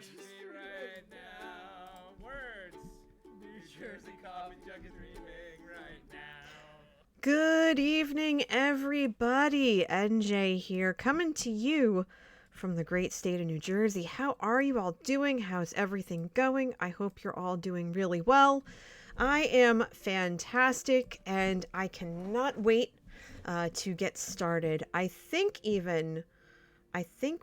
touch me right now. Words. New Jersey coffee jug is dreaming right now. Good evening, everybody. NJ here, coming to you from the great state of New Jersey. How are you all doing? How's everything going? I hope you're all doing really well. I am fantastic, and I cannot wait to get started. I think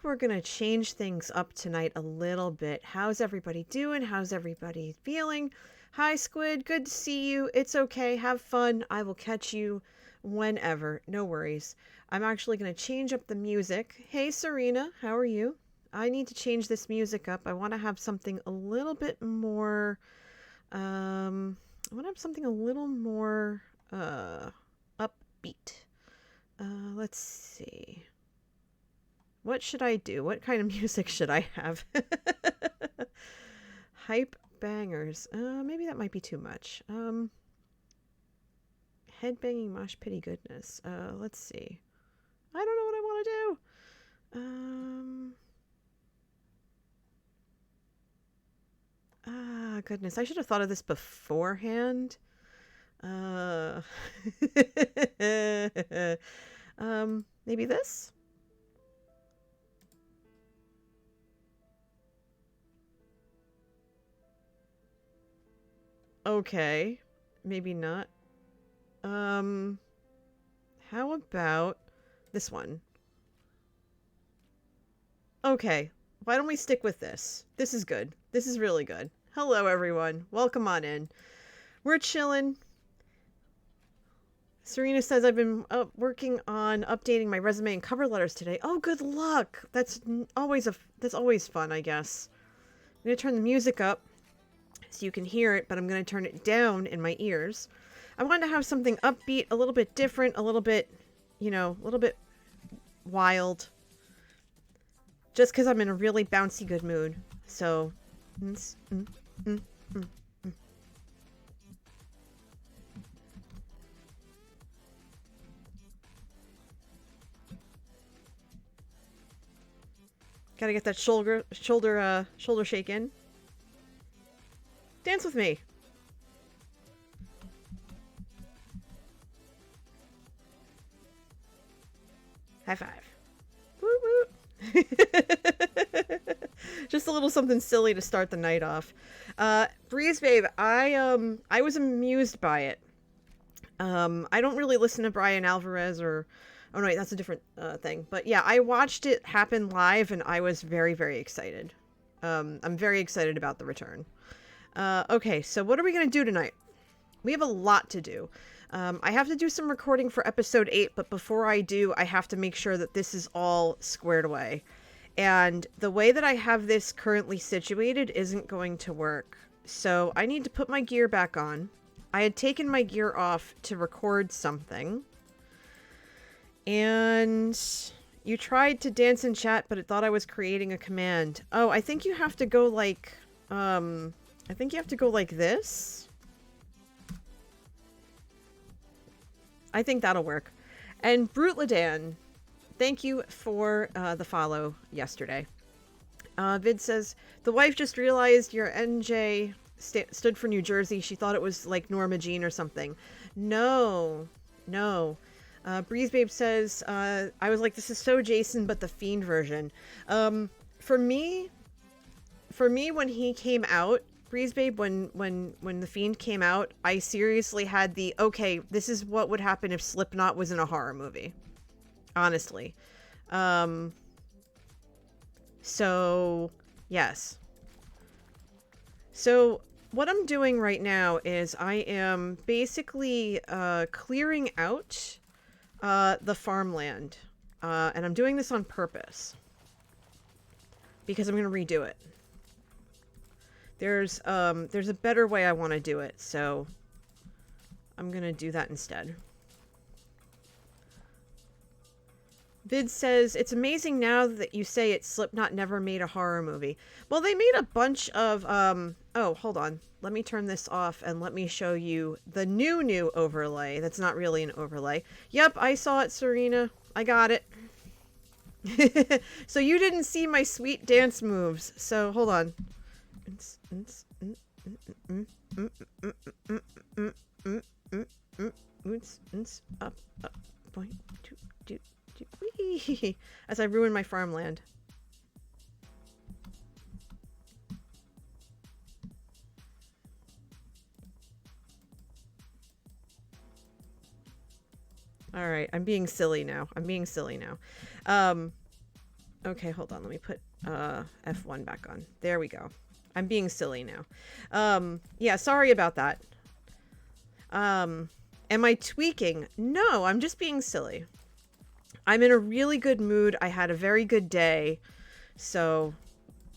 we're going to change things up tonight a little bit. How's everybody doing? How's everybody feeling? Hi, Squid. Good to see you. It's okay. Have fun. I will catch you whenever. No worries. I'm actually going to change up the music. Hey, Serena. How are you? I need to change this music up. I want to have something a little bit more... I want to have something a little more upbeat. Let's see. What should I do? What kind of music should I have? Hype bangers. Maybe that might be too much. Headbanging mosh pity goodness. Let's see. I don't know what I want to do. Goodness. I should have thought of this beforehand. Maybe this? Okay, maybe not. How about this one? Okay, why don't we stick with this? This is good. This is really good. Hello, everyone. Welcome on in. We're chilling. Serena says I've been working on updating my resume and cover letters today. Oh, good luck. That's always fun, I guess. I'm gonna turn the music up so you can hear it, but I'm going to turn it down in my ears. I wanted to have something upbeat, a little bit different, a little bit, a little bit wild. Just because I'm in a really bouncy good mood. So, Gotta get that shoulder shake in. Dance with me. High five. Woo woo. Just a little something silly to start the night off. Breeze Babe, I was amused by it. I don't really listen to Brian Alvarez or... Oh, no, wait, that's a different thing. But yeah, I watched it happen live, and I was very, very excited. I'm very excited about the return. Okay, so what are we going to do tonight? We have a lot to do. I have to do some recording for episode 8, but before I do, I have to make sure that this is all squared away. And the way that I have this currently situated isn't going to work. So I need to put my gear back on. I had taken my gear off to record something. And you tried to dance in chat, but it thought I was creating a command. Oh, I think you have to go like... I think you have to go like this. I think that'll work. And Brutladan, thank you for the follow yesterday. Vid says, the wife just realized your NJ stood for New Jersey. She thought it was like Norma Jean or something. No. Breeze Babe says, I was like, this is so Jason, but the Fiend version. For me, when he came out, Breeze Babe, when The Fiend came out, I seriously had the, okay, this is what would happen if Slipknot was in a horror movie. Honestly. So, yes. So, what I'm doing right now is I am basically clearing out the farmland. And I'm doing this on purpose. Because I'm going to redo it. There's a better way I want to do it, so I'm going to do that instead. Vid says, it's amazing now that you say it, Slipknot never made a horror movie. Well, they made a bunch of, oh, hold on. Let me turn this off and let me show you the new overlay. That's not really an overlay. Yep, I saw it, Serena. I got it. So you didn't see my sweet dance moves. So hold on. Up, point, do, wee. As I ruin my farmland. All right, I'm being silly now. Okay, hold on. Let me put F1 back on. There we go. I'm being silly now. Yeah, sorry about that. Am I tweaking? No, I'm just being silly. I'm in a really good mood. I had a very good day. So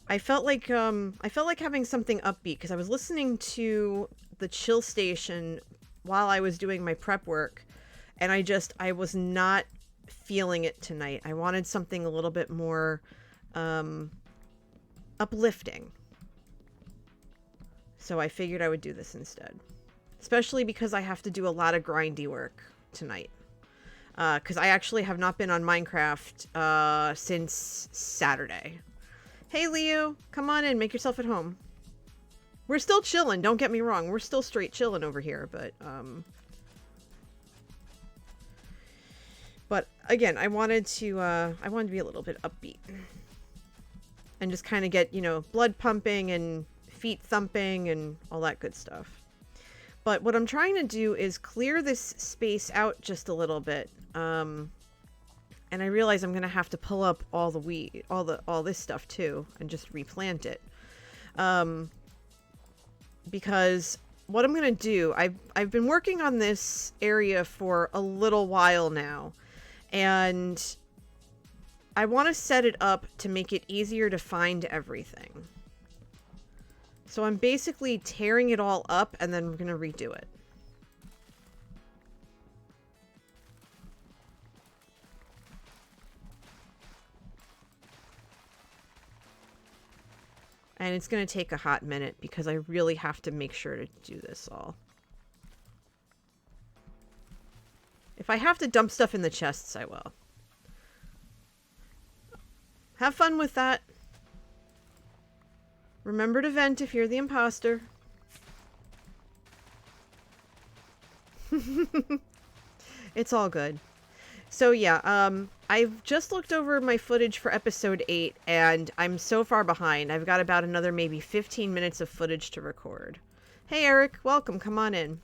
I felt like having something upbeat because I was listening to the chill station while I was doing my prep work. And I was not feeling it tonight. I wanted something a little bit more uplifting. So I figured I would do this instead. Especially because I have to do a lot of grindy work tonight. Because I actually have not been on Minecraft since Saturday. Hey, Leo, come on in. Make yourself at home. We're still chilling. Don't get me wrong. We're still straight chilling over here. But again, I wanted to be a little bit upbeat. And just kind of get, blood pumping and feet thumping and all that good stuff. But what I'm trying to do is clear this space out just a little bit. And I realize I'm going to have to pull up all the weed, all this stuff too, and just replant it. Because what I'm going to do, I've been working on this area for a little while now. And I want to set it up to make it easier to find everything. So I'm basically tearing it all up and then we're going to redo it. And it's going to take a hot minute because I really have to make sure to do this all. If I have to dump stuff in the chests, I will. Have fun with that. Remember to vent if you're the imposter. It's all good. So yeah, I've just looked over my footage for episode 8 and I'm so far behind. I've got about another maybe 15 minutes of footage to record. Hey Eric, welcome, come on in.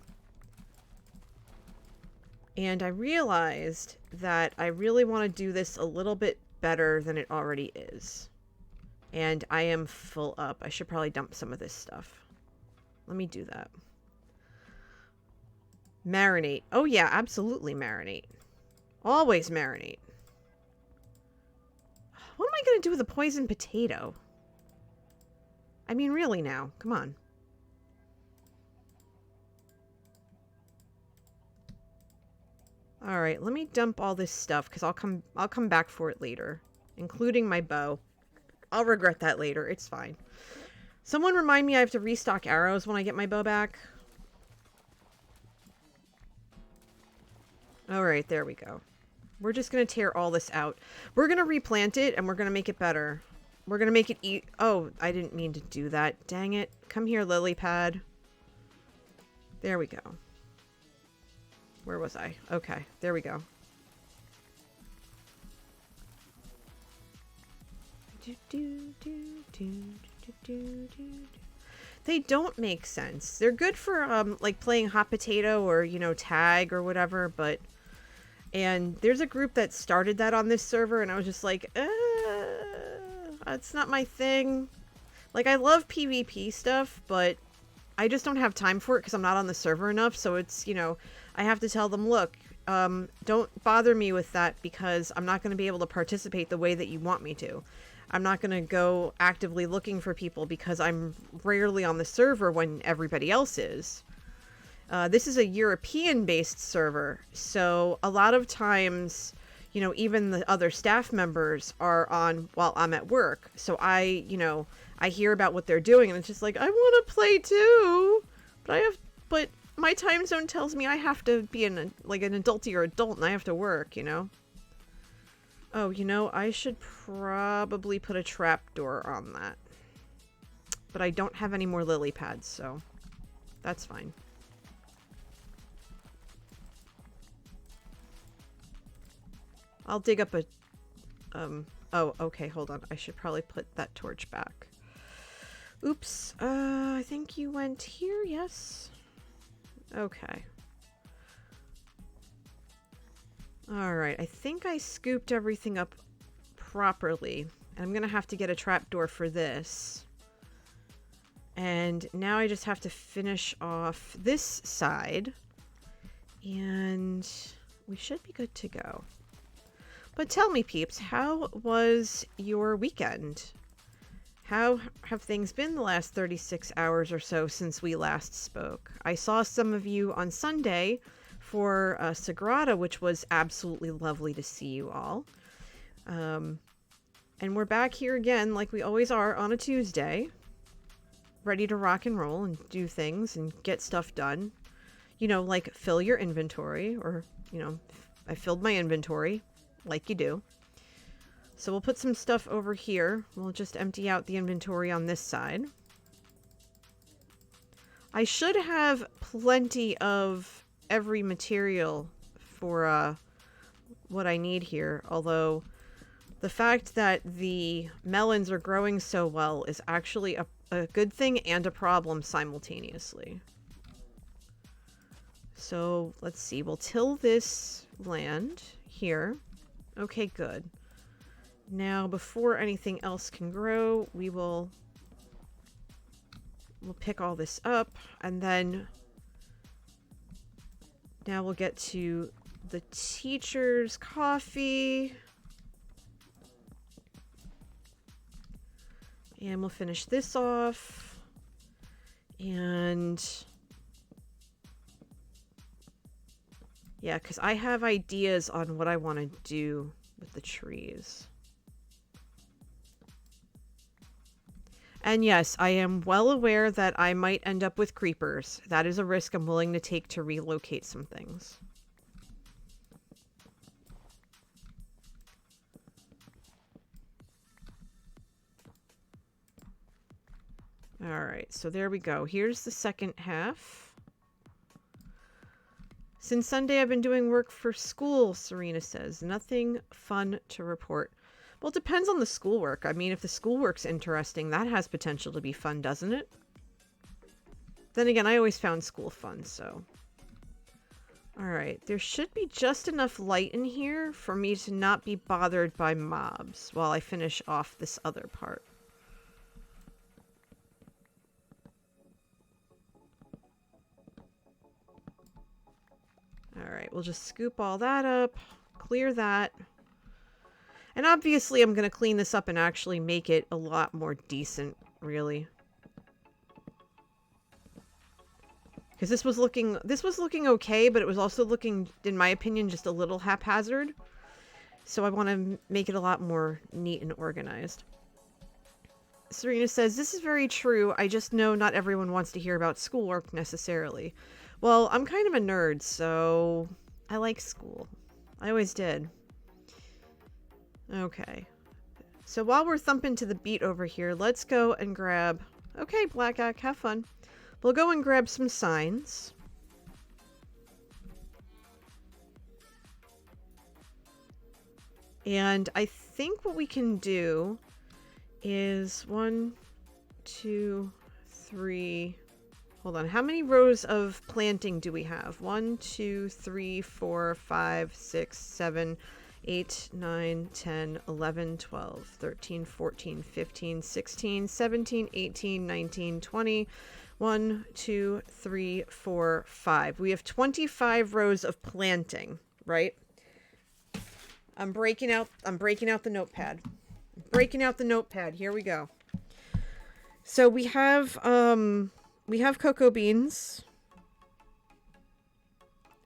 And I realized that I really want to do this a little bit better than it already is. And I am full up. I should probably dump some of this stuff. Let me do that. Marinate. Oh yeah, absolutely marinate. Always marinate. What am I going to do with a poisoned potato? I mean, really now. Come on. All right, let me dump all this stuff because I'll come back for it later, including my bow. I'll regret that later. It's fine. Someone remind me I have to restock arrows when I get my bow back. All right, there we go. We're just going to tear all this out. We're going to replant it and we're going to make it better. We're going to make it Oh, I didn't mean to do that. Dang it. Come here, lily pad. There we go. Where was I? Okay, there we go. They don't make sense. They're good for like playing hot potato or tag or whatever, but and there's a group that started that on this server and I was just like, that's not my thing. Like I love PvP stuff, but I just don't have time for it because I'm not on the server enough. So it's, I have to tell them, look, don't bother me with that because I'm not going to be able to participate the way that you want me to. I'm not going to go actively looking for people because I'm rarely on the server when everybody else is. This is a European-based server, so a lot of times, even the other staff members are on while I'm at work. So I hear about what they're doing and it's just like, I want to play too, but my time zone tells me I have to be an adultier adult and I have to work, Oh, you know, I should probably put a trapdoor on that. But I don't have any more lily pads, so that's fine. I'll dig up a... oh, okay, hold on. I should probably put that torch back. Oops. I think you went here, yes? Okay. Alright, I think I scooped everything up properly. I'm gonna have to get a trapdoor for this. And now I just have to finish off this side. And we should be good to go. But tell me, peeps, how was your weekend? How have things been the last 36 hours or so since we last spoke? I saw some of you on Sunday for Sagrada, which was absolutely lovely to see you all. And we're back here again like we always are on a Tuesday, ready to rock and roll and do things and get stuff done. You know, like fill your inventory, or, you know, I filled my inventory like you do. So we'll put some stuff over here. We'll just empty out the inventory on this side. I should have plenty of every material for what I need here, although the fact that the melons are growing so well is actually a good thing and a problem simultaneously. So let's see, we'll till this land here. Okay, good. Now, before anything else can grow, we'll pick all this up, and then now we'll get to the teacher's coffee. And we'll finish this off. And yeah, because I have ideas on what I want to do with the trees. And yes, I am well aware that I might end up with creepers. That is a risk I'm willing to take to relocate some things. Alright, so there we go. Here's the second half. Since Sunday, I've been doing work for school, Serena says. Nothing fun to report. Well, it depends on the schoolwork. I mean, if the schoolwork's interesting, that has potential to be fun, doesn't it? Then again, I always found school fun, so... Alright, there should be just enough light in here for me to not be bothered by mobs while I finish off this other part. Alright, we'll just scoop all that up, clear that. And obviously I'm going to clean this up and actually make it a lot more decent, really. Because this was looking okay, but it was also looking, in my opinion, just a little haphazard. So I want to make it a lot more neat and organized. Serena says, this is very true. I just know not everyone wants to hear about schoolwork necessarily. Well, I'm kind of a nerd, so I like school. I always did. Okay. So while we're thumping to the beat over here, let's go and grab... Okay, Black Ack, have fun. We'll go and grab some signs. And I think what we can do is 1, 2, 3... Hold on, how many rows of planting do we have? 1, 2, 3, 4, 5, 6, 7, 8, 9, 10, 11, 12, 13, 14, 15, 16, 17, 18, 19, 20. 1, 2, 3, 4, 5. We have 25 rows of planting, right? I'm breaking out the notepad. Breaking out the notepad. Here we go. So we have cocoa beans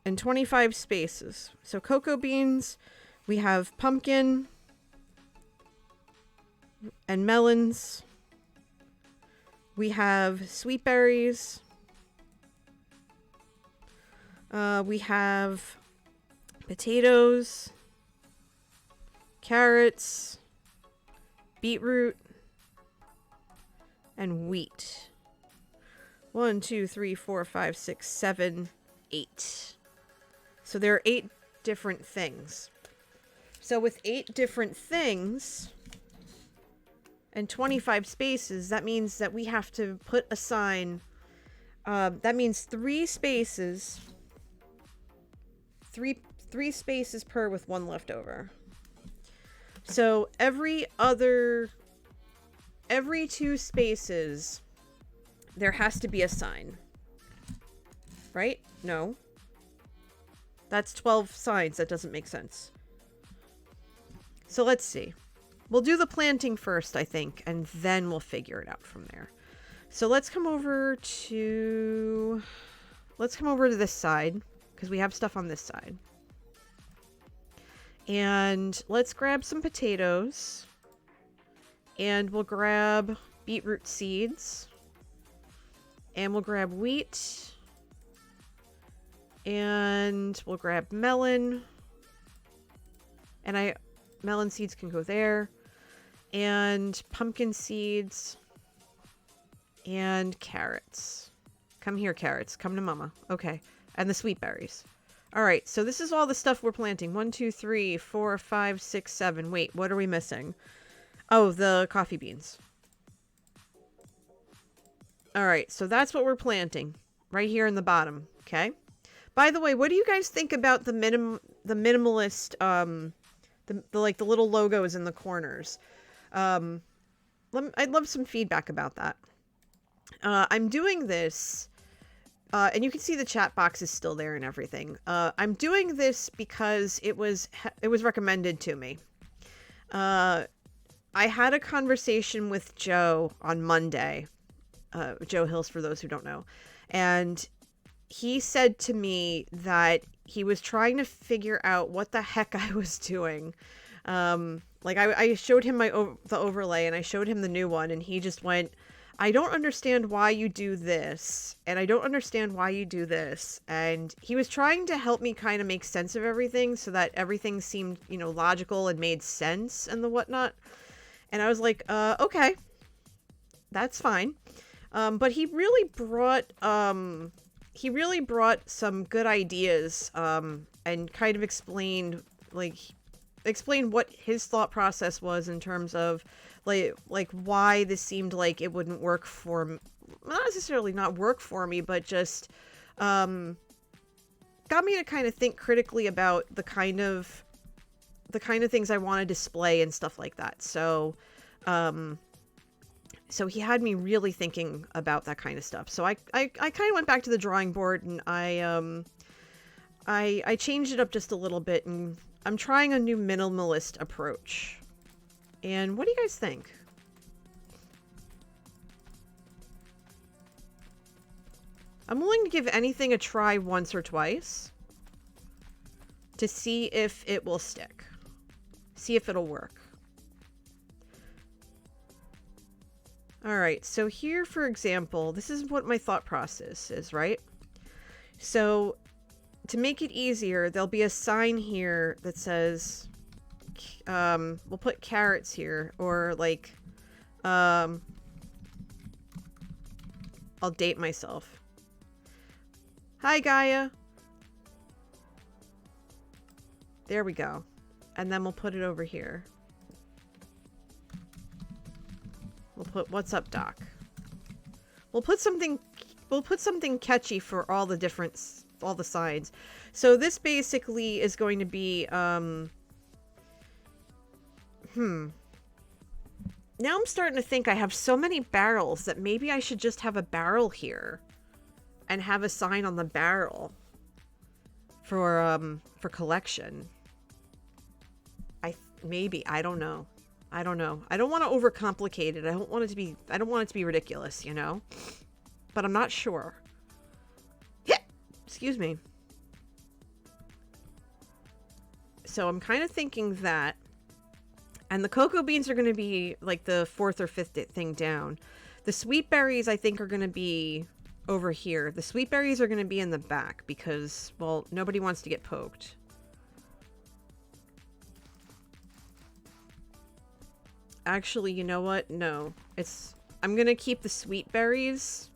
and 25 spaces. So cocoa beans, we have pumpkin and melons. We have sweet berries. We have potatoes, carrots, beetroot, and wheat. 1, 2, 3, 4, 5, 6, 7, 8. So there are 8 different things. So with 8 different things and 25 spaces, that means that we have to put a sign. That means 3 spaces. 3 spaces per with 1 left over. So every 2 spaces, there has to be a sign. Right? No. That's 12 signs. That doesn't make sense. So let's see. We'll do the planting first, I think, and then we'll figure it out from there. So let's come over to this side, because we have stuff on this side. And let's grab some potatoes. And we'll grab beetroot seeds. And we'll grab wheat. And we'll grab melon. And melon seeds can go there. And pumpkin seeds. And carrots. Come here, carrots. Come to mama. Okay. And the sweet berries. All right. So this is all the stuff we're planting. 1, 2, 3, 4, 5, 6, 7. Wait, what are we missing? Oh, the coffee beans. All right. So that's what we're planting right here in the bottom. Okay. By the way, what do you guys think about the minimalist, the little logos in the corners? I'd love some feedback about that. I'm doing this, and you can see the chat box is still there and everything. I'm doing this because it was recommended to me. I had a conversation with Joe on Monday, Joe Hills for those who don't know, and he said to me that he was trying to figure out what the heck I was doing. I showed him the overlay, and I showed him the new one, and he just went, I don't understand why you do this, and I don't understand why you do this. And he was trying to help me kind of make sense of everything so that everything seemed, logical and made sense and the whatnot. And I was like, okay, that's fine. But he really brought some good ideas, and kind of explained what his thought process was in terms of like why this seemed like it wouldn't work for me. Not necessarily not work for me, but just got me to kind of think critically about the kind of things I want to display and stuff like that. So so he had me really thinking about that kind of stuff. So I kind of went back to the drawing board, and I changed it up just a little bit, and I'm trying a new minimalist approach. And what do you guys think? I'm willing to give anything a try once or twice to see if it will stick. See if it'll work. All right, so here, for example, this is what my thought process is, right? So to make it easier, there'll be a sign here that says, we'll put carrots here, or I'll date myself. Hi, Gaia. There we go. And then we'll put it over here. We'll put, what's up, Doc? We'll put something catchy for all the signs. So this basically is going to be, now I'm starting to think I have so many barrels that maybe I should just have a barrel here and have a sign on the barrel for collection. I don't know. I don't want to overcomplicate it. I don't want it to be ridiculous, but I'm not sure. Yeah. Excuse me. So I'm kind of thinking that. And the cocoa beans are going to be like the 4th or 5th thing down. The sweet berries, I think, are going to be over here. The sweet berries are going to be in the back because, well, nobody wants to get poked. Actually, you know what? No. I'm gonna keep the sweet berries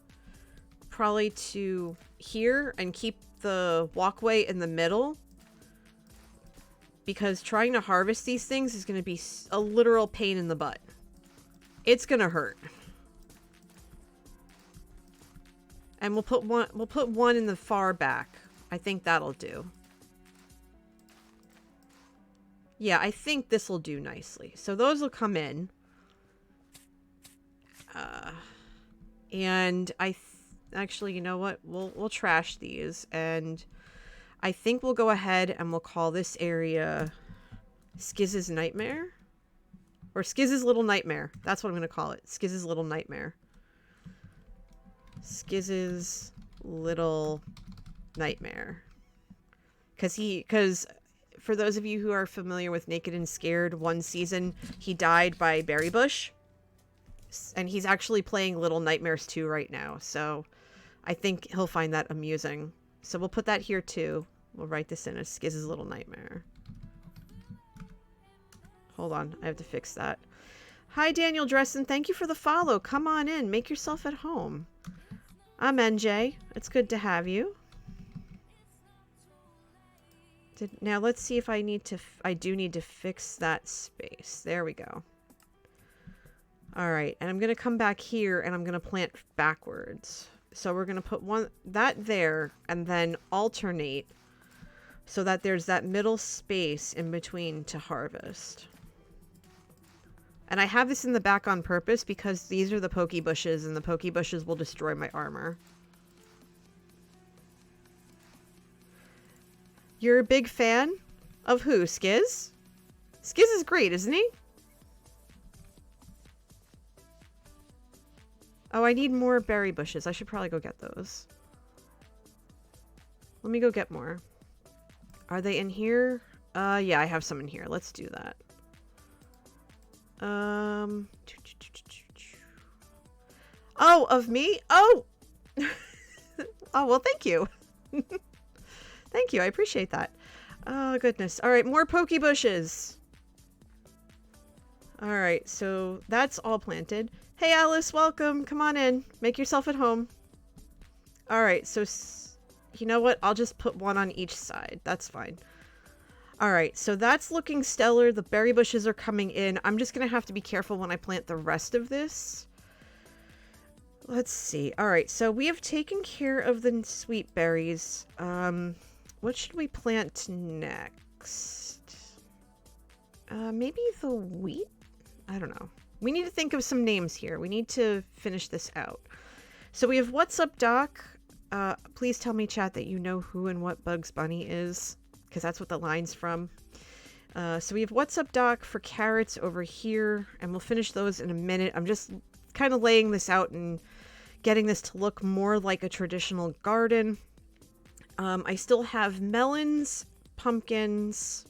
probably to here and keep the walkway in the middle. Because trying to harvest these things is gonna be a literal pain in the butt. It's gonna hurt. And we'll put one in the far back. I think that'll do. Yeah, I think this will do nicely. So those will come in. And actually, you know what? We'll trash these, and I think we'll go ahead and we'll call this area Skiz's Nightmare, or Skiz's Little Nightmare. That's what I'm gonna call it. Skiz's Little Nightmare. Skiz's Little Nightmare. Because for those of you who are familiar with Naked and Scared, one season he died by Berry Bush. And he's actually playing Little Nightmares 2 right now. So I think he'll find that amusing. So we'll put that here too. We'll write this in as Skiz's Little Nightmare. Hold on, I have to fix that. Hi Daniel Dressen, thank you for the follow. Come on in, make yourself at home. I'm NJ. It's good to have you. Now let's see if I do need to fix that space. There we go. All right, and I'm going to come back here and I'm going to plant backwards. So we're going to put that there and then alternate so that there's that middle space in between to harvest. And I have this in the back on purpose because these are the pokey bushes and the pokey bushes will destroy my armor. You're a big fan of who, Skiz? Skiz is great, isn't he? Oh, I need more berry bushes. I should probably go get those. Let me go get more. Are they in here? Yeah, I have some in here. Let's do that. Oh, of me? Oh! Oh, well, thank you. Thank you. I appreciate that. Oh, goodness. All right, more pokey bushes. All right, so that's all planted. Hey, Alice, welcome. Come on in. Make yourself at home. All right, so you know what? I'll just put one on each side. That's fine. All right, so that's looking stellar. The berry bushes are coming in. I'm just going to have to be careful when I plant the rest of this. Let's see. All right, so we have taken care of the sweet berries. What should we plant next? Maybe the wheat? I don't know. We need to think of some names here. We need to finish this out. So we have What's Up, Doc? Please tell me, chat, that you know who and what Bugs Bunny is, because that's what the line's from. So we have What's Up, Doc for carrots over here, and we'll finish those in a minute. I'm just kind of laying this out and getting this to look more like a traditional garden. I still have melons, pumpkins,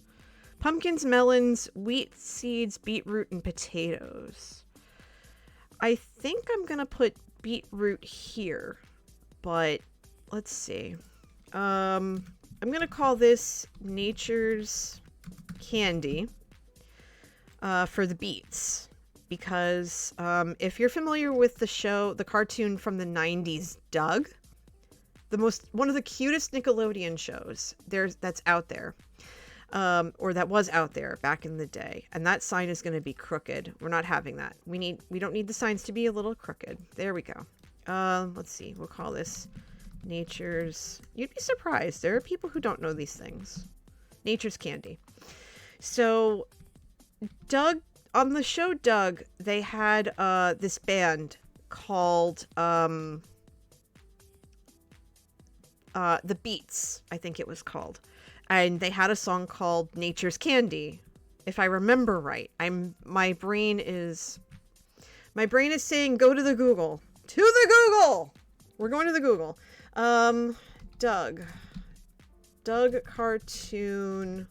melons, wheat seeds, beetroot, and potatoes. I think I'm going to put beetroot here, but let's see. I'm going to call this Nature's Candy for the beets, because if you're familiar with the show, the cartoon from the 90s, Doug, one of the cutest Nickelodeon shows that's out there. Or that was out there back in the day. And that sign is going to be crooked. We're not having that. We don't need the signs to be a little crooked. There we go. Let's see. We'll call this Nature's... You'd be surprised. There are people who don't know these things. Nature's Candy. So, Doug... On the show Doug, they had this band called... The Beats, I think it was called. And they had a song called Nature's Candy, if I remember right. My brain is saying go to the Google. To the Google! We're going to the Google. Doug cartoon,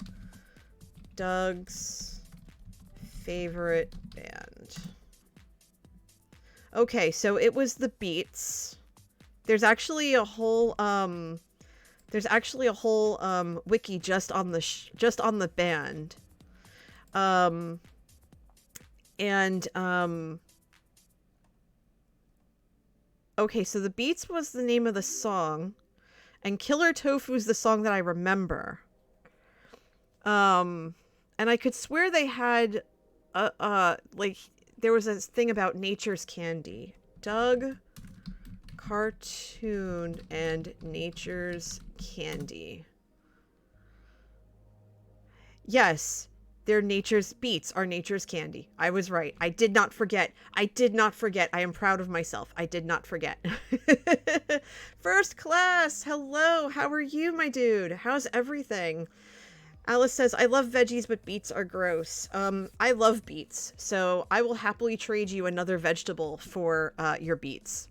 Doug's favorite band. Okay, so it was the Beats. There's actually a whole wiki just on the band. And, okay, so The Beats was the name of the song, and Killer Tofu is the song that I remember. And I could swear they had, like, there was a thing about Nature's Candy. Doug, cartoon, and Nature's Candy. Yes, their Nature's Beats are Nature's Candy. I was right. I did not forget. I did not forget. I am proud of myself. I did not forget. First class. Hello. How are you, my dude? How's everything? Alice says, I love veggies, but beets are gross. I love beets, so I will happily trade you another vegetable for your beets.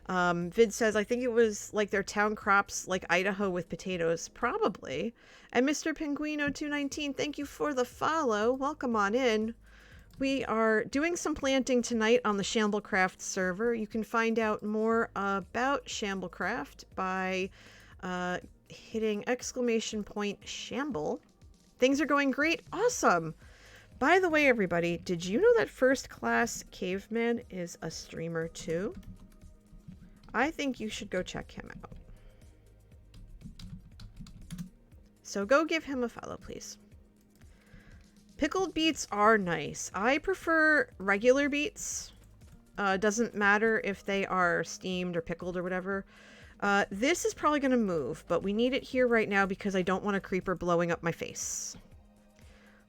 Vid says, I think it was like their town crops, like Idaho with potatoes. Probably. And Mr. Pinguino219, thank you for the follow. Welcome on in. We are doing some planting tonight on the Shamblecraft server. You can find out more about Shamblecraft by hitting !Shamble. Things are going great. Awesome. By the way, everybody, did you know that First Class Caveman is a streamer too? I think you should go check him out. So go give him a follow, please. Pickled beets are nice. I prefer regular beets. Doesn't matter if they are steamed or pickled or whatever. This is probably going to move, but we need it here right now because I don't want a creeper blowing up my face.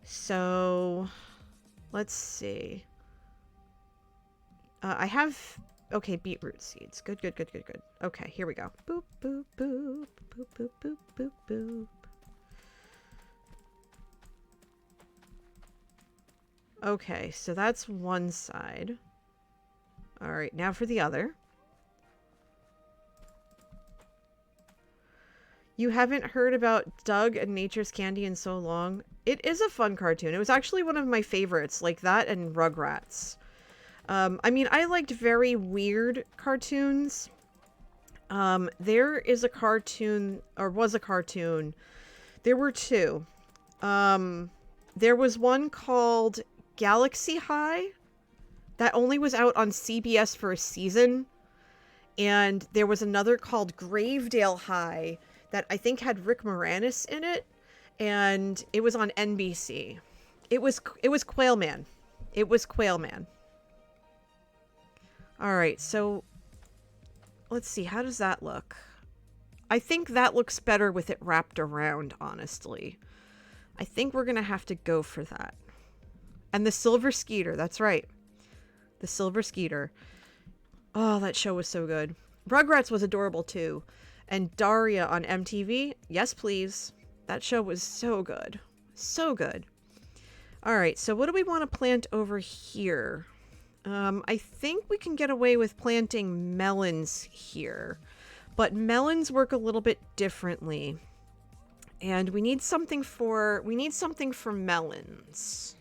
So, let's see. I have... Okay, beetroot seeds. Good, good, good, good, good. Okay, here we go. Boop, boop, boop, boop, boop, boop, boop, boop. Okay, so that's one side. All right, now for the other. You haven't heard about Doug and Nature's Candy in so long? It is a fun cartoon. It was actually one of my favorites, like that and Rugrats. I mean, I liked very weird cartoons. There is a cartoon, or was a cartoon. There were two. There was one called Galaxy High that only was out on CBS for a season. And there was another called Gravedale High that I think had Rick Moranis in it. And it was on NBC. It was Quailman. It was Quailman. All right, so let's see. How does that look? I think that looks better with it wrapped around, honestly. I think we're going to have to go for that. And the Silver Skeeter. That's right. The Silver Skeeter. Oh, that show was so good. Rugrats was adorable, too. And Daria on MTV. Yes, please. That show was so good. So good. All right, so what do we want to plant over here? I think we can get away with planting melons here, but melons work a little bit differently, and we need something for melons.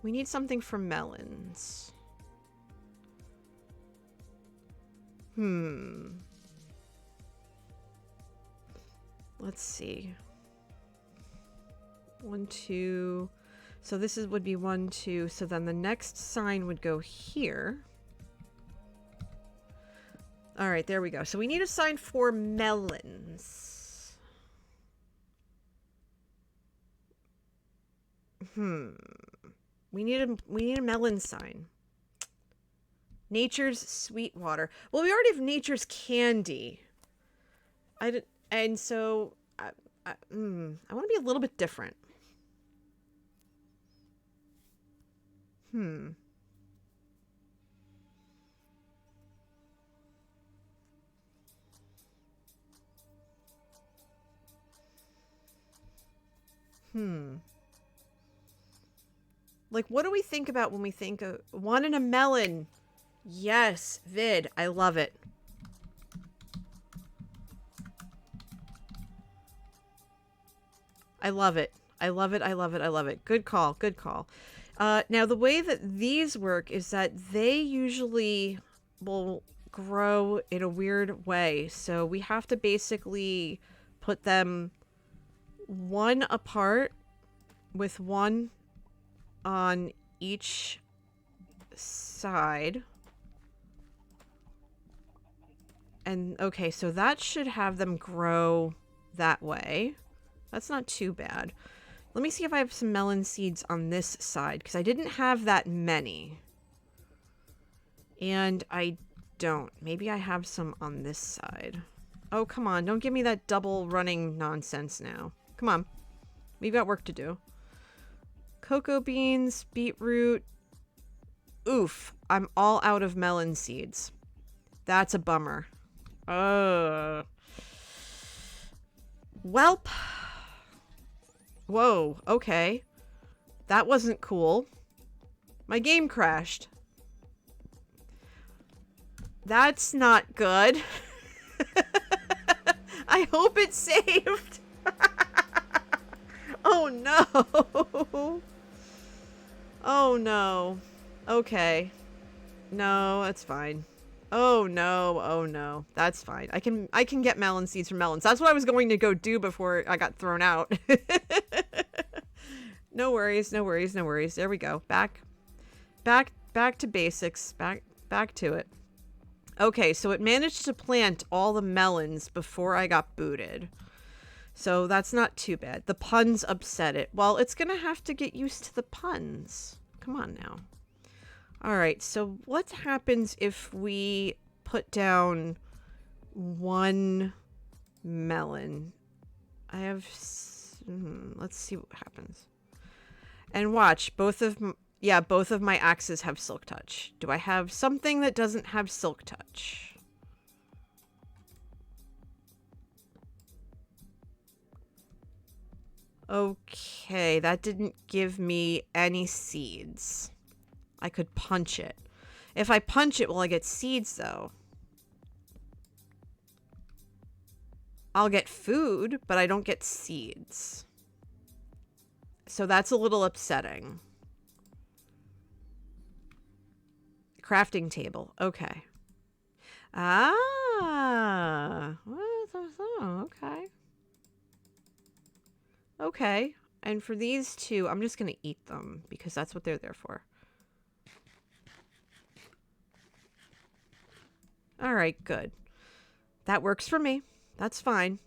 We need something for melons. Let's see. 1, 2. So this would be 1, 2. So then the next sign would go here. All right, there we go. So we need a sign for melons. We need a melon sign. Nature's Sweet Water. Well, we already have Nature's Candy. And so I want to be a little bit different. Like, what do we think about when we think of wanting a melon? Yes, Vid. I love it. I love it. I love it. I love it. I love it. Good call. Good call. Now, the way that these work is that they usually will grow in a weird way. So we have to basically put them one apart with one on each side. And okay, so that should have them grow that way. That's not too bad. Let me see if I have some melon seeds on this side, because I didn't have that many. And I don't. Maybe I have some on this side. Oh, come on. Don't give me that double running nonsense now. Come on. We've got work to do. Cocoa beans, beetroot. Oof. I'm all out of melon seeds. That's a bummer. Welp. Whoa, okay. That wasn't cool. My game crashed. That's not good. I hope it saved. Oh no. Oh no. Okay. No, that's fine. Oh no, oh no. That's fine. I can get melon seeds from melons. That's what I was going to go do before I got thrown out. No worries, no worries, no worries. There we go. Back to basics. Back to it. Okay, so it managed to plant all the melons before I got booted. So that's not too bad. The puns upset it. Well, it's gonna have to get used to the puns. Come on now. Alright, so what happens if we put down one melon? I have... let's see what happens. And watch, both of my axes have Silk Touch. Do I have something that doesn't have Silk Touch? Okay, that didn't give me any seeds. I could punch it. If I punch it, will I get seeds, though? I'll get food, but I don't get seeds. So that's a little upsetting. Crafting table. Okay. Ah. Okay. Okay. And for these two, I'm just going to eat them because that's what they're there for. All right, good. That works for me. That's fine.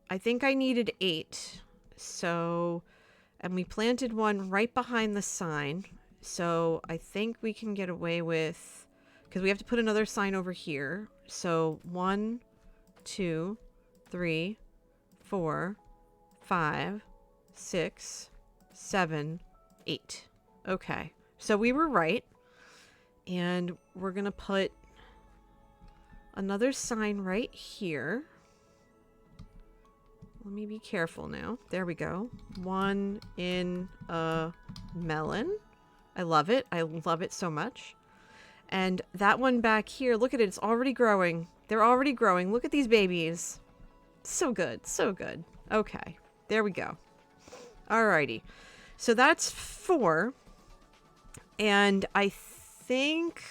I think I needed 8. So, and we planted one right behind the sign. So I think we can get away with, because we have to put another sign over here. So 1, 2, 3, 4, 5, 6, 7, 8. Okay. So we were right. And we're going to put another sign right here. Let me be careful now. There we go. 1 in a melon. I love it. I love it so much. And that one back here, look at it. It's already growing. They're already growing. Look at these babies. So good. So good. Okay. There we go. Alrighty. So that's 4. And I think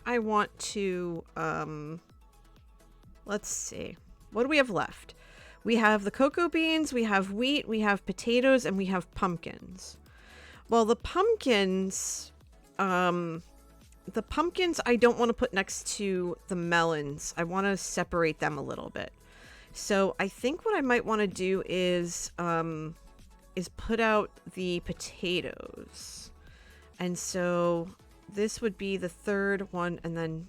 I want to, let's see. What do we have left? We have the cocoa beans, we have wheat, we have potatoes, and we have pumpkins. Well, the pumpkins I don't want to put next to the melons. I want to separate them a little bit. So I think what I might want to do is put out the potatoes. And so this would be the third one, and then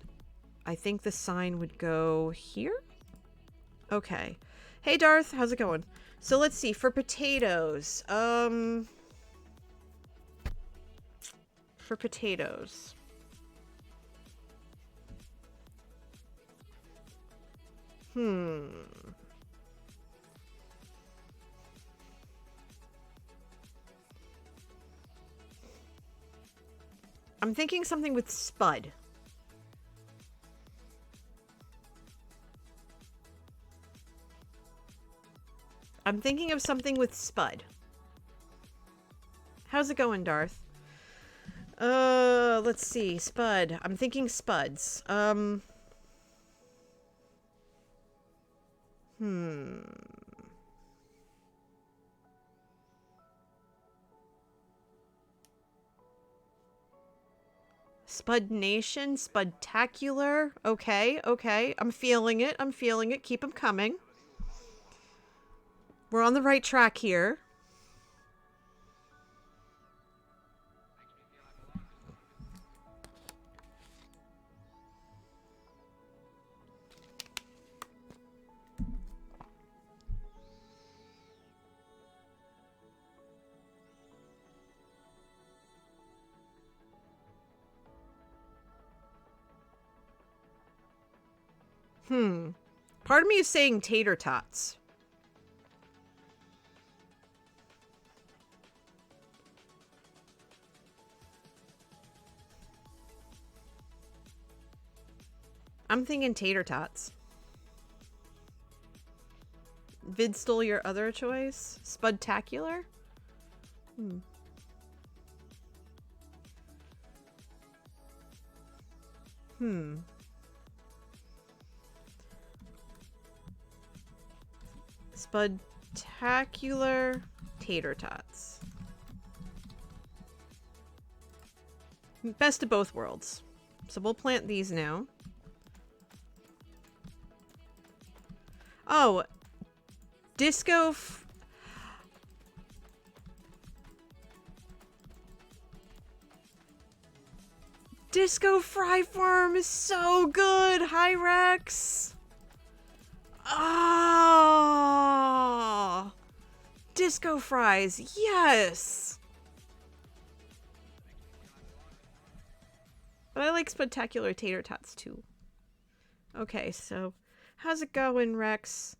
I think the sign would go here. Okay. Hey Darth, how's it going? So let's see, for potatoes, for potatoes. I'm thinking something with spud. I'm thinking of something with spud. How's it going, Darth? Let's see. Spud. I'm thinking spuds. Spud Nation, Spudtacular. Okay, okay. I'm feeling it. I'm feeling it. Keep them coming. We're on the right track here. Part of me is saying tater tots. I'm thinking tater tots. Vid stole your other choice? Spudtacular? Spudtacular tater tots. Best of both worlds. So we'll plant these now. Oh, Disco Fry Farm is so good. Hi, Rex. Oh, Disco Fries. Yes. But I like Spectacular Tater Tots too. Okay, so how's it going, Rex?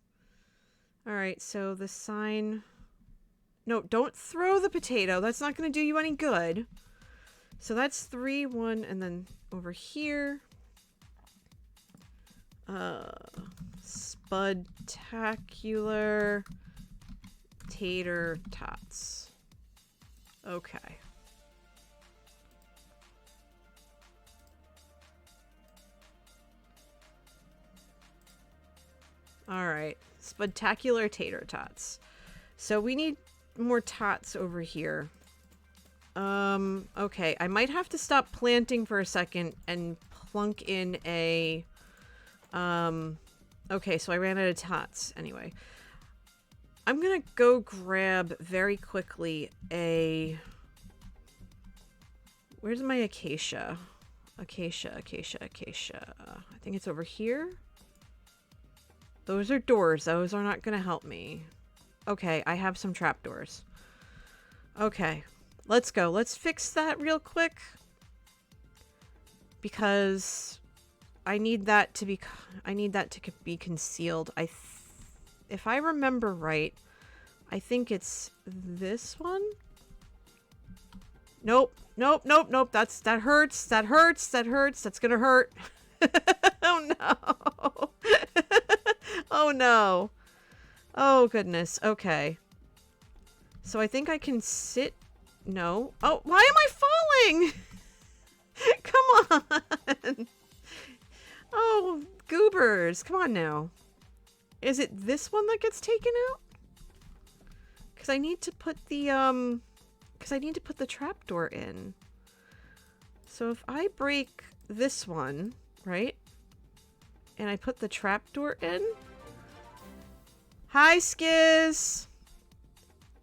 Alright, so the sign... No, don't throw the potato. That's not going to do you any good. So that's 3, 1, and then over here... Spudtacular Tater Tots. Okay. Alright. Spudtacular Tater Tots. So we need more tots over here. Okay. I might have to stop planting for a second and plunk in a... Okay, so I ran out of tots. Anyway. I'm gonna go grab very quickly a... Where's my acacia? Acacia. I think it's over here. Those are doors. Those are not gonna help me. Okay, I have some trapdoors. Okay, let's go. Let's fix that real quick. Because... I need that to be concealed. If I remember right, I think it's this one. Nope. That hurts. That's gonna hurt. Oh no. Oh no. Oh goodness. Okay. So I think I can sit. No. Oh, why am I falling? Come on. Oh, goobers. Come on now. Is it this one that gets taken out? Because I need to put the, trapdoor in. So if I break this one, right? And I put the trapdoor in. Hi, Skiz.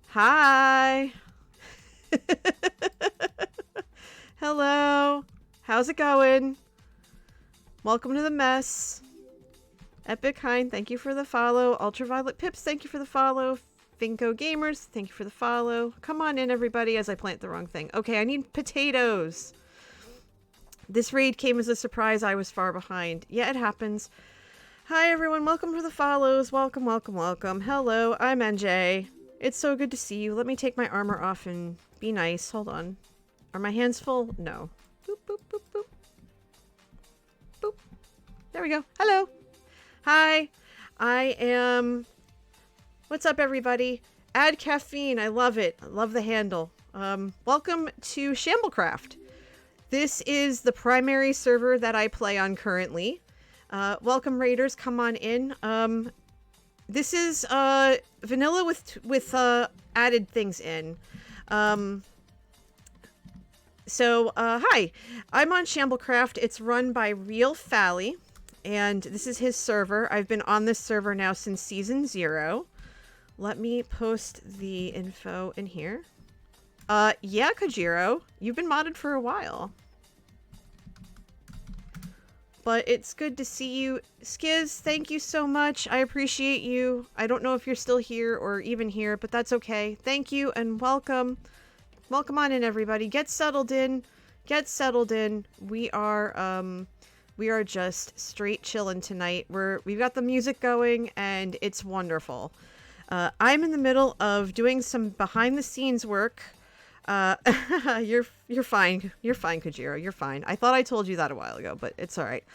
Hi. Hello. How's it going? Welcome to the mess. Epic Hind, thank you for the follow. Ultraviolet Pips, thank you for the follow. Finko Gamers, thank you for the follow. Come on in, everybody, as I plant the wrong thing. Okay, I need potatoes. This raid came as a surprise. I was far behind. Yeah, it happens. Hi, everyone. Welcome to the follows. Welcome. Hello, I'm NJ. It's so good to see you. Let me take my armor off and be nice. Hold on. Are my hands full? No. Boop, boop, boop, boop. Boop. There we go. Hello. Hi. I am... What's up, everybody? Add caffeine. I love it. I love the handle. Welcome to Shamblecraft. This is the primary server that I play on currently. Welcome, raiders. Come on in. This is vanilla with added things in. So, hi. I'm on Shamblecraft. It's run by Real Fally, and this is his server. I've been on this server now since Season 0. Let me post the info in here. Yeah, Kojiro. You've been modded for a while. But it's good to see you. Skiz, thank you so much. I appreciate you. I don't know if you're still here or even here, but that's okay. Thank you and welcome. Welcome on in, everybody. Get settled in. Get settled in. We are just straight chilling tonight. We've got the music going and it's wonderful. I'm in the middle of doing some behind the scenes work. You're fine. You're fine, Kojiro. You're fine. I thought I told you that a while ago, but it's all right.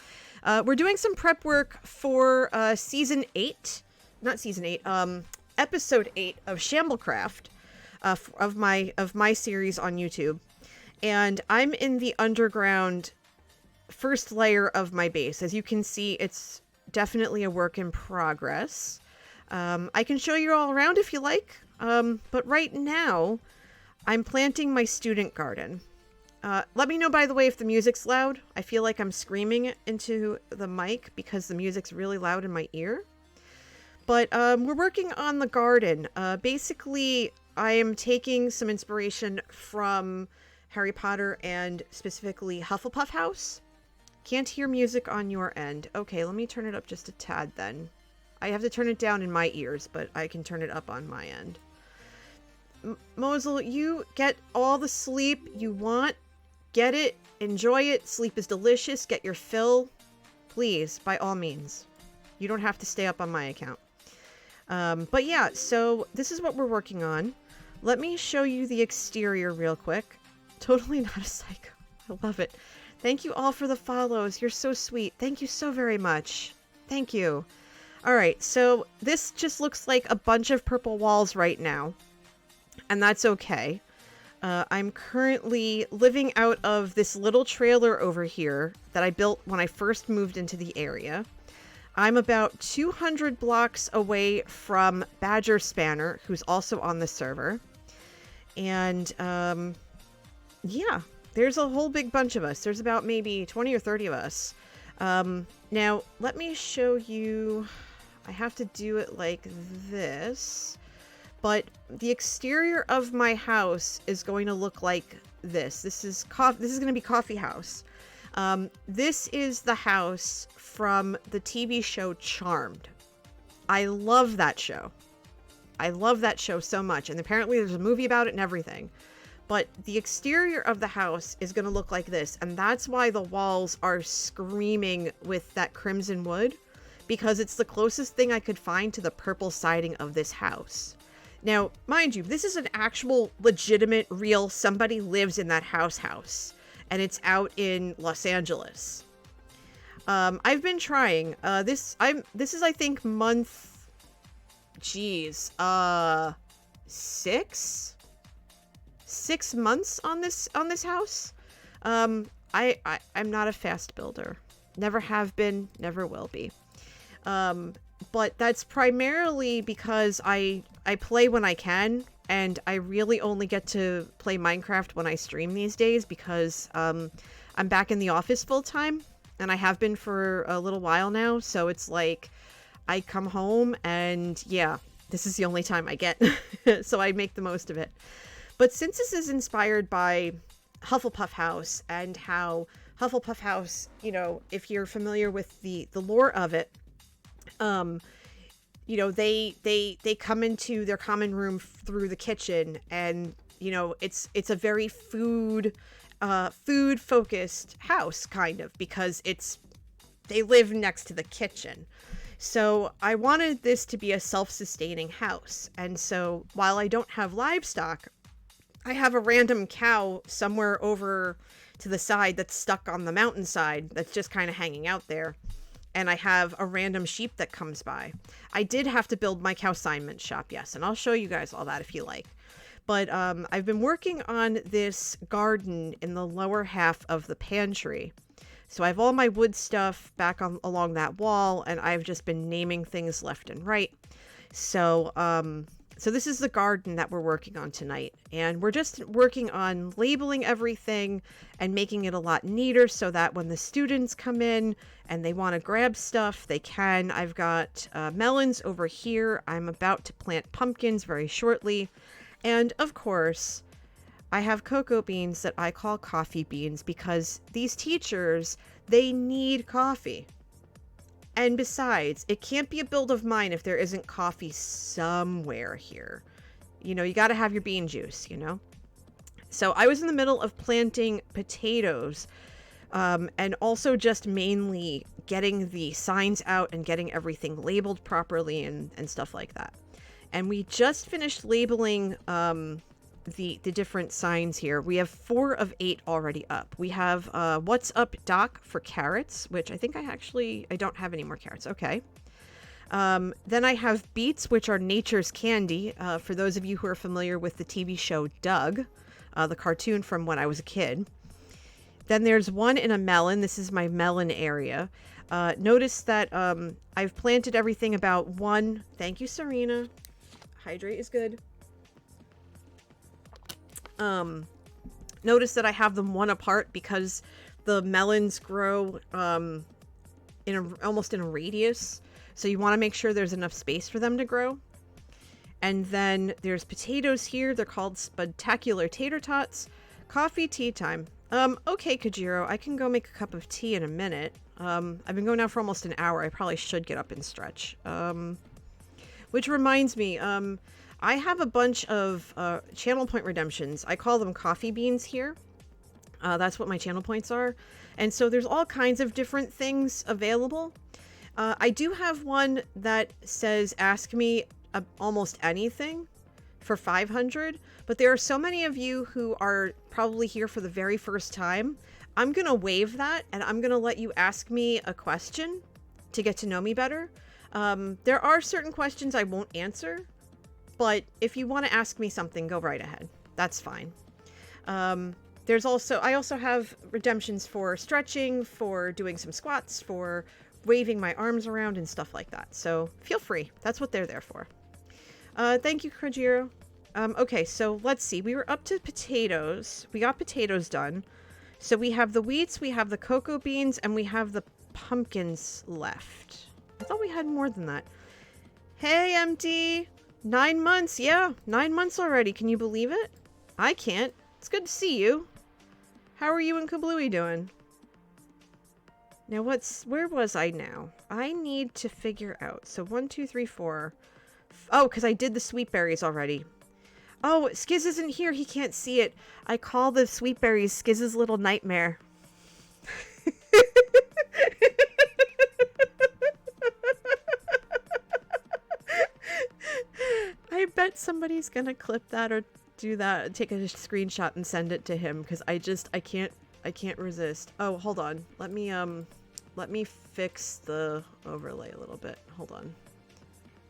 We're doing some prep work for season 8, not season 8, episode 8 of Shamblecraft, of my series on YouTube, and I'm in the underground first layer of my base. As you can see, it's definitely a work in progress. I can show you all around if you like, but right now I'm planting my student garden. Let me know, by the way, if the music's loud. I feel like I'm screaming into the mic because the music's really loud in my ear. But we're working on the garden. Basically, I am taking some inspiration from Harry Potter and specifically Hufflepuff House. Can't hear music on your end. Okay, let me turn it up just a tad then. I have to turn it down in my ears, but I can turn it up on my end. Mosel, you get all the sleep you want. Get it. Enjoy it. Sleep is delicious. Get your fill. Please, by all means. You don't have to stay up on my account. But yeah, so this is what we're working on. Let me show you the exterior real quick. Totally not a psycho. I love it. Thank you all for the follows. You're so sweet. Thank you so very much. Thank you. All right, so this just looks like a bunch of purple walls right now. And that's okay. I'm currently living out of this little trailer over here that I built when I first moved into the area. I'm about 200 blocks away from Badger Spanner, who's also on the server. And, yeah, there's a whole big bunch of us. There's about maybe 20 or 30 of us. Now, let me show you. I have to do it like this. But the exterior of my house is going to look like this. This is going to be Coffee House. This is the house from the TV show Charmed. I love that show. I love that show so much. And apparently there's a movie about it and everything. But the exterior of the house is going to look like this. And that's why the walls are screaming with that crimson wood. Because it's the closest thing I could find to the purple siding of this house. Now, mind you, this is an actual, legitimate, real, somebody lives in that house. And it's out in Los Angeles. I've been trying. This is, I think, month... Geez. 6 months on this house. I'm not a fast builder. Never have been, never will be. But that's primarily because I play when I can, and I really only get to play Minecraft when I stream these days because I'm back in the office full time, and I have been for a little while now, so it's like I come home and yeah, this is the only time I get, so I make the most of it. But since this is inspired by Hufflepuff House and how Hufflepuff House, you know, if you're familiar with the lore of it, you know, they come into their common room through the kitchen, and you know, it's a very food focused house kind of, because they live next to the kitchen. So I wanted this to be a self-sustaining house. And so while I don't have livestock, I have a random cow somewhere over to the side that's stuck on the mountainside that's just kind of hanging out there. And I have a random sheep that comes by. I did have to build my consignment shop, yes, and I'll show you guys all that if you like. But I've been working on this garden in the lower half of the pantry. So I have all my wood stuff back along that wall, and I've just been naming things left and right. So So this is the garden that we're working on tonight. And we're just working on labeling everything and making it a lot neater so that when the students come in and they want to grab stuff, they can. I've got melons over here. I'm about to plant pumpkins very shortly. And of course, I have cocoa beans that I call coffee beans because these teachers, they need coffee. And besides, it can't be a build of mine if there isn't coffee somewhere here. You know, you got to have your bean juice, you know? So I was in the middle of planting potatoes and also just mainly getting the signs out and getting everything labeled properly and stuff like that. And we just finished labeling the different signs here. We have 4 of 8 already up. We have What's Up Doc for carrots, which I think I don't have any more carrots. Okay. Then I have beets, which are nature's candy. For those of you who are familiar with the TV show Doug, the cartoon from when I was a kid. Then there's one in a melon. This is my melon area. Notice that I've planted everything about one. Thank you, Serena. Hydrate is good. Notice that I have them one apart because the melons grow almost in a radius. So you want to make sure there's enough space for them to grow. And then there's potatoes here. They're called Spectacular Tater Tots. Coffee, tea time. Okay, Kajiro, I can go make a cup of tea in a minute. I've been going now for almost an hour. I probably should get up and stretch. Which reminds me, I have a bunch of channel point redemptions. I call them coffee beans here. That's what my channel points are. And so there's all kinds of different things available. I do have one that says ask me almost anything for 500, but there are so many of you who are probably here for the very first time. I'm going to waive that and I'm going to let you ask me a question to get to know me better. There are certain questions I won't answer. But if you want to ask me something, go right ahead. That's fine. I also have redemptions for stretching, for doing some squats, for waving my arms around and stuff like that. So feel free. That's what they're there for. Thank you, Krajiro. Okay, so let's see. We were up to potatoes. We got potatoes done. So we have the wheats, we have the cocoa beans, and we have the pumpkins left. I thought we had more than that. Hey, MD. 9 months, yeah, 9 months already. Can you believe it? I can't. It's good to see you. How are you and Kablooey doing? Now where was I now? I need to figure out. So 1, 2, 3, 4. Oh, because I did the sweet berries already. Oh, Skiz isn't here. He can't see it. I call the sweet berries Skiz's little nightmare. I bet somebody's gonna clip that or do that, take a screenshot and send it to him because I can't resist. Oh, hold on. Let me fix the overlay a little bit. Hold on.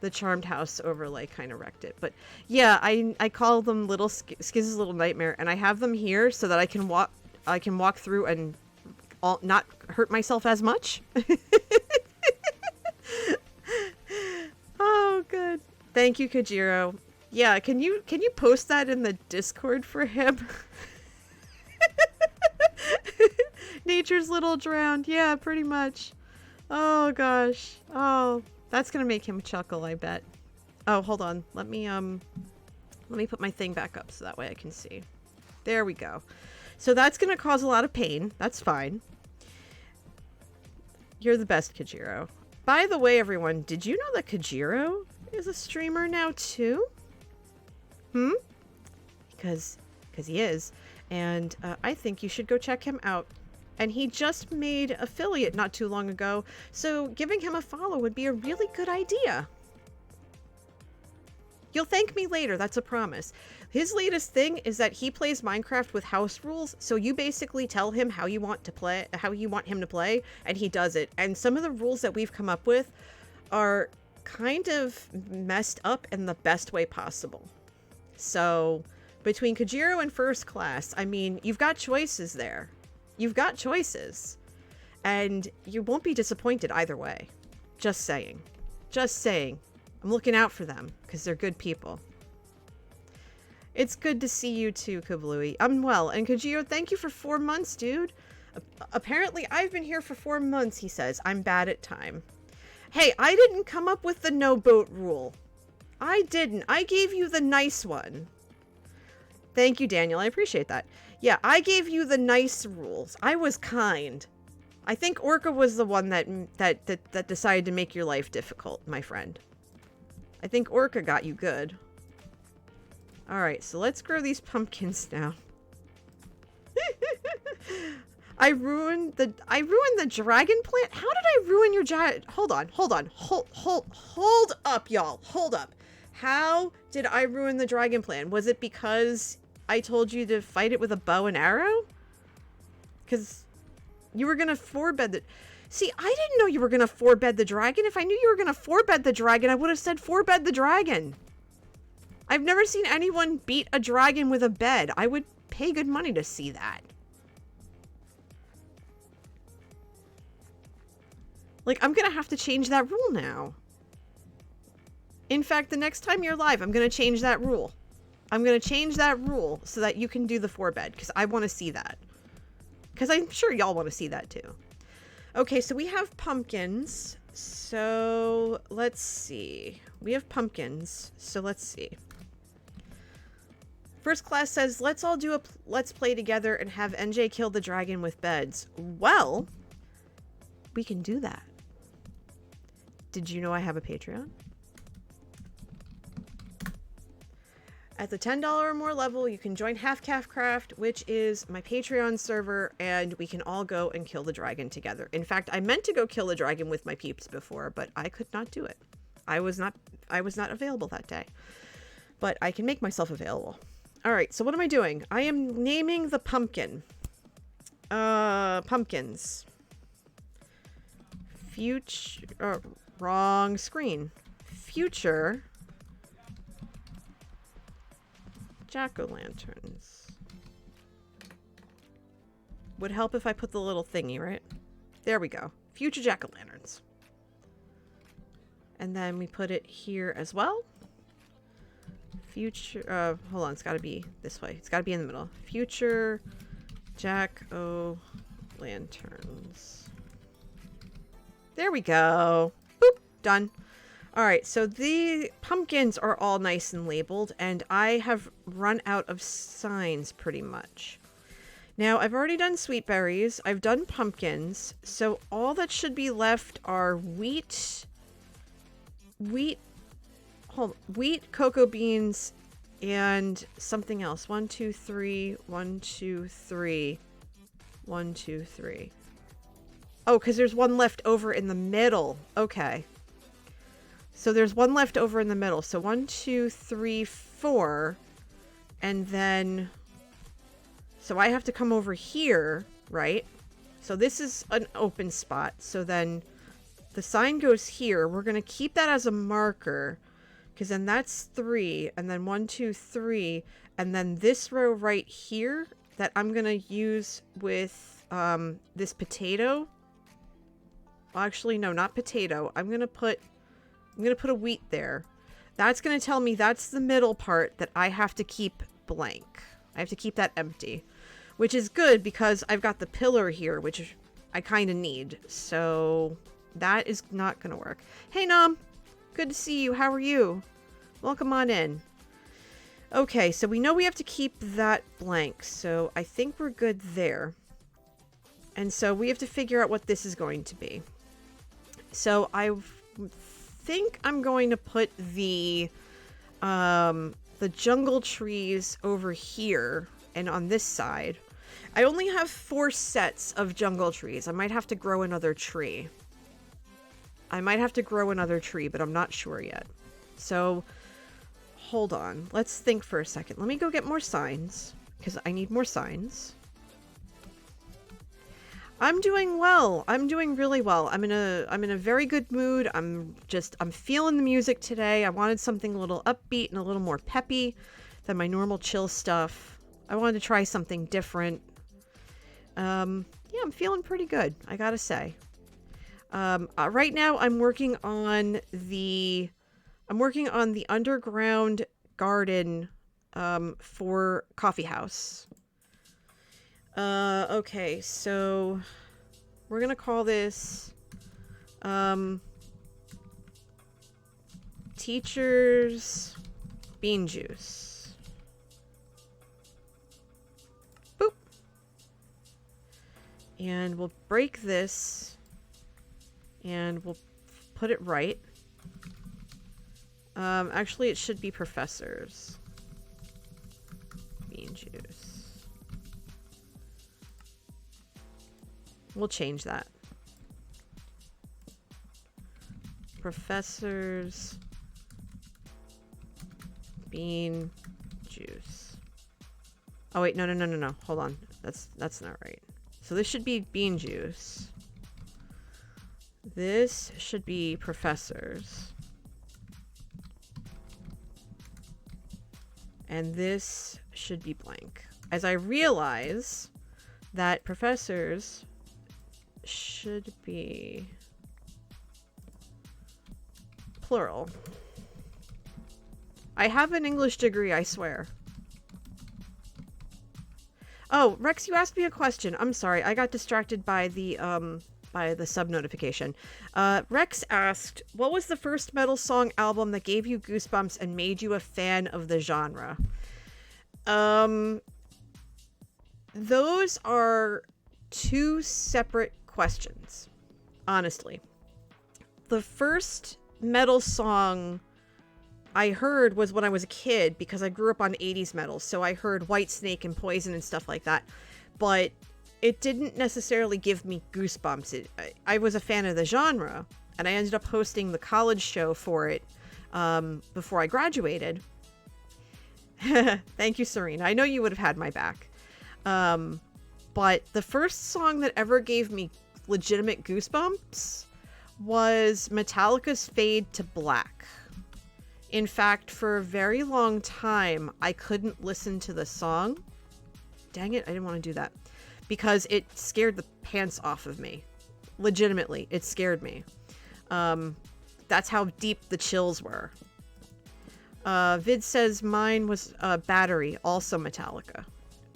The Charmed House overlay kind of wrecked it. But yeah, I call them little Skiz's little nightmare, and I have them here so that I can walk through and not hurt myself as much. Oh, good. Thank you, Kajiro. Yeah, can you post that in the Discord for him? Nature's little drowned. Yeah, pretty much. Oh gosh. Oh, that's gonna make him chuckle, I bet. Oh, hold on. Let me put my thing back up so that way I can see. There we go. So that's gonna cause a lot of pain. That's fine. You're the best, Kajiro. By the way, everyone, did you know that Kajiro is a streamer now too? Because he is. And I think you should go check him out. And he just made affiliate not too long ago, so giving him a follow would be a really good idea. You'll thank me later, that's a promise. His latest thing is that he plays Minecraft with house rules, so you basically tell him how you want him to play, and he does it. And some of the rules that we've come up with are kind of messed up in the best way possible. So, between Kajiro and First Class, I mean, you've got choices there. You've got choices. And you won't be disappointed either way. Just saying. Just saying. I'm looking out for them, because they're good people. It's good to see you too, Kablooey. I'm well. And Kajio, thank you for 4 months, dude. Apparently, I've been here for 4 months, he says. I'm bad at time. Hey, I didn't come up with the no boat rule. I didn't. I gave you the nice one. Thank you, Daniel. I appreciate that. Yeah, I gave you the nice rules. I was kind. I think Orca was the one that decided to make your life difficult, my friend. I think Orca got you good. Alright, so let's grow these pumpkins now. I ruined the dragon plant? How did I ruin your hold up, y'all. Hold up. How did I ruin the dragon plant? Was it because I told you to fight it with a bow and arrow? Because you were gonna forbed the... See, I didn't know you were gonna forbed the dragon. If I knew you were gonna forbed the dragon, I would have said forbed the dragon. I've never seen anyone beat a dragon with a bed. I would pay good money to see that. Like, I'm gonna have to change that rule now. In fact, the next time you're live, I'm gonna change that rule. I'm gonna change that rule so that you can do the forbed, because I want to see that. Because I'm sure y'all want to see that too. Okay, so we have pumpkins. So, let's see. We have pumpkins. So, let's see. First class says, let's all do a let's play together and have NJ kill the dragon with beds. Well, we can do that. Did you know I have a Patreon? At the $10 or more level, you can join Shamblecraft, which is my Patreon server, and we can all go and kill the dragon together. In fact, I meant to go kill the dragon with my peeps before, but I could not do it. I was not available that day. But I can make myself available. Alright, so what am I doing? I am naming the pumpkin. Pumpkins. Future... wrong screen. Future... jack-o'-lanterns. Would help if I put the little thingy, right? There we go. Future jack-o'-lanterns. And then we put it here as well. Future, hold on, it's gotta be this way. It's gotta be in the middle. Future jack-o'-lanterns. There we go. Boop, done. Alright, so the pumpkins are all nice and labeled, and I have run out of signs pretty much. Now, I've already done sweet berries, I've done pumpkins, so all that should be left are wheat, cocoa beans, and something else. 1, 2, 3, 1, 2, 3, 1, 2, 3. Oh, because there's one left over in the middle. Okay. So there's one left over in the middle. So 1, 2, 3, 4. And then... So I have to come over here, right? So this is an open spot. So then the sign goes here. We're going to keep that as a marker. Because then that's 3. And then 1, 2, 3. And then this row right here that I'm going to use with this potato. Actually, no, not potato. I'm going to put a wheat there. That's going to tell me that's the middle part that I have to keep blank. I have to keep that empty. Which is good because I've got the pillar here, which I kind of need. So that is not going to work. Hey, Nom. Good to see you. How are you? Welcome on in. Okay, so we know we have to keep that blank. So I think we're good there. And so we have to figure out what this is going to be. So I think I'm going to put the jungle trees over here and on this side. I only have 4 sets of jungle trees. I might have to grow another tree. But I'm not sure yet. So, hold on. Let's think for a second. Let me go get more signs, because I need more signs. I'm doing well. I'm doing really well. I'm in a very good mood. I'm feeling the music today. I wanted something a little upbeat and a little more peppy than my normal chill stuff. I wanted to try something different. Yeah, I'm feeling pretty good, I gotta say. Right now I'm working on the underground garden for coffee house. Okay, so we're gonna call this teacher's bean juice. Boop. And we'll break this and we'll put it right. Actually, it should be professors. Bean juice. We'll change that. Professors bean juice. Oh wait, no. Hold on. That's not right. So this should be bean juice. This should be professors. And this should be blank. As I realize that professors should be plural. I have an English degree, I swear. Oh, Rex, you asked me a question. I'm sorry, I got distracted by the sub notification. Rex asked, what was the first metal song album that gave you goosebumps and made you a fan of the genre? Those are two separate questions, honestly. The first metal song I heard was when I was a kid because I grew up on 80s metal. So I heard Whitesnake and Poison and stuff like that. But it didn't necessarily give me goosebumps. I was a fan of the genre, and I ended up hosting the college show for it before I graduated. Thank you, Serena. I know you would have had my back. But the first song that ever gave me legitimate goosebumps was Metallica's Fade to Black. In fact, for a very long time, I couldn't listen to the song. Dang it, I didn't want to do that. Because it scared the pants off of me. Legitimately, it scared me. That's how deep the chills were. Vid says mine was Battery, also Metallica.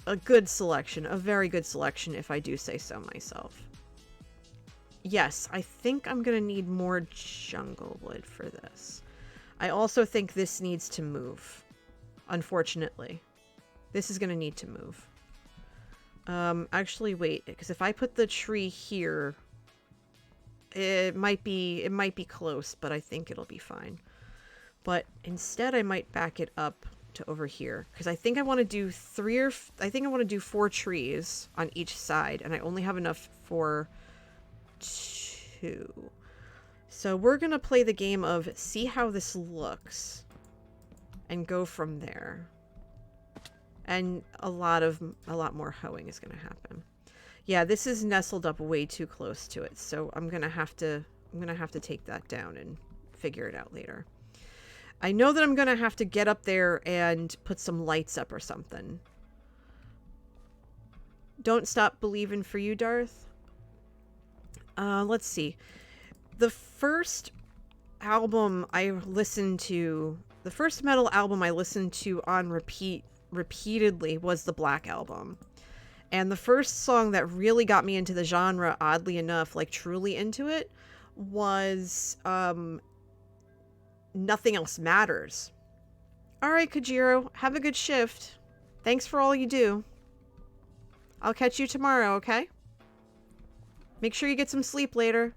A good selection, a very good selection if I do say so myself. Yes, I think I'm going to need more jungle wood for this. I also think this needs to move. Unfortunately. This is going to need to move. Actually, wait, because if I put the tree here, it might be close, but I think it'll be fine. But instead, I might back it up to over here, because I think I want to do 4 trees on each side, and I only have enough for 2. So we're gonna play the game of see how this looks, and go from there. And a lot more hoeing is gonna happen. Yeah, this is nestled up way too close to it, so I'm gonna have to take that down and figure it out later. I know that I'm gonna have to get up there and put some lights up or something. Don't Stop Believin' for you, Darth. Let's see. The first album I listened to, the first metal album I listened to on repeatedly was the Black Album. And the first song that really got me into the genre, oddly enough, like truly into it, was Nothing Else Matters. Alright, Kojiro, have a good shift. Thanks for all you do. I'll catch you tomorrow, okay? Make sure you get some sleep later.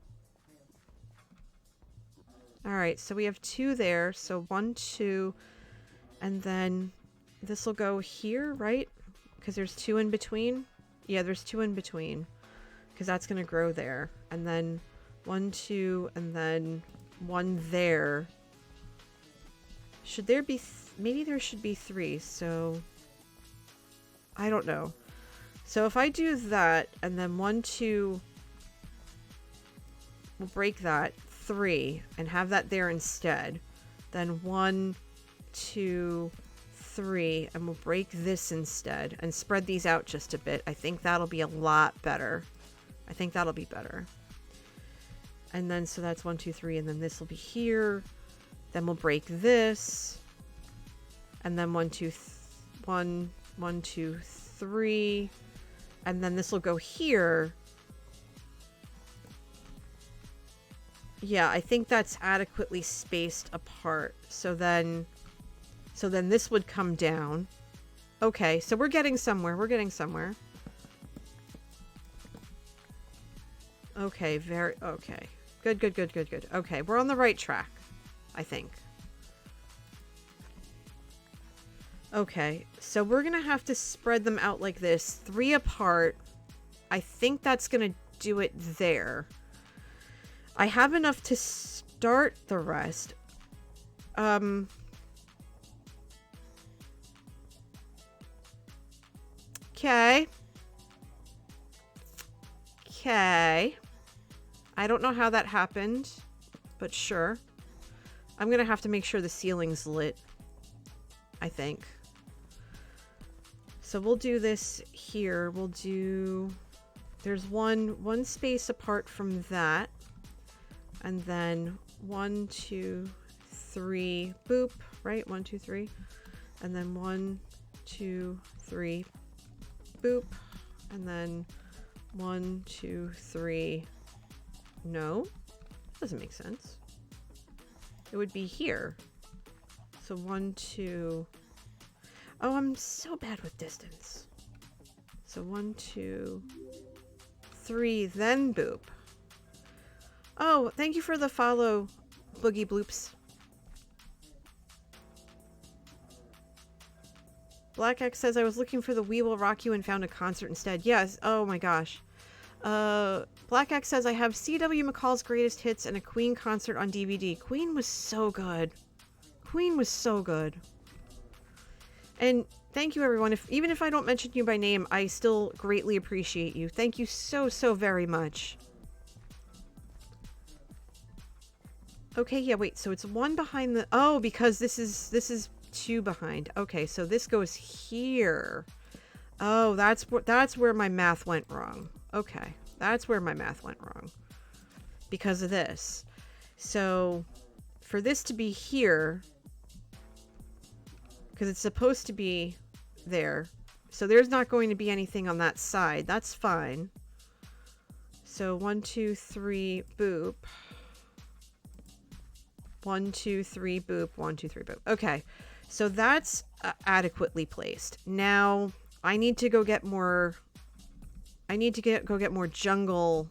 Alright, so we have 2 there. So 1, 2, and then this will go here, right? Because there's 2 in between. Yeah, there's 2 in between. Because that's going to grow there. And then 1, 2, and then 1 there. Should there be... maybe there should be 3, so... I don't know. So if I do that, and then 1, 2... we'll break that. 3, and have that there instead. Then 1, 2, 3, and we'll break this instead and spread these out just a bit. I think that'll be a lot better. I think that'll be better. And then so that's 1, 2, 3, and then this will be here. Then we'll break this, and then 1, 2, 1, 1, 2, 3. And then this will go here. Yeah, I think that's adequately spaced apart. So then this would come down. Okay, so we're getting somewhere. We're getting somewhere. Okay, okay. Good, good, good, good, good. Okay, we're on the right track, I think. Okay, so we're gonna have to spread them out like this, 3 apart. I think that's gonna do it there. I have enough to start the rest. Okay. Okay. I don't know how that happened, but sure. I'm gonna have to make sure the ceiling's lit, I think. So we'll do this here. We'll do... There's one space apart from that. And then 1, 2, 3, boop, right? 1, 2, 3. And then 1, 2, 3, boop. And then 1, 2, 3. No, doesn't make sense. It would be here. So 1, 2. Oh, I'm so bad with distance. So 1, 2, 3, then boop. Oh, thank you for the follow, Boogie Bloops. Black X says, I was looking for the We Will Rock You and found a concert instead. Yes, oh my gosh. Black X says, I have C.W. McCall's Greatest Hits and a Queen concert on DVD. Queen was so good. Queen was so good. And thank you, everyone. Even if I don't mention you by name, I still greatly appreciate you. Thank you so, so very much. Okay, yeah, wait. So it's 1 behind the... Oh, because this is 2 behind. Okay, so this goes here. Oh, that's where my math went wrong. Okay, that's where my math went wrong. Because of this. So for this to be here... Because it's supposed to be there. So there's not going to be anything on that side. That's fine. So 1, 2, 3, boop. 1, 2, 3, boop. 1, 2, 3, boop. Okay. So that's adequately placed. Now I need to go get more. I need to go get more jungle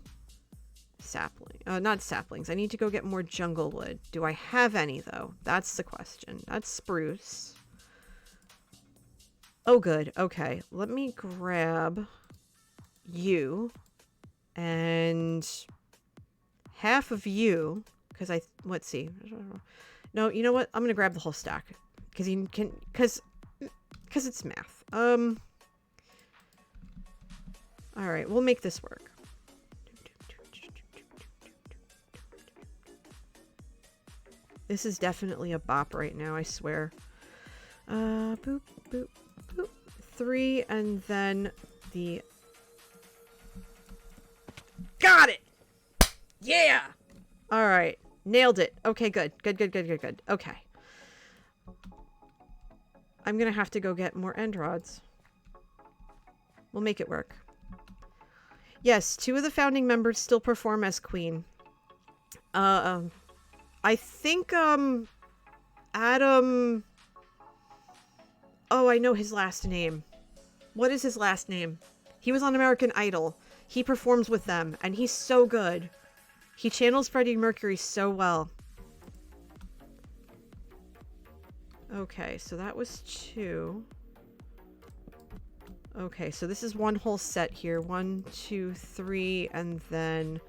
sapling. Not saplings. I need to go get more jungle wood. Do I have any though? That's the question. That's spruce. Oh, good. Okay. Let me grab you and half of you. Because let's see. No, you know what? I'm going to grab the whole stack. Because you can, because it's math. All right. We'll make this work. This is definitely a bop right now, I swear. Boop, boop, boop. 3, and then the... Got it! Yeah! All right. Nailed it. Okay, good. Good, good, good, good, good. Okay. I'm going to have to go get more end rods. We'll make it work. Yes, 2 of the founding members still perform as Queen. I think, Adam... Oh, I know his last name. What is his last name? He was on American Idol. He performs with them, and he's so good. He channels Freddie Mercury so well. Okay, so that was 2. Okay, so this is one whole set here. 1, 2, 3, and then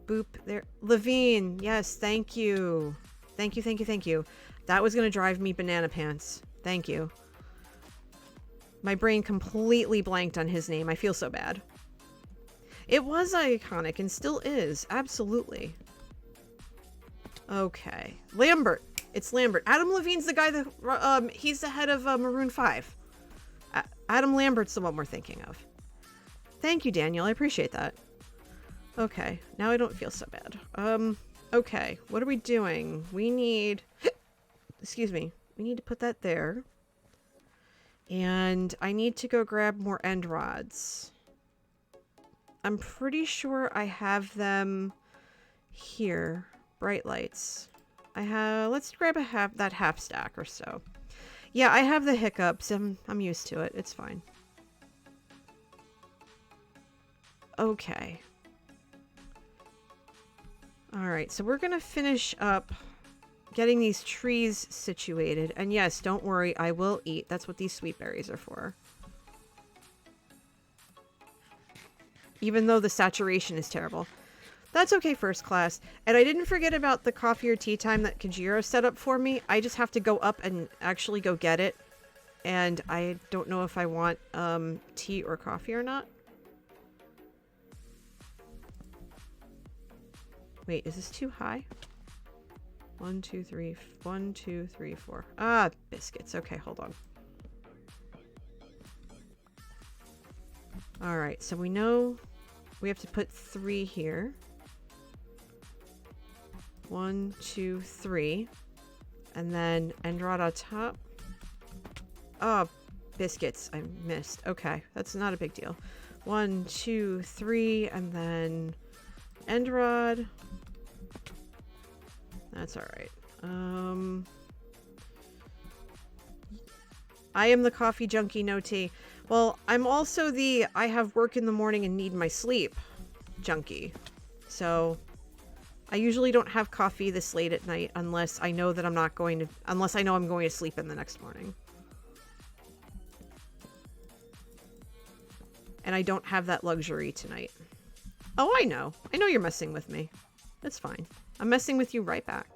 boop there. Levine, yes, thank you. Thank you, thank you, thank you. That was going to drive me banana pants. Thank you. My brain completely blanked on his name. I feel so bad. It was iconic and still is. Absolutely. Okay. Lambert. It's Lambert. Adam Levine's the guy that... he's the head of Maroon 5. Adam Lambert's the one we're thinking of. Thank you, Daniel. I appreciate that. Okay. Now I don't feel so bad. Okay. What are we doing? We need... Excuse me. We need to put that there. And I need to go grab more end rods. I'm pretty sure I have them here. Bright lights. Let's grab that half stack or so. Yeah, I have the hiccups. I'm used to it. It's fine. Okay. Alright, so we're gonna finish up getting these trees situated. And yes, don't worry, I will eat. That's what these sweet berries are for. Even though the saturation is terrible. That's okay, first class. And I didn't forget about the coffee or tea time that Kajiro set up for me. I just have to go up and actually go get it. And I don't know if I want tea or coffee or not. Wait, is this too high? 1, 2, 3, 1, 2, 3, 4. Ah, biscuits. Okay, hold on. Alright, so we know we have to put 3 here. 1, 2, 3. And then end rod on top. Oh, biscuits. I missed. Okay, that's not a big deal. 1, 2, 3, and then end rod. That's alright. I am the coffee junkie, no tea. Well, I'm also the I have work in the morning and need my sleep junkie. So I usually don't have coffee this late at night unless I know that unless I know I'm going to sleep in the next morning. And I don't have that luxury tonight. Oh, I know. I know you're messing with me. That's fine. I'm messing with you right back.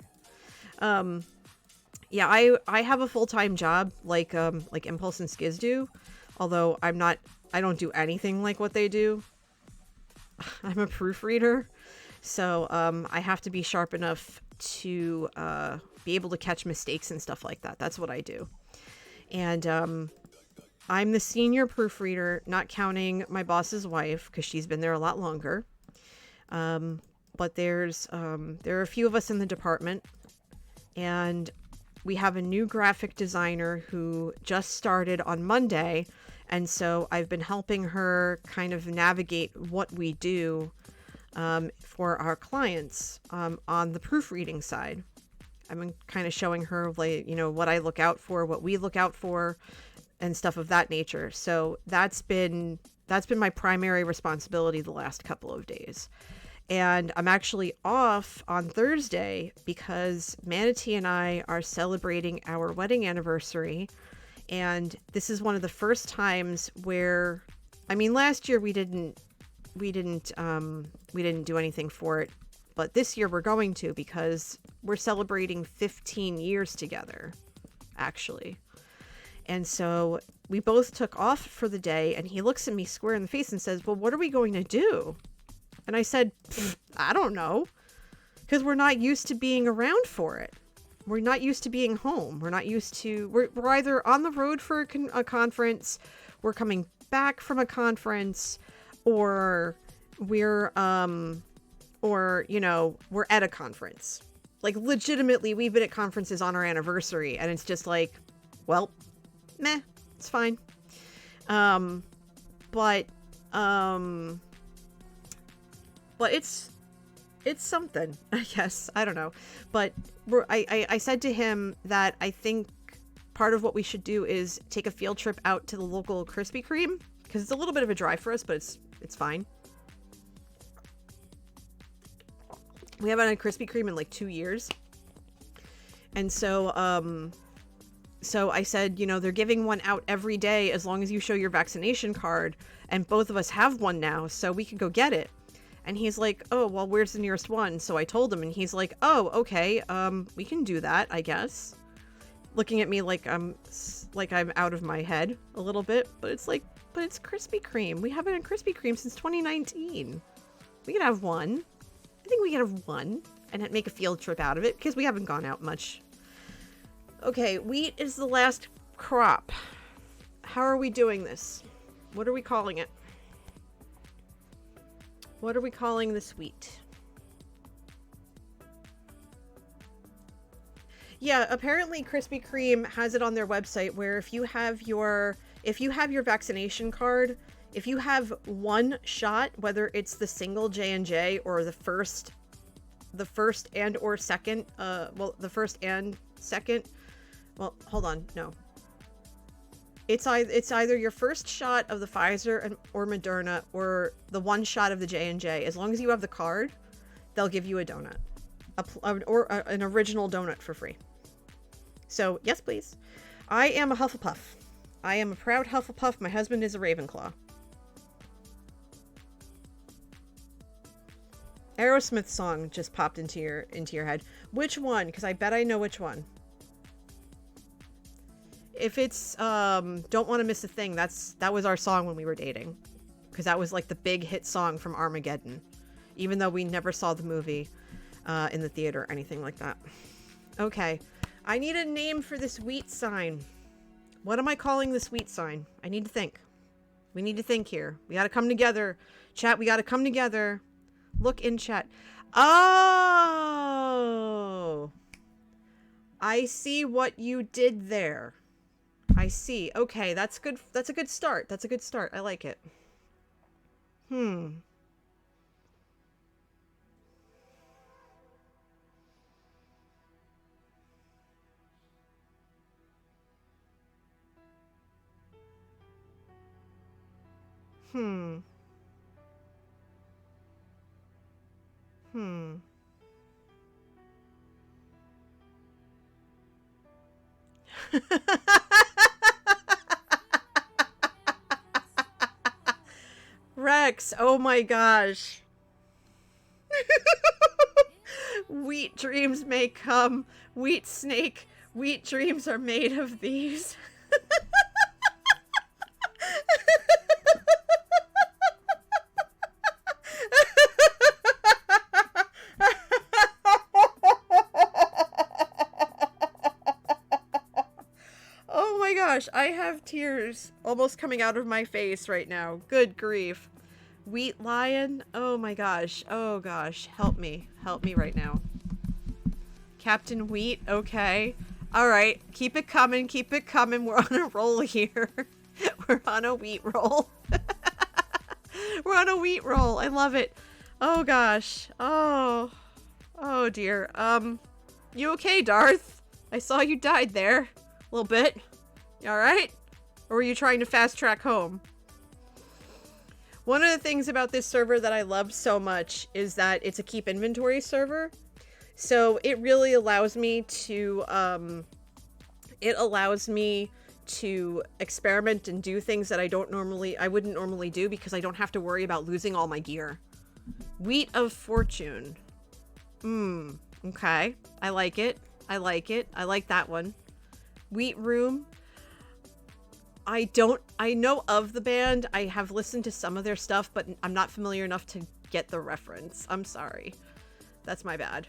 Yeah, I have a full-time job like Impulse and Skiz do. Although I don't do anything like what they do. I'm a proofreader. So, I have to be sharp enough to be able to catch mistakes and stuff like that. That's what I do. And I'm the senior proofreader, not counting my boss's wife, because she's been there a lot longer. But there are a few of us in the department, and we have a new graphic designer who just started on Monday, and so I've been helping her kind of navigate what we do for our clients on the proofreading side. I've been kind of showing her, like, you know, what I look out for, what we look out for, and stuff of that nature. So that's been my primary responsibility the last couple of days. And I'm actually off on Thursday because Manatee and I are celebrating our wedding anniversary. And this is one of the first times where, I mean, last year we didn't do anything for it, but this year we're going to, because we're celebrating 15 years together, actually. And so we both took off for the day, and he looks at me square in the face and says, "Well, what are we going to do?" And I said, "I don't know," because we're not used to being around for it. We're not used to being home. We're not used to, we're either on the road for a conference, we're coming back from a conference, or we're at a conference. Like, legitimately, we've been at conferences on our anniversary, and it's just like, well, meh, it's fine. But it's something, I guess. I don't know. But I said to him that I think part of what we should do is take a field trip out to the local Krispy Kreme, because it's a little bit of a drive for us, but it's fine. We haven't had Krispy Kreme in like 2 years. And so I said, you know, they're giving one out every day as long as you show your vaccination card, and both of us have one now, so we could go get it. And he's like, "Oh, well, where's the nearest one?" So I told him, and he's like, "Oh, okay, we can do that, I guess." Looking at me like I'm out of my head a little bit, but it's Krispy Kreme. We haven't had Krispy Kreme since 2019. We can have one. I think we can have one and make a field trip out of it, because we haven't gone out much. Okay, wheat is the last crop. How are we doing this? What are we calling it? What are we calling this wheat? Yeah, apparently Krispy Kreme has it on their website where if you have your vaccination card, if you have one shot, whether it's the single J&J or the first and or second, the first and second, well, hold on, no. It's either your first shot of the Pfizer or Moderna or the one shot of the J&J. As long as you have the card, they'll give you a donut, an original donut for free. So, yes, please. I am a Hufflepuff. I am a proud Hufflepuff. My husband is a Ravenclaw. Aerosmith song just popped into your head. Which one? Because I bet I know which one. If it's Don't Want to Miss a Thing, that was our song when we were dating. Because that was like the big hit song from Armageddon. Even though we never saw the movie in the theater or anything like that. Okay. I need a name for this wheat sign. What am I calling this wheat sign? I need to think. We need to think here. We got to come together. Chat, we got to come together. Look in chat. Oh! I see what you did there. I see. Okay, that's good. That's a good start. That's a good start. I like it. Hmm. Rex, oh my gosh. Wheat dreams may come. Wheat snake. Wheat dreams are made of these. Oh my gosh, I have tears almost coming out of my face right now. Good grief. Wheat lion? Oh my gosh. Oh gosh. Help me. Help me right now. Captain Wheat? Okay. Alright. Keep it coming. Keep it coming. We're on a roll here. We're on a wheat roll. We're on a wheat roll. I love it. Oh gosh. Oh. Oh dear. You okay, Darth? I saw you died there. A little bit. You alright? Or were you trying to fast track home? One of the things about this server that I love so much is that it's a keep inventory server. So it really allows me to, experiment and do things that I wouldn't normally do because I don't have to worry about losing all my gear. Wheat of Fortune. Okay. I like it. I like it. I like that one. Wheat Room. I know of the band. I have listened to some of their stuff, but I'm not familiar enough to get the reference. I'm sorry. That's my bad.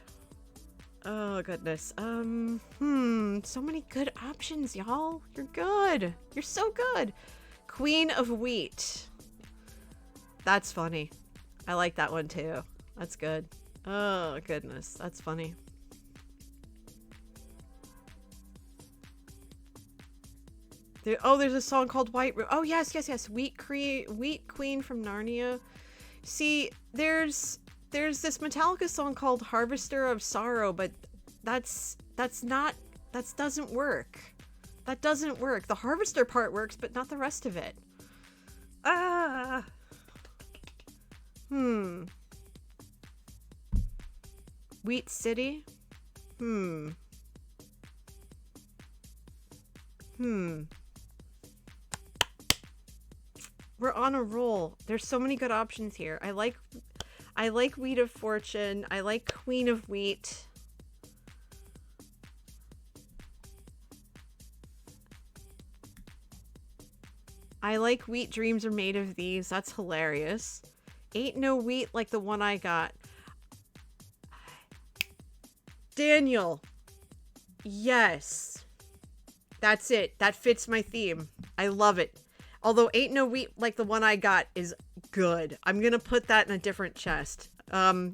Oh, goodness. So many good options, y'all. You're good. You're so good. Queen of Wheat. That's funny. I like that one, too. That's good. Oh, goodness. That's funny. There's a song called White Room. Oh, yes. Wheat Queen from Narnia. See, there's this Metallica song called Harvester of Sorrow, but that doesn't work. That doesn't work. The Harvester part works, but not the rest of it. Wheat City? We're on a roll. There's so many good options here. I like Wheat of Fortune. I like Queen of Wheat. I like Wheat Dreams Are Made of These. That's hilarious. Ain't no wheat like the one I got. Daniel. Yes. That's it. That fits my theme. I love it. Although Ain't No Wheat Like the One I Got is good. I'm gonna put that in a different chest. DM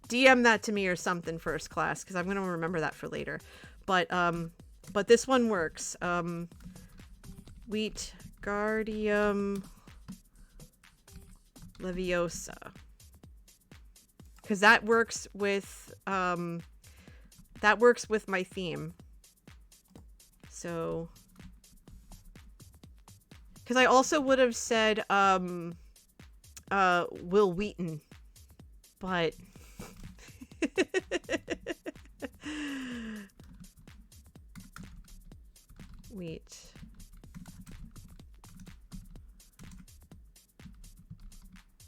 that to me or something, First Class, because I'm gonna remember that for later. but this one works. Wheat Guardium Leviosa. Because that works with my theme. So, because I also would have said Will Wheaton, but wheat.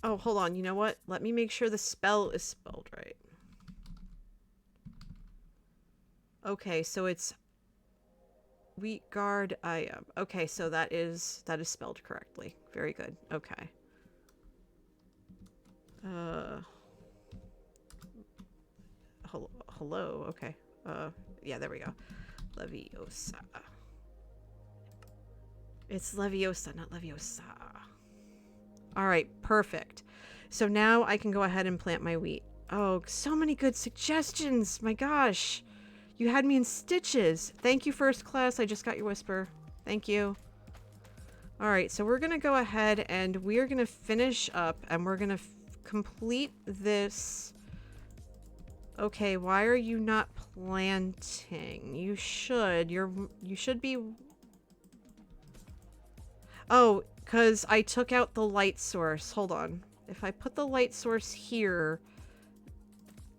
Oh, hold on. You know what? Let me make sure the spell is spelled right. Okay, so it's Wheat Guard Iam. Okay, so that is spelled correctly. Very good. Okay. Hello. Okay. Yeah, there we go. Leviosa. It's Leviosa, not Leviosa. All right, perfect. So now I can go ahead and plant my wheat. Oh, so many good suggestions. My gosh. You had me in stitches. Thank you, first class. I just got your whisper. Thank you. All right, so we're going to go ahead and we're going to finish up and we're going to complete this. Okay, why are you not planting? You should. You should be... Oh, because I took out the light source. Hold on. If I put the light source here...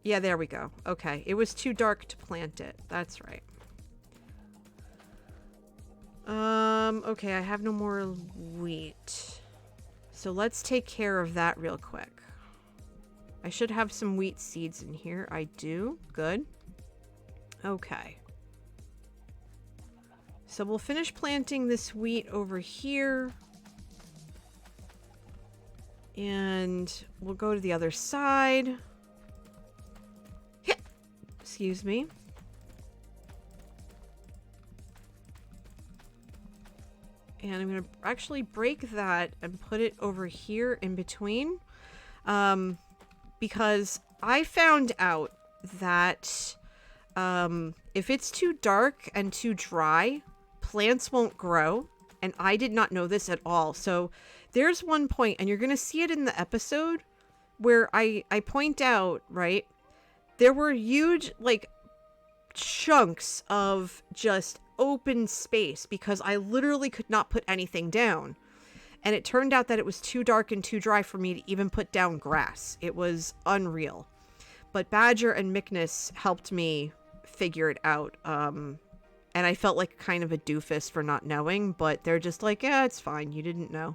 Yeah, there we go. Okay, it was too dark to plant it. That's right. Okay, I have no more wheat. So let's take care of that real quick. I should have some wheat seeds in here. I do. Good. Okay. So we'll finish planting this wheat over here. And we'll go to the other side. Excuse me. And I'm going to actually break that and put it over here in between. Because I found out that if it's too dark and too dry, plants won't grow. And I did not know this at all. So there's one point, and you're going to see it in the episode, where I point out, right, there were huge, like, chunks of just open space because I literally could not put anything down. And it turned out that it was too dark and too dry for me to even put down grass. It was unreal. But Badger and Mickness helped me figure it out. And I felt like kind of a doofus for not knowing, but they're just like, yeah, it's fine. You didn't know.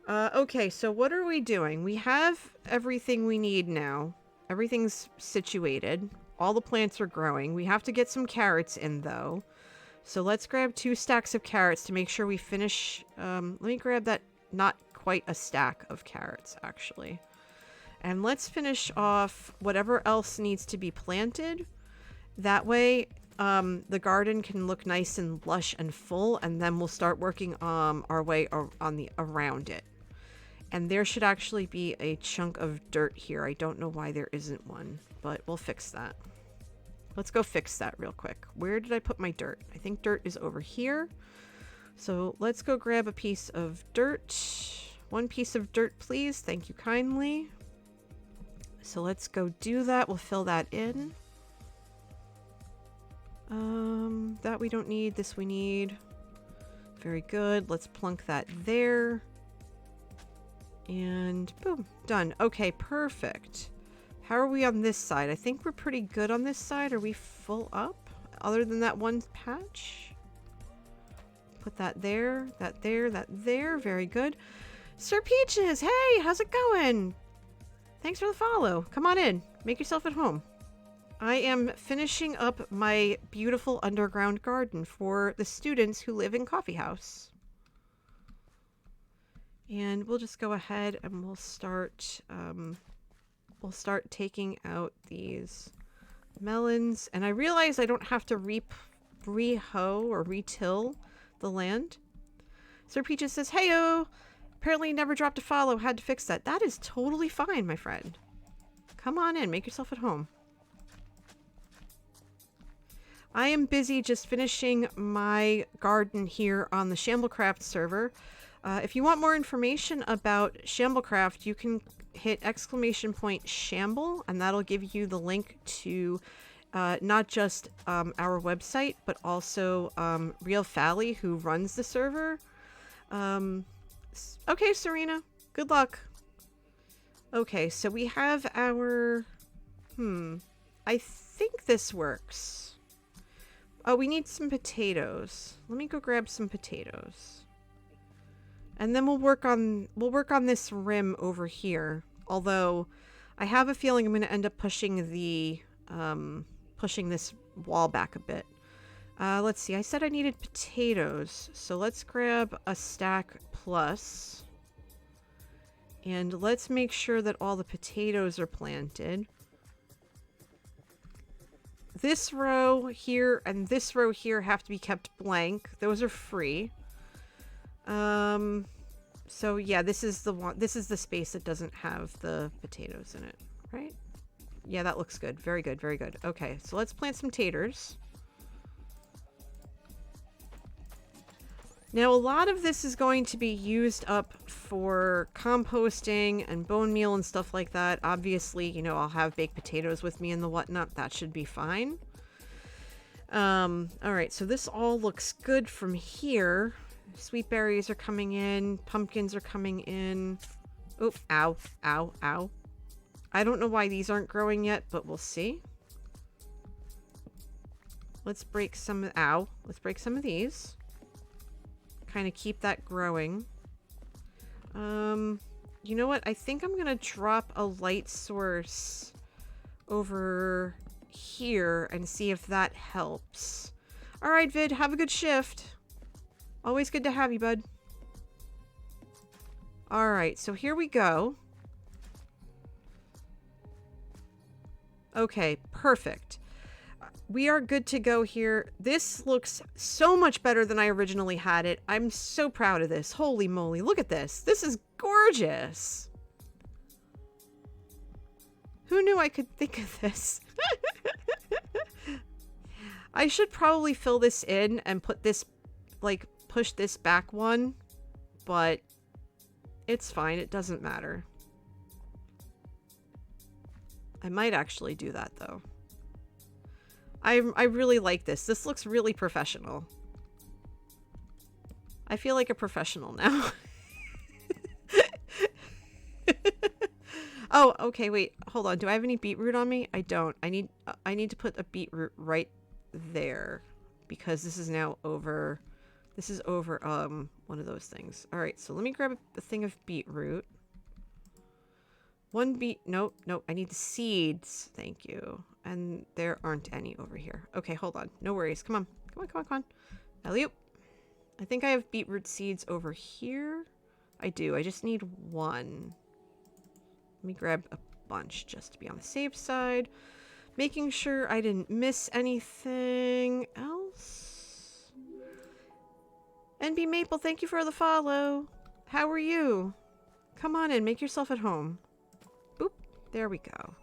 Okay, so what are we doing? We have everything we need now. Everything's situated. All the plants are growing. We have to get some carrots in, though. So let's grab 2 stacks of carrots to make sure we finish. Let me grab that, not quite a stack of carrots, actually. And let's finish off whatever else needs to be planted. That way, the garden can look nice and lush and full, and then we'll start working our way around it. And there should actually be a chunk of dirt here. I don't know why there isn't one, but we'll fix that. Let's go fix that real quick. Where did I put my dirt? I think dirt is over here. So let's go grab a piece of dirt. 1 piece of dirt, please. Thank you kindly. So let's go do that. We'll fill that in. That we don't need. This we need. Very good. Let's plunk that there. And boom, done. Okay, perfect. How are we on this side? I think we're pretty good on this side. Are we full up? Other than that one patch? Put that there, that there, that there. Very good. Sir Peaches, hey, how's it going? Thanks for the follow. Come on in. Make yourself at home. I am finishing up my beautiful underground garden for the students who live in Coffee House. And we'll just go ahead and we'll start taking out these melons. And I realize I don't have to re-hoe or re-till the land. Sir Peaches says, "Heyo! Apparently never dropped a follow. Had to fix that." That is totally fine, my friend. Come on in. Make yourself at home. I am busy just finishing my garden here on the Shamblecraft server. If you want more information about Shamblecraft, you can hit !shamble, and that'll give you the link to not just our website, but also Real Fally, who runs the server. Okay, Serena, good luck. Okay, so we have our... I think this works. Oh, we need some potatoes. Let me go grab some potatoes. And then we'll work on this rim over here. Although I have a feeling I'm going to end up pushing the pushing this wall back a bit. Let's see. I said I needed potatoes, so let's grab a stack plus. And let's make sure that all the potatoes are planted. This row here and this row here have to be kept blank. Those are free. So yeah, this is the one. This is the space that doesn't have the potatoes in it, right? Yeah, that looks good. Very good, very good. Okay, so let's plant some taters. Now, a lot of this is going to be used up for composting and bone meal and stuff like that. Obviously, you know, I'll have baked potatoes with me and the whatnot. That should be fine. All right, so this all looks good from here. Sweet berries are coming in. Pumpkins are coming in. Oh, ow, ow, ow. I don't know why these aren't growing yet, but we'll see. Let's break some, ow. Let's break some of these. Kind of keep that growing. You know what? I think I'm gonna drop a light source over here and see if that helps. All right, Vid, have a good shift. Always good to have you, bud. All right, so here we go. Okay, perfect. We are good to go here. This looks so much better than I originally had it. I'm so proud of this. Holy moly, look at this. This is gorgeous. Who knew I could think of this? I should probably fill this in and put this, like, push this back one, but it's fine. It doesn't matter. I might actually do that, though. I really like this. This looks really professional. I feel like a professional now. Oh, okay, wait. Hold on. Do I have any beetroot on me? I don't. I need to put a beetroot right there because this is now over. This is over one of those things. All right, so let me grab a thing of beetroot. Nope, I need the seeds. Thank you. And there aren't any over here. Okay, hold on. No worries. Come on. Alley-oop. I think I have beetroot seeds over here. I do. I just need one. Let me grab a bunch just to be on the safe side. Making sure I didn't miss anything else. NB Maple, thank you for the follow. How are you? Come on in. Make yourself at home. There we go.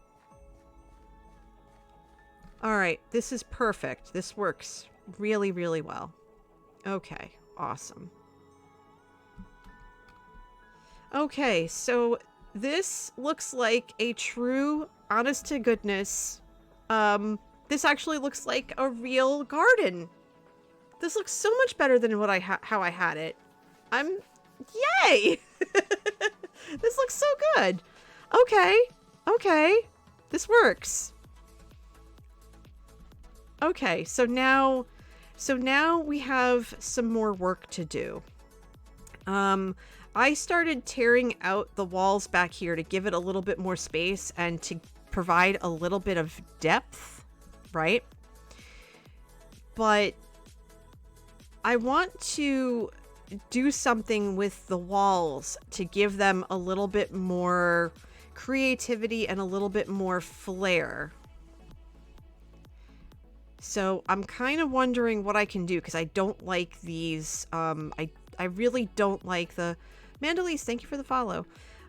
All right, this is perfect. This works really, really well. Okay, awesome. Okay, so this looks like a true, honest to goodness, this actually looks like a real garden. This looks so much better than what how I had it. Yay! This looks so good. Okay, this works. Okay, so now we have some more work to do. I started tearing out the walls back here to give it a little bit more space and to provide a little bit of depth, right? But I want to do something with the walls to give them a little bit more creativity and a little bit more flair. So I'm kind of wondering what I can do because I don't like these. I really don't like the Mandalise. Thank you for the follow.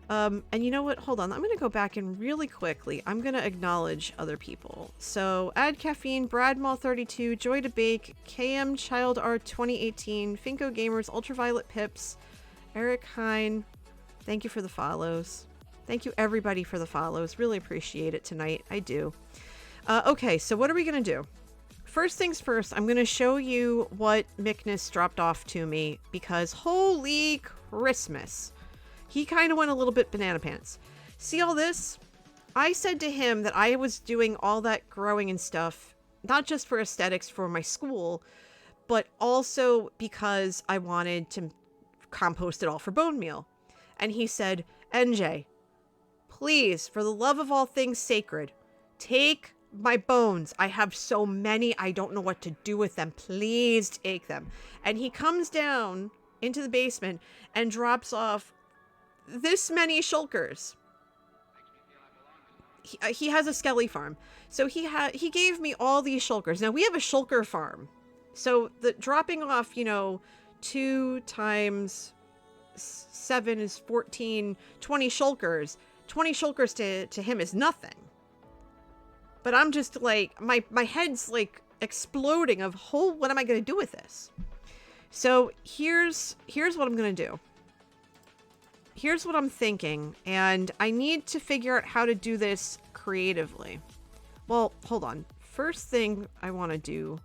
And you know what? Hold on. I'm going to go back and really quickly, I'm going to acknowledge other people. So, Add Caffeine, Bradmall32, Joy to Bake, KM Child Art 2018, Finko Gamers, Ultraviolet Pips, Eric Hine. Thank you for the follows. Thank you everybody for the follows. Really appreciate it tonight. I do. Okay, so what are we going to do? First things first, I'm going to show you what Mickness dropped off to me because holy Christmas. He kind of went a little bit banana pants. See all this? I said to him that I was doing all that growing and stuff, not just for aesthetics for my school, but also because I wanted to compost it all for bone meal. And he said, NJ, please, for the love of all things sacred, take my bones. I have so many, I don't know what to do with them. Please take them. And he comes down into the basement and drops off this many shulkers. He has a skelly farm. So he gave me all these shulkers. Now we have a shulker farm. So the dropping off, 2 times 7 is 14, 20 shulkers. 20 shulkers to him is nothing. But I'm just like, my head's like exploding of what am I going to do with this? So here's what I'm going to do. Here's what I'm thinking, and I need to figure out how to do this creatively. Well, hold on. First thing I want to do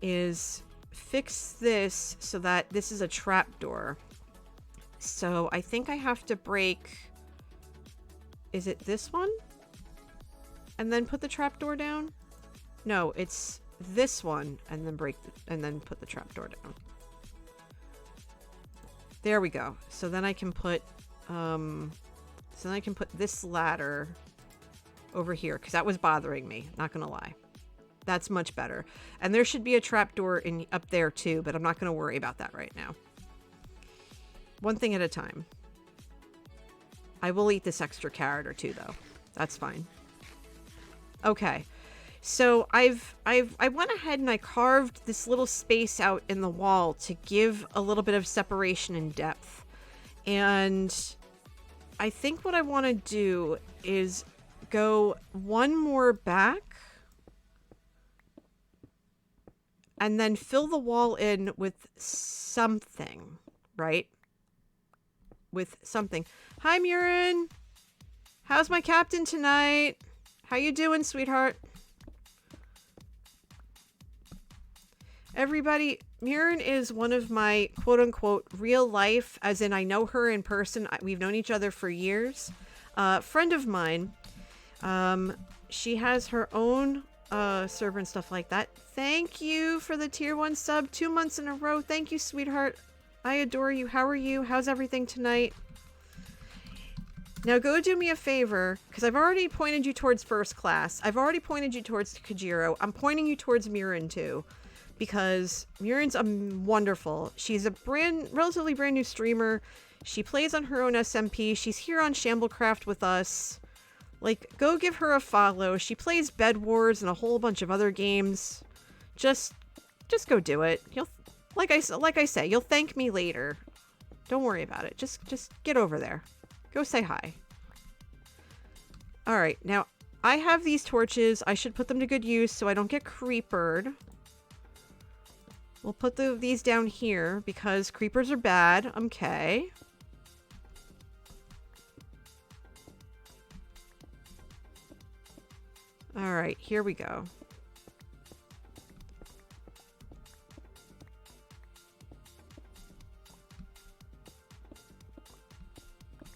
is fix this so that this is a trapdoor. So I think I have to break... Is it this one? And then put the trapdoor down? No, it's this one and then and then put the trapdoor down. There we go. So then I can put this ladder over here because that was bothering me, not gonna lie. That's much better. And there should be a trapdoor up there too, but I'm not gonna worry about that right now. One thing at a time. I will eat this extra carrot or two though. That's fine. Okay, so I went ahead and I carved this little space out in the wall to give a little bit of separation and depth. And I think what I want to do is go one more back and then fill the wall in with something, right? With something. Hi, Murin. How's my captain tonight? How you doing, sweetheart? Everybody, Murin is one of my quote-unquote real life, as in I know her in person. We've known each other for years. Friend of mine. She has her own server and stuff like that. Thank you for the tier 1 sub. 2 months in a row. Thank you, sweetheart. I adore you. How are you? How's everything tonight? Now go do me a favor, because I've already pointed you towards First Class. I've already pointed you towards Kajiro. I'm pointing you towards Murin too, because Murin's wonderful. She's a relatively brand new streamer. She plays on her own SMP. She's here on Shamblecraft with us. Like, go give her a follow. She plays Bed Wars and a whole bunch of other games. Just go do it. Like I say, you'll thank me later. Don't worry about it. Just get over there. Go say hi. Alright, now, I have these torches. I should put them to good use so I don't get creepered. We'll put these down here because creepers are bad. Okay. Alright, here we go.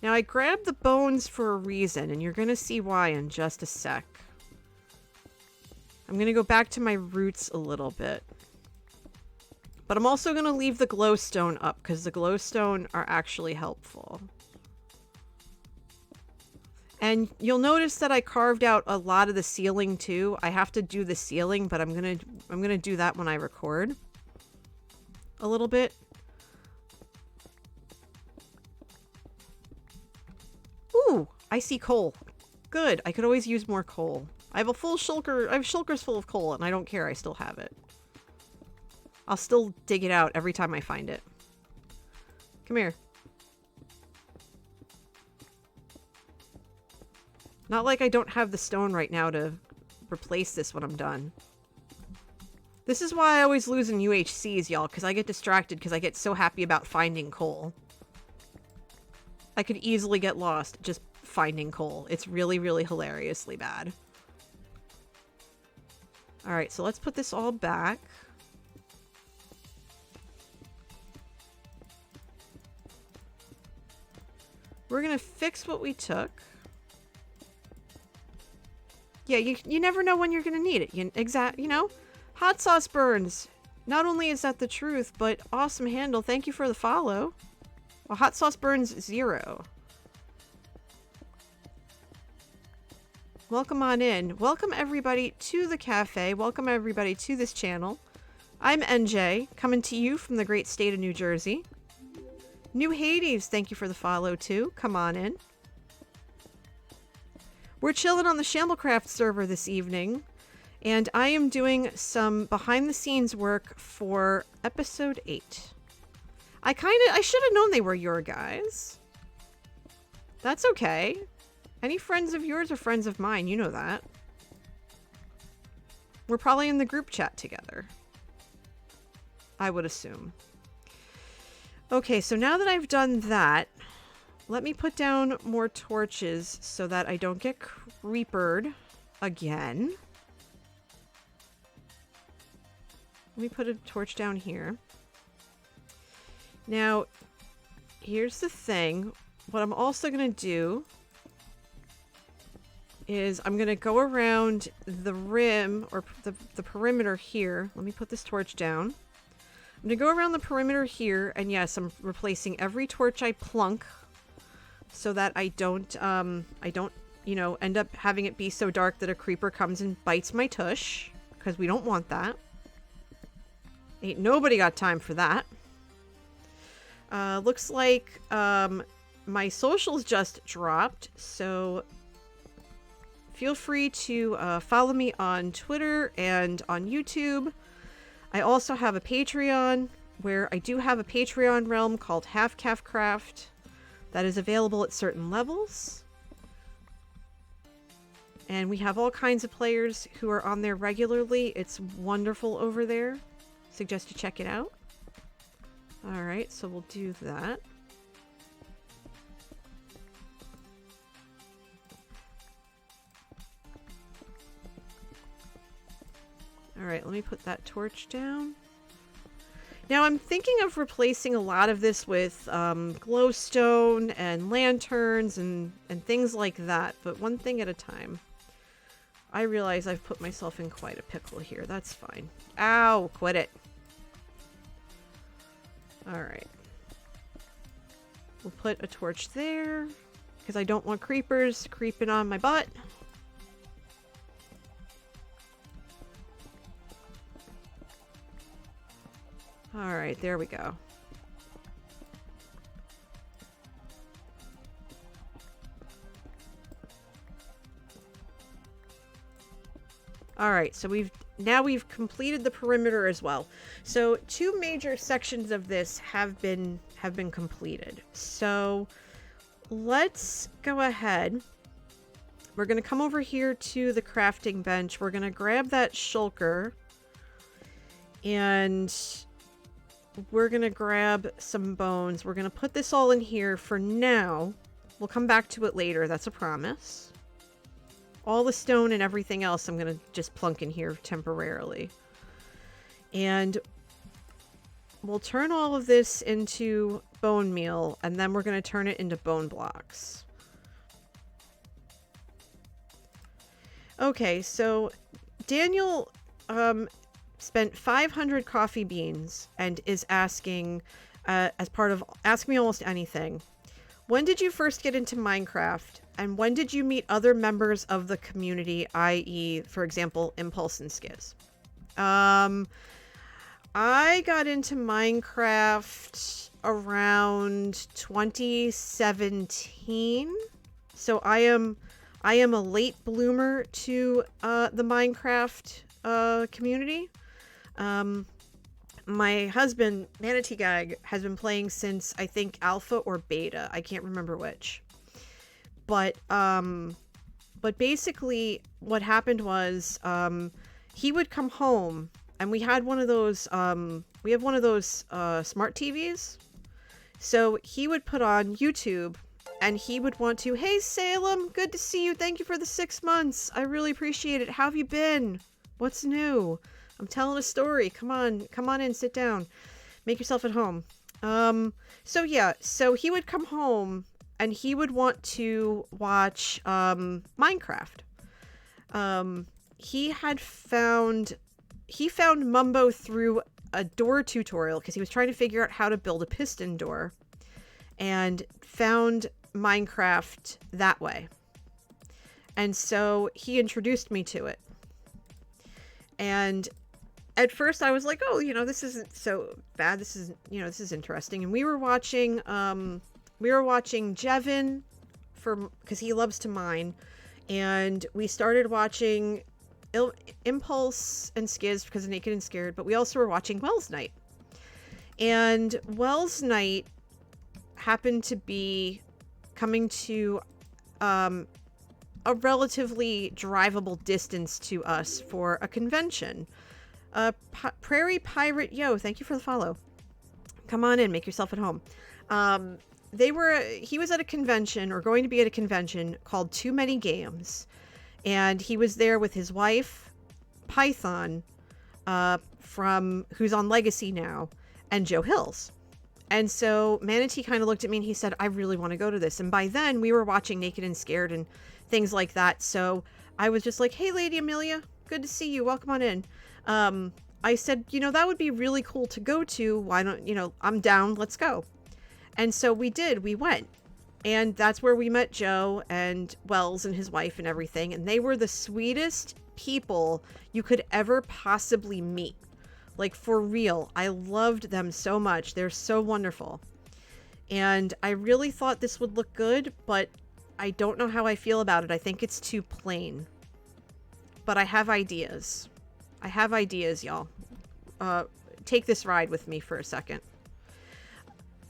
Now, I grabbed the bones for a reason, and you're going to see why in just a sec. I'm going to go back to my roots a little bit. But I'm also going to leave the glowstone up, because the glowstone are actually helpful. And you'll notice that I carved out a lot of the ceiling, too. I have to do the ceiling, but I'm gonna do that when I record. A little bit. Ooh, I see coal. Good. I could always use more coal. I have a full shulker. I have shulkers full of coal, and I don't care. I still have it. I'll still dig it out every time I find it. Come here. Not like I don't have the stone right now to replace this when I'm done. This is why I always lose in UHCs, y'all, because I get distracted because I get so happy about finding coal. I could easily get lost just finding coal. It's really, really hilariously bad. Alright, so let's put this all back. We're gonna fix what we took. Yeah, you never know when you're gonna need it. You know? Hot sauce burns. Not only is that the truth, but awesome handle. Thank you for the follow. Well, hot sauce burns 0. Welcome on in. Welcome everybody to the cafe. Welcome everybody to this channel. I'm NJ, coming to you from the great state of New Jersey. New Hades, thank you for the follow too. Come on in. We're chilling on the Shamblecraft server this evening, and I am doing some behind-the-scenes work for episode 8. I should have known they were your guys. That's okay. Any friends of yours are friends of mine, you know that. We're probably in the group chat together, I would assume. Okay, so now that I've done that, let me put down more torches so that I don't get creepered again. Let me put a torch down here. Now, here's the thing. What I'm also going to do is I'm going to go around the rim, or the perimeter here. Let me put this torch down. I'm going to go around the perimeter here, and yes, I'm replacing every torch I plunk so that I don't, you know, end up having it be so dark that a creeper comes and bites my tush, because we don't want that. Ain't nobody got time for that. Looks like my socials just dropped, so feel free to follow me on Twitter and on YouTube. I also have a Patreon, where I do have a Patreon realm called YKWTM that is available at certain levels. And we have all kinds of players who are on there regularly. It's wonderful over there. Suggest you check it out. Alright, so we'll do that. Alright, let me put that torch down. Now I'm thinking of replacing a lot of this with glowstone and lanterns and things like that, but one thing at a time. I realize I've put myself in quite a pickle here. That's fine. Ow! Quit it. Alright. We'll put a torch there, because I don't want creepers creeping on my butt. Alright, there we go. Alright, so we've completed the perimeter as well. So 2 major sections of this have been completed. So let's go ahead. We're going to come over here to the crafting bench. We're going to grab that shulker. And we're going to grab some bones. We're going to put this all in here for now. We'll come back to it later. That's a promise. All the stone and everything else I'm going to just plunk in here temporarily. And we'll turn all of this into bone meal, and then we're going to turn it into bone blocks. Okay, so Daniel spent 500 coffee beans and is asking, as part of Ask Me Almost Anything, when did you first get into Minecraft? And when did you meet other members of the community, i.e., for example, Impulse and Skizz? I got into Minecraft around 2017. So I am a late bloomer to the Minecraft community. My husband, Manatee Gag, has been playing since, I think, alpha or beta. I can't remember which. But But basically what happened was, he would come home, and we had one of those, we have one of those, smart TVs. So he would put on YouTube, and he would want to, "Hey Salem, good to see you. Thank you for the 6 months. I really appreciate it. How have you been? What's new? I'm telling a story. Come on in, sit down. Make yourself at home." So yeah, so he would come home and he would want to watch Minecraft. He found Mumbo through a door tutorial because he was trying to figure out how to build a piston door, and found Minecraft that way. And so he introduced me to it. And at first I was like, "Oh, this isn't so bad. This is interesting." And we were watching Jevin because he loves to mine. And we started watching Impulse and Skiz because of Naked and Scared, but we also were watching Wells Night. And Wells Night happened to be coming to a relatively drivable distance to us for a convention. Prairie Pirate Yo, thank you for the follow. Come on in, make yourself at home. He was at a convention, or going to be at a convention, called Too Many Games. And he was there with his wife, Python, who's on Legacy now, and Joe Hills. And so Manatee kind of looked at me and he said, "I really want to go to this." And by then we were watching Naked and Scared and things like that. So I was just like, "Hey, Lady Amelia, good to see you. Welcome on in." I said, "That would be really cool to go to. Why don't, I'm down. Let's go." And so we did. We went. And that's where we met Joe and Wells and his wife and everything. And they were the sweetest people you could ever possibly meet. Like, for real. I loved them so much. They're so wonderful. And I really thought this would look good, but I don't know how I feel about it. I think it's too plain. But I have ideas. Y'all. Take this ride with me for a second.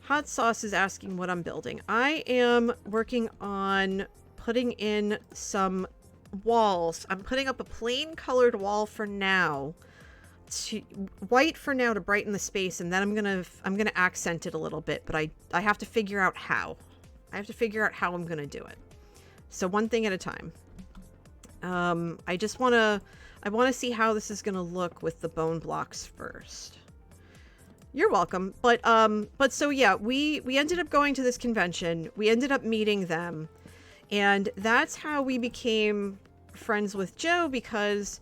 Hot Sauce is asking what I'm building. I am working on putting in some walls. I'm putting up a plain colored wall for now. White for now to brighten the space, and then I'm gonna accent it a little bit, but I have to figure out how. I have to figure out how I'm gonna do it. So one thing at a time. I wanna see how this is gonna look with the bone blocks first. You're welcome. But so yeah, we ended up going to this convention. We ended up meeting them. And that's how we became friends with Joe, because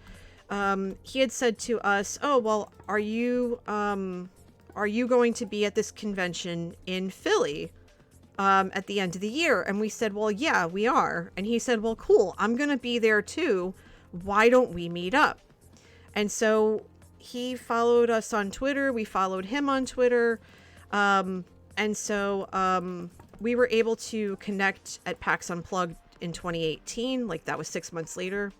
he had said to us, "Oh, well, are you going to be at this convention in Philly at the end of the year?" And we said, "Well, yeah, we are." And he said, "Well, cool. I'm going to be there too. Why don't we meet up?" And so he followed us on Twitter. We followed him on Twitter. And so we were able to connect at PAX Unplugged in 2018. Like, that was 6 months later.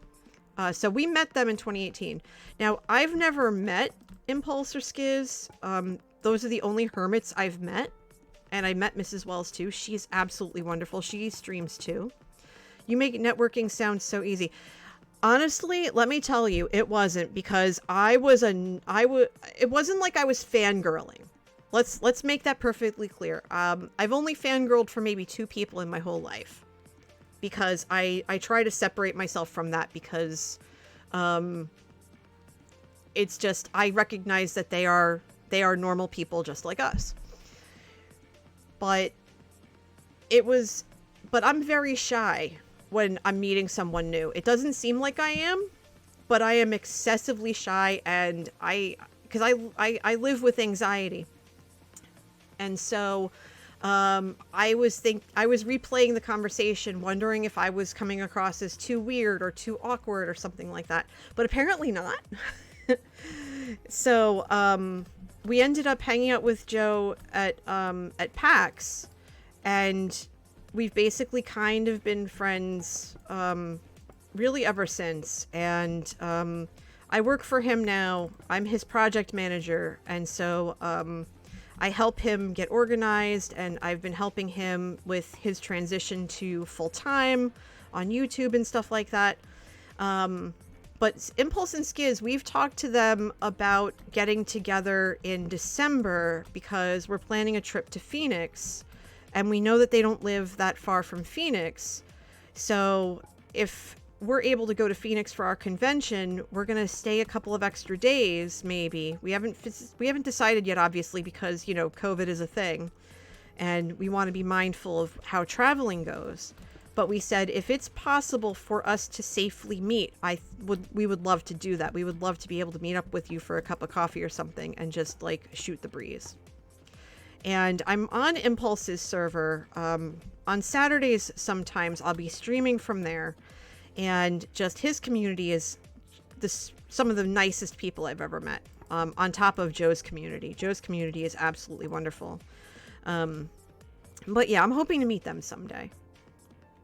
So we met them in 2018. Now, I've never met Impulse or Skiz. Those are the only hermits I've met. And I met Mrs. Wells too. She's absolutely wonderful. She streams too. You make networking sound so easy. Honestly, let me tell you, it wasn't, because it wasn't like I was fangirling. Let's make that perfectly clear. I've only fangirled for maybe 2 people in my whole life, because I try to separate myself from that, because it's just, I recognize that they are normal people just like us. But I'm very shy when I'm meeting someone new. It doesn't seem like I am, but I am excessively shy, and because I live with anxiety. And so I was replaying the conversation, wondering if I was coming across as too weird or too awkward or something like that, but apparently not. So we ended up hanging out with Joe at PAX, and we've basically kind of been friends really ever since. And I work for him now. I'm his project manager, and so I help him get organized, and I've been helping him with his transition to full-time. on YouTube and stuff like that. But Impulse and Skiz, we've talked to them about getting together in December because we're planning a trip to Phoenix, and we know that they don't live that far from Phoenix. So if we're able to go to Phoenix for our convention, we're going to stay a couple of extra days, maybe. We haven't decided yet, obviously, because, you know, COVID is a thing, and we want to be mindful of how traveling goes. But we said if it's possible for us to safely meet, we would love to do that. We would love to be able to meet up with you for a cup of coffee or something and just like shoot the breeze. And I'm on Impulse's server. On Saturdays sometimes I'll be streaming from there, and just his community is some of the nicest people I've ever met. On top of Joe's community. Joe's community is absolutely wonderful. But yeah, I'm hoping to meet them someday.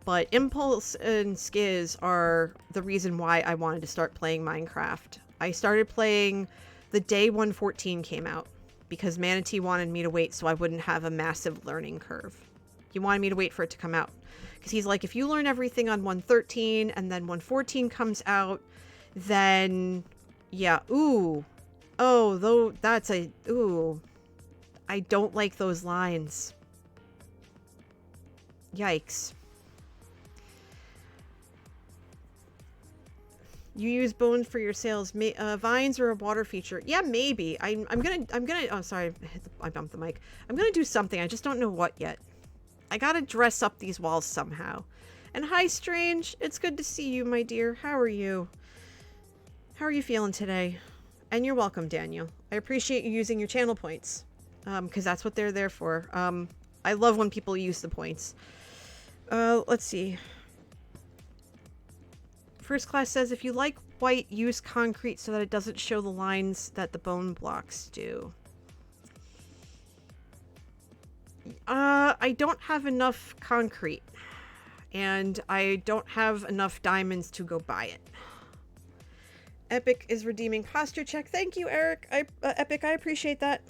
But Impulse and Skiz are the reason why I wanted to start playing Minecraft. I started playing the day 1.14 came out because Manatee wanted me to wait so I wouldn't have a massive learning curve. He wanted me to wait for it to come out. Because he's like, if you learn everything on 1.13 and then 1.14 comes out, then yeah, ooh. Oh, though that's a, ooh. I don't like those lines. Yikes. You use bones for your sales. Vines or a water feature? Yeah, maybe. I'm gonna. Oh, sorry, I bumped the mic. I'm gonna do something. I just don't know what yet. I gotta dress up these walls somehow. And hi, Strange. It's good to see you, my dear. How are you? How are you feeling today? And you're welcome, Daniel. I appreciate you using your channel points, because that's what they're there for. I love when people use the points. Let's see. First Class says, if you like white, use concrete so that it doesn't show the lines that the bone blocks do. I don't have enough concrete. And I don't have enough diamonds to go buy it. Epic is redeeming posture check. Thank you, Eric. Epic, I appreciate that.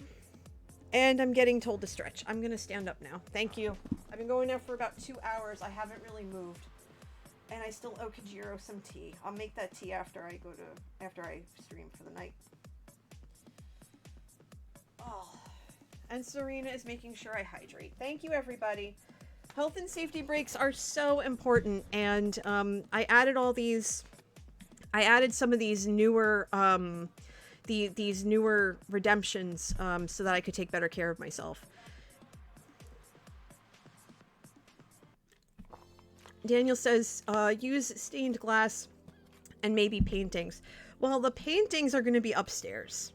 And I'm getting told to stretch. I'm going to stand up now. Thank you. I've been going there for about 2 hours. I haven't really moved. And I still owe Kajiro some tea. I'll make that tea after I stream for the night. Oh. And Serena is making sure I hydrate. Thank you, everybody. Health and safety breaks are so important. And I added some of these newer these newer redemptions so that I could take better care of myself. Daniel says, use stained glass and maybe paintings. Well, the paintings are going to be upstairs.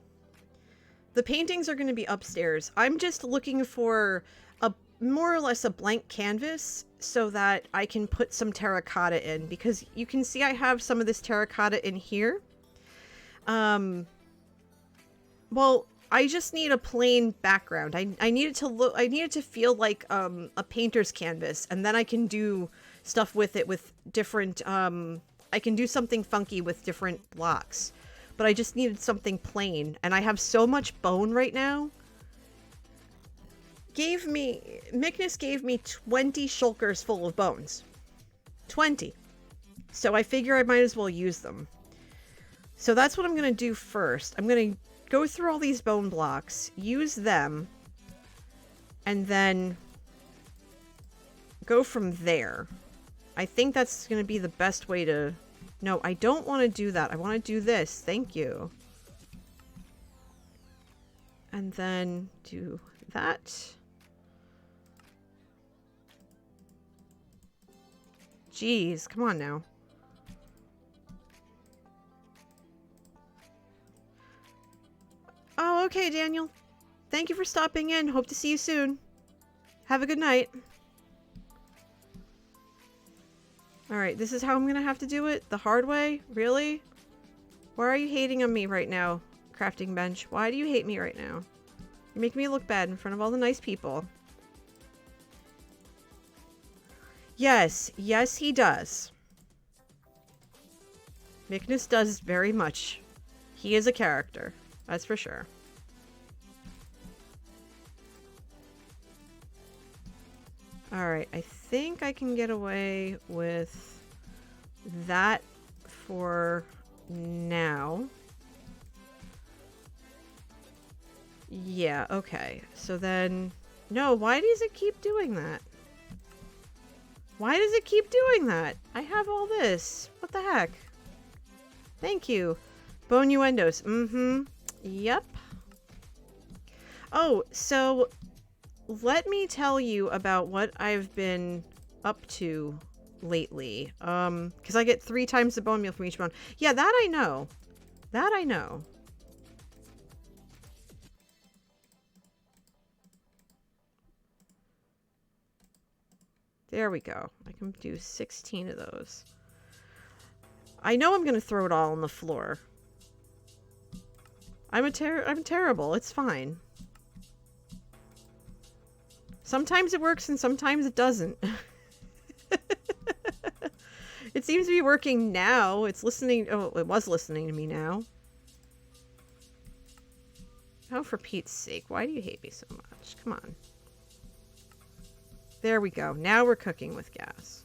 I'm just looking for a more or less a blank canvas so that I can put some terracotta in, because you can see I have some of this terracotta in here. Well, I just need a plain background. I need it to feel like a painter's canvas, and then I can do stuff with it with different I can do something funky with different blocks, but I just needed something plain, and I have so much bone right now. Mickness gave me 20 shulkers full of bones. 20. So I figure I might as well use them. So that's what I'm going to do first. I'm going to go through all these bone blocks, use them, and then go from there. I think that's going to be the best way to... No, I don't want to do that. I want to do this. Thank you. And then do that. Jeez, come on now. Oh, okay, Daniel. Thank you for stopping in. Hope to see you soon. Have a good night. Alright, this is how I'm gonna have to do it? The hard way? Really? Why are you hating on me right now, Crafting Bench? Why do you hate me right now? You make me look bad in front of all the nice people. Yes. Yes, he does. Mickness does very much. He is a character. That's for sure. Alright, I think I can get away with that for now. Yeah, okay. So then... No, why does it keep doing that? Why does it keep doing that? I have all this. What the heck? Thank you. Bonuendos. Mm-hmm. Yep. Oh, so let me tell you about what I've been up to lately. Because I get 3 times the bone meal from each bone. Yeah, that I know. That I know. There we go. I can do 16 of those. I know I'm going to throw it all on the floor. I'm terrible. It's fine. Sometimes it works and sometimes it doesn't. It seems to be working now. It's listening. Oh, it was listening to me now. Oh, for Pete's sake. Why do you hate me so much? Come on. There we go. Now we're cooking with gas.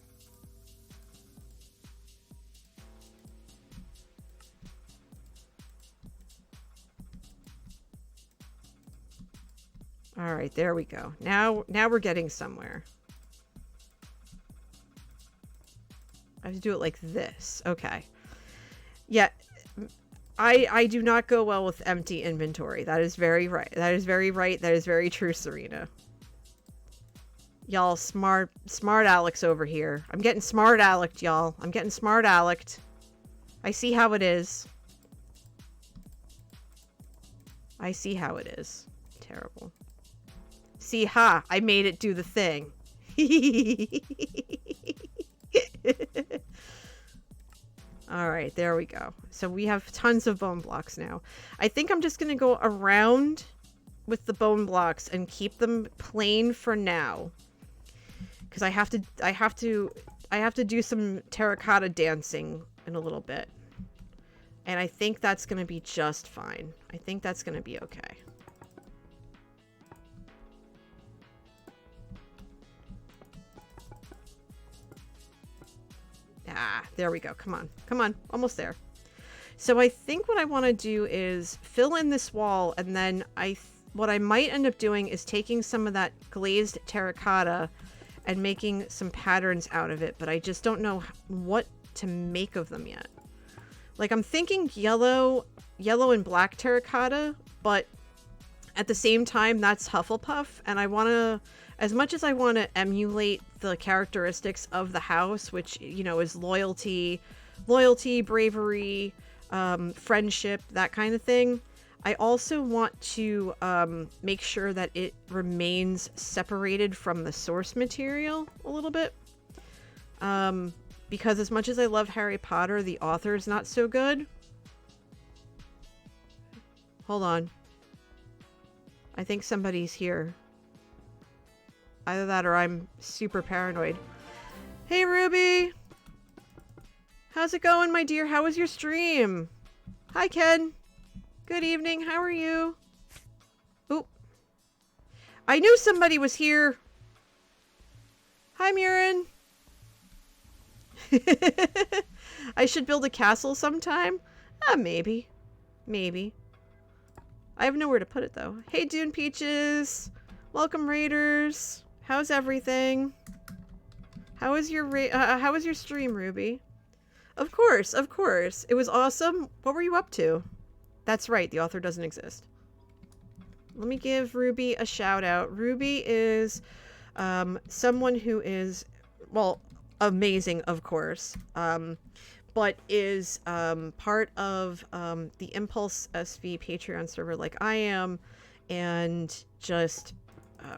All right, there we go. Now we're getting somewhere. I have to do it like this. Okay. Yeah, I do not go well with empty inventory. That is very right. That is very right. That is very true, Serena. Y'all smart Alex over here. I'm getting smart Alec, y'all. I'm getting smart Alec. I see how it is. I see how it is. Terrible. See, ha! I made it do the thing. Alright, there we go. So we have tons of bone blocks now. I think I'm just going to go around with the bone blocks and keep them plain for now. Because I have to do some terracotta dancing in a little bit. And I think that's going to be just fine. I think that's going to be okay. Ah, there we go. Come on. Come on. Almost there. So I think what I want to do is fill in this wall, and then what I might end up doing is taking some of that glazed terracotta and making some patterns out of it, but I just don't know what to make of them yet. Like, I'm thinking yellow and black terracotta, but at the same time, that's Hufflepuff, and I want to, as much as I want to emulate the characteristics of the house, which, you know, is loyalty, bravery, friendship, that kind of thing, I also want to make sure that it remains separated from the source material a little bit. Because as much as I love Harry Potter, the author's not so good. Hold on. I think somebody's here. Either that or I'm super paranoid. Hey, Ruby! How's it going, my dear? How was your stream? Hi, Ken. Good evening. How are you? Oop. I knew somebody was here. Hi, Murin. I should build a castle sometime? Maybe. Maybe. I have nowhere to put it, though. Hey, Dune Peaches. Welcome, Raiders. How's everything? How was your stream, Ruby? Of course, of course. It was awesome. What were you up to? That's right, the author doesn't exist. Let me give Ruby a shout out. Ruby is someone who is, well, amazing, of course, but is part of the Impulse SV Patreon server like I am, and just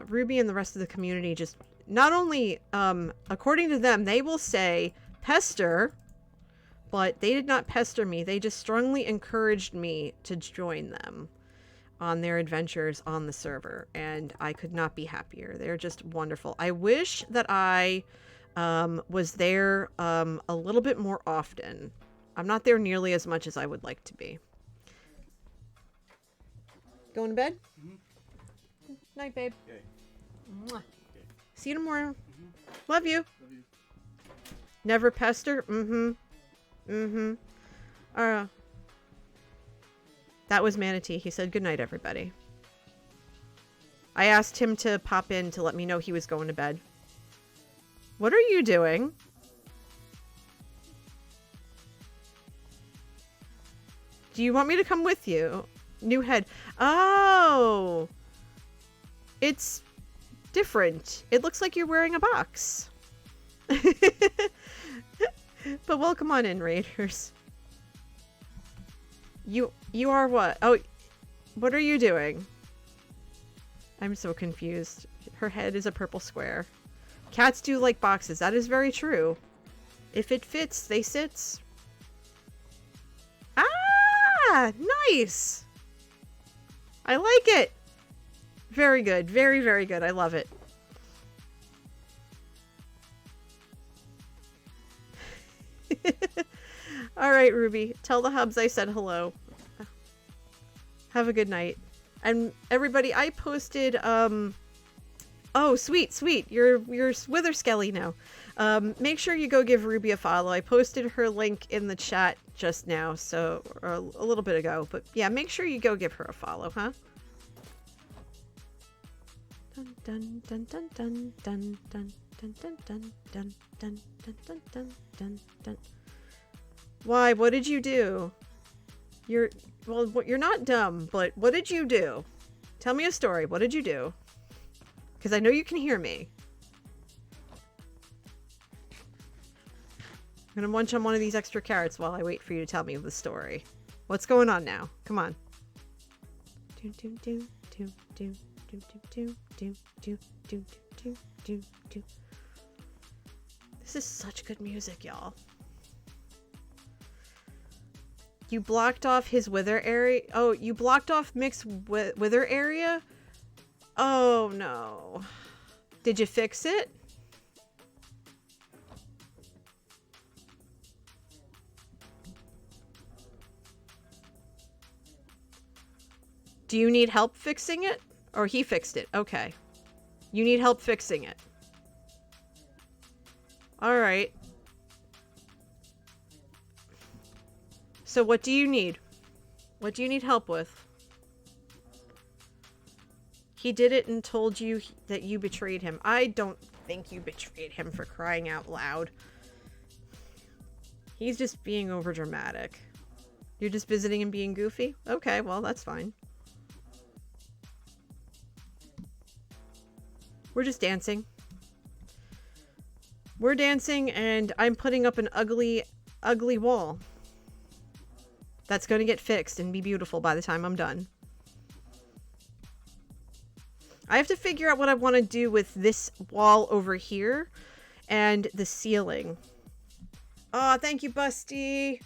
Ruby and the rest of the community just not only, according to them, they will say pester, but they did not pester me. They just strongly encouraged me to join them on their adventures on the server, and I could not be happier. They're just wonderful. I wish that I was there a little bit more often. I'm not there nearly as much as I would like to be. Going to bed? Mm-hmm. Night, babe. Okay. Mwah. Okay. See you tomorrow. Mm-hmm. Love you. Love you. Never pester? Mm-hmm. Mm-hmm. That was Manatee. He said good night, everybody. I asked him to pop in to let me know he was going to bed. What are you doing? Do you want me to come with you? New head. Oh! It's different. It looks like you're wearing a box. But welcome on in, Raiders. You are what? Oh, what are you doing? I'm so confused. Her head is a purple square. Cats do like boxes. That is very true. If it fits, they sits. Ah, nice. I like it. Very good. Very, very good. I love it. All right, Ruby. Tell the hubs I said hello. Have a good night. And everybody, I posted, oh, sweet. You're Wither Skelly now. Make sure you go give Ruby a follow. I posted her link in the chat just now, so, or a little bit ago. But yeah, make sure you go give her a follow, huh? Dun dun dun dun dun dun dun dun dun dun dun dun dun dun dun dun. Why? What did you do? Well, you're not dumb, but what did you do? Tell me a story. What did you do? Because I know you can hear me. I'm gonna munch on one of these extra carrots while I wait for you to tell me the story. What's going on now? Come on. This is such good music, y'all. You blocked off his wither area? Oh, you blocked off Mick's wither area? Oh, no. Did you fix it? Do you need help fixing it? Or he fixed it? Okay. You need help fixing it. Alright. So what do you need? What do you need help with? He did it and told you that you betrayed him. I don't think you betrayed him, for crying out loud. He's just being overdramatic. You're just visiting and being goofy? Okay, well, that's fine. We're just dancing. We're dancing, and I'm putting up an ugly, ugly wall. That's going to get fixed and be beautiful by the time I'm done. I have to figure out what I want to do with this wall over here and the ceiling. Oh, thank you, Busty.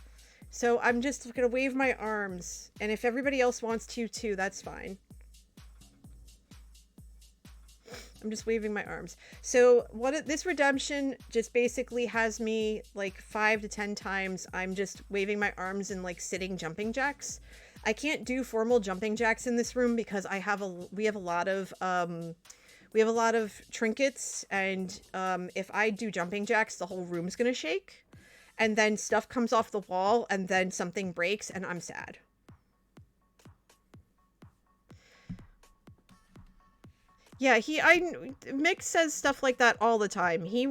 So I'm just going to wave my arms. And if everybody else wants to too, that's fine. I'm just waving my arms. So this redemption just basically has me like 5 to 10 times. I'm just waving my arms and like sitting jumping jacks. I can't do formal jumping jacks in this room because we have a lot of trinkets, and if I do jumping jacks, the whole room's gonna shake, and then stuff comes off the wall, and then something breaks, and I'm sad. Yeah, Mick says stuff like that all the time. He's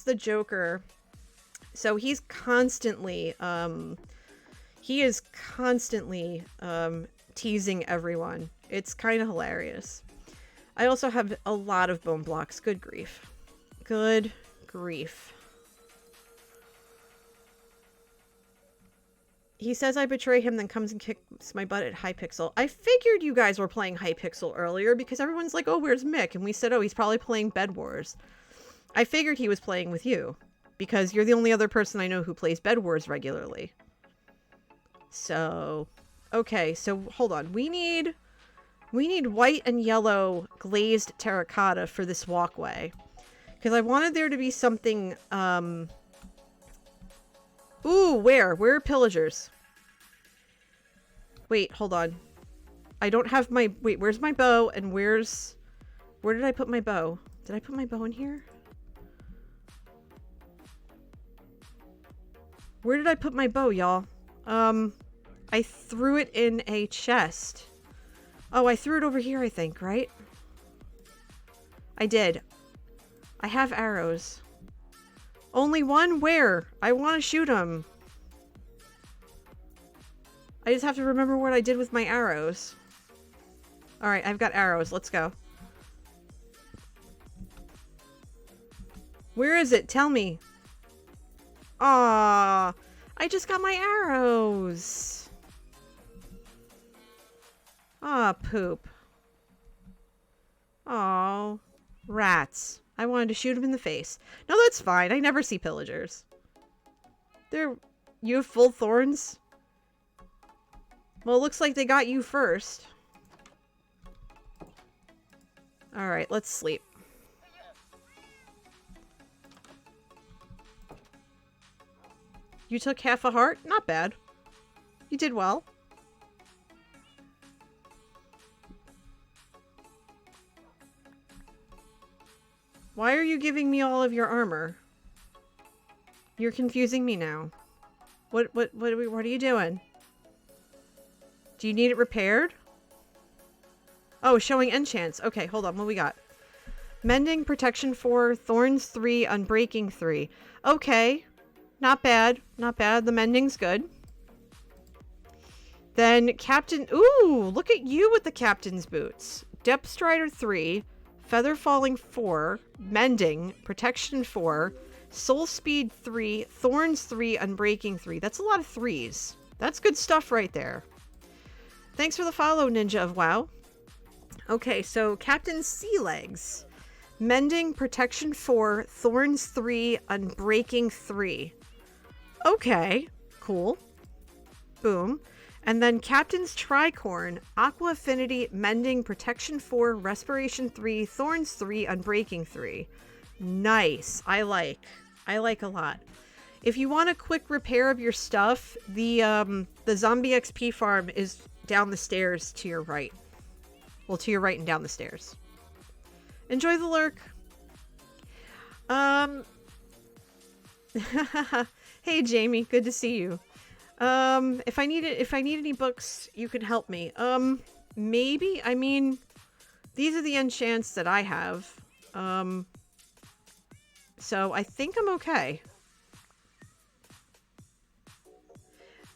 the Joker. So he's constantly teasing everyone. It's kind of hilarious. I also have a lot of bone blocks. Good grief. Good grief. He says I betray him, then comes and kicks my butt at Hypixel. I figured you guys were playing Hypixel earlier because everyone's like, oh, where's Mick? And we said, oh, he's probably playing Bed Wars. I figured he was playing with you because you're the only other person I know who plays Bed Wars regularly. So, okay, so hold on. We need white and yellow glazed terracotta for this walkway. Because I wanted there to be something, ooh, where? Where are pillagers? Wait, hold on. I don't have my... Wait, where's my bow? And where did I put my bow? Did I put my bow in here? Where did I put my bow, y'all? I threw it in a chest. Oh, I threw it over here, I think, right? I did. I have arrows. Only one? Where? I want to shoot him. I just have to remember what I did with my arrows. Alright, I've got arrows. Let's go. Where is it? Tell me. Aww. I just got my arrows. Aw, poop. Aw. Rats. I wanted to shoot him in the face. No, that's fine. I never see pillagers. You have full thorns? Well, it looks like they got you first. Alright, let's sleep. You took half a heart? Not bad. You did well. Why are you giving me all of your armor? You're confusing me now. What are you doing? Do you need it repaired? Oh, showing enchants. Okay, hold on. What we got? Mending, protection 4, thorns 3, unbreaking 3. Okay. Not bad. Not bad. The mending's good. Then captain... Ooh, look at you with the captain's boots. Depth Strider 3, feather falling 4, mending, protection 4, soul speed 3, thorns 3, unbreaking 3. That's a lot of 3s. That's good stuff right there. Thanks for the follow, Ninja of WoW. Okay, so Captain's Sea Legs. Mending, protection 4, thorns 3, unbreaking 3. Okay, cool. Boom. And then Captain's Tricorn, Aqua Affinity, Mending, Protection 4, Respiration 3, Thorns 3, Unbreaking 3. Nice. I like a lot. If you want a quick repair of your stuff, the Zombie XP farm is down the stairs to your right. Well, to your right and down the stairs. Enjoy the lurk. Hey Jamie, good to see you. If I need any books, you can help me. Maybe. I mean, these are the enchants that I have. So I think I'm okay.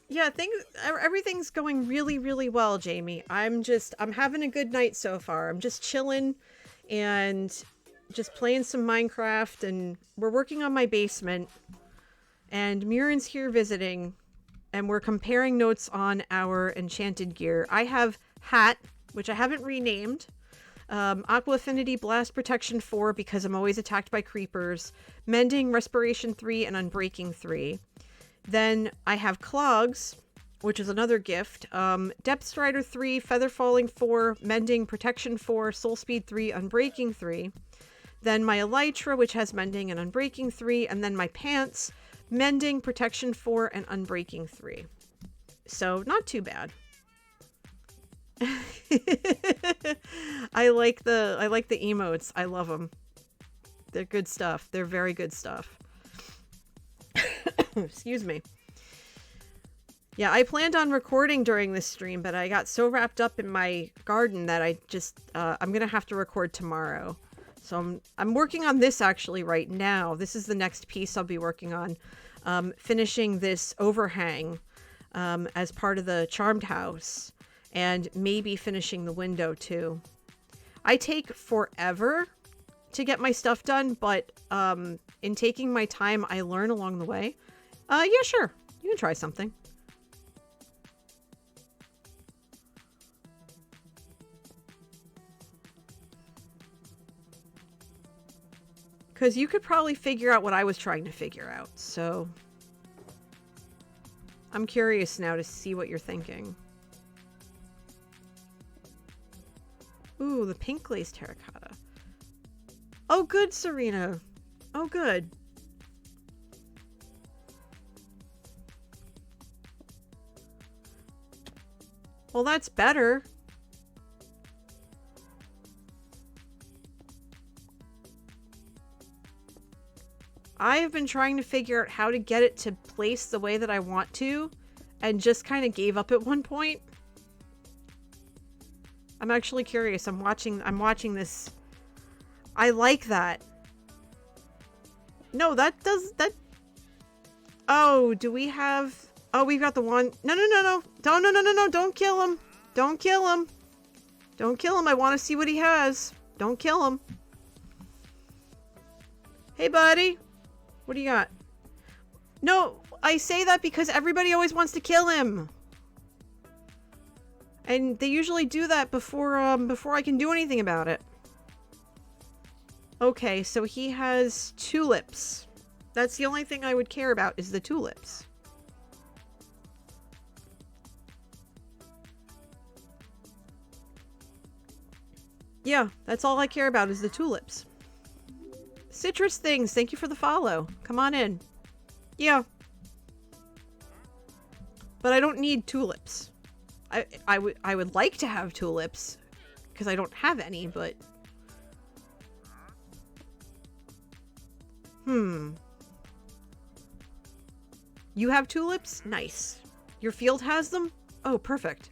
Yeah, everything's going really, really well, Jamie. I'm having a good night so far. I'm just chilling and just playing some Minecraft, and we're working on my basement, and Murin's here visiting, and we're comparing notes on our enchanted gear. I have Hat, which I haven't renamed, Aqua Affinity, Blast Protection 4, because I'm always attacked by creepers, Mending, Respiration 3, and Unbreaking 3. Then I have Clogs, which is another gift, Depth Strider 3, Feather Falling 4, Mending, Protection 4, Soul Speed 3, Unbreaking 3. Then my Elytra, which has Mending and Unbreaking 3, and then my Pants, Mending, Protection 4, and Unbreaking 3. So, not too bad. I like the emotes. I love them. They're good stuff. They're very good stuff. Excuse me. Yeah, I planned on recording during this stream, but I got so wrapped up in my garden that I'm gonna have to record tomorrow. So I'm working on this actually right now. This is the next piece I'll be working on. Finishing this overhang as part of the charmed house, and maybe finishing the window too. I take forever to get my stuff done, but in taking my time, I learn along the way. Yeah, sure. You can try something. Because you could probably figure out what I was trying to figure out, so I'm curious now to see what you're thinking. Ooh, the pink glazed terracotta. Oh, good, Serena. Oh, good. Well, that's better. I have been trying to figure out how to get it to place the way that I want to, and just kind of gave up at one point. I'm actually curious. I'm watching this. I like that. No, that does that. Oh, do we have? Oh, we've got the one. No, no, no, no. Don't, no, no, no, no. Don't kill him. Don't kill him. Don't kill him. I want to see what he has. Don't kill him. Hey, buddy. What do you got? No, I say that because everybody always wants to kill him. And they usually do that before I can do anything about it. Okay, so he has tulips. That's the only thing I would care about is the tulips. Yeah, that's all I care about is the tulips. Citrus Things, thank you for the follow. Come on in. Yeah. But I don't need tulips. I would like to have tulips because I don't have any, but You have tulips? Nice. Your field has them? Oh, perfect.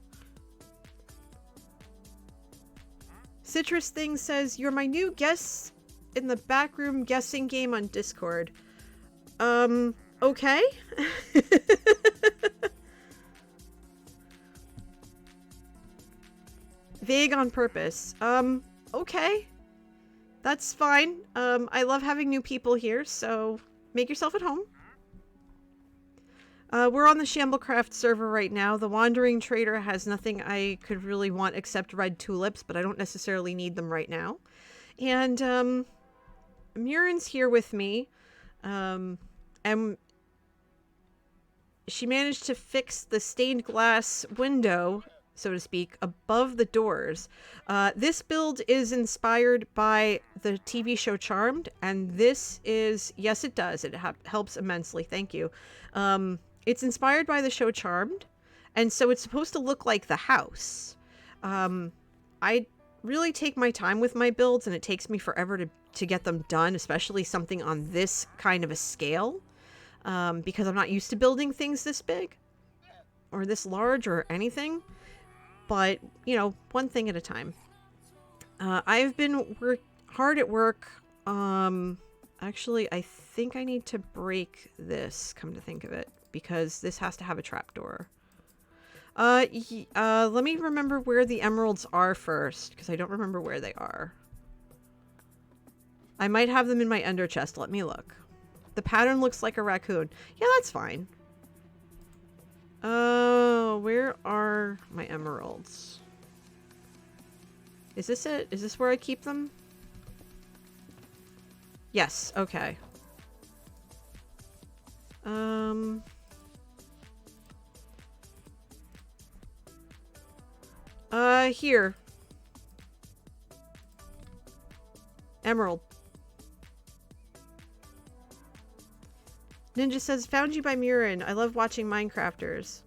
Citrus Thing says, you're my new guest in the backroom guessing game on Discord. Okay. Vague on purpose. Okay. That's fine. I love having new people here, so make yourself at home. We're on the Shamblecraft server right now. The Wandering Trader has nothing I could really want except red tulips, but I don't necessarily need them right now. And, Murin's here with me. And she managed to fix the stained glass window, so to speak, above the doors. This build is inspired by the TV show Charmed, and this is, yes it does, it helps immensely, thank you. It's inspired by the show Charmed, and so it's supposed to look like the house. I really take my time with my builds, and it takes me forever to get them done, especially something on this kind of a scale, because I'm not used to building things this big, or this large, or anything. But, you know, one thing at a time. I've been hard at work. Actually, I think I need to break this, come to think of it, because this has to have a trapdoor. Let me remember where the emeralds are first, because I don't remember where they are. I might have them in my ender chest. Let me look. The pattern looks like a raccoon. Yeah, that's fine. Where are my emeralds? Is this it? Is this where I keep them? Yes, okay. Here. Emerald. Ninja says, found you by Murin. I love watching Minecrafters.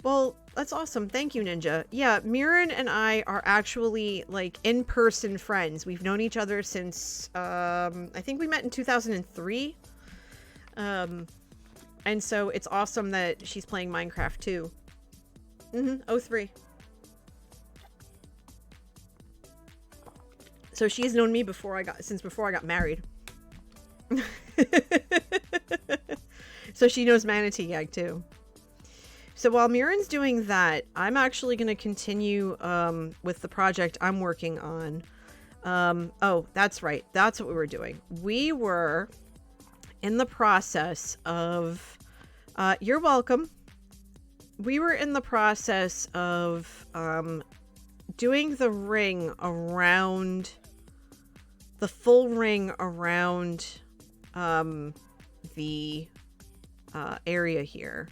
Well, that's awesome. Thank you, Ninja. Yeah, Murin and I are actually, like, in-person friends. We've known each other since, I think we met in 2003. And so it's awesome that she's playing Minecraft, too. 03. So she's known me since before I got married. So she knows Manatee Gag too. So while Murin's doing that, I'm actually going to continue with the project I'm working on. Oh, that's right. That's what we were doing. We were in the process of... you're welcome. We were in the process of doing the ring around... the full ring around the area here.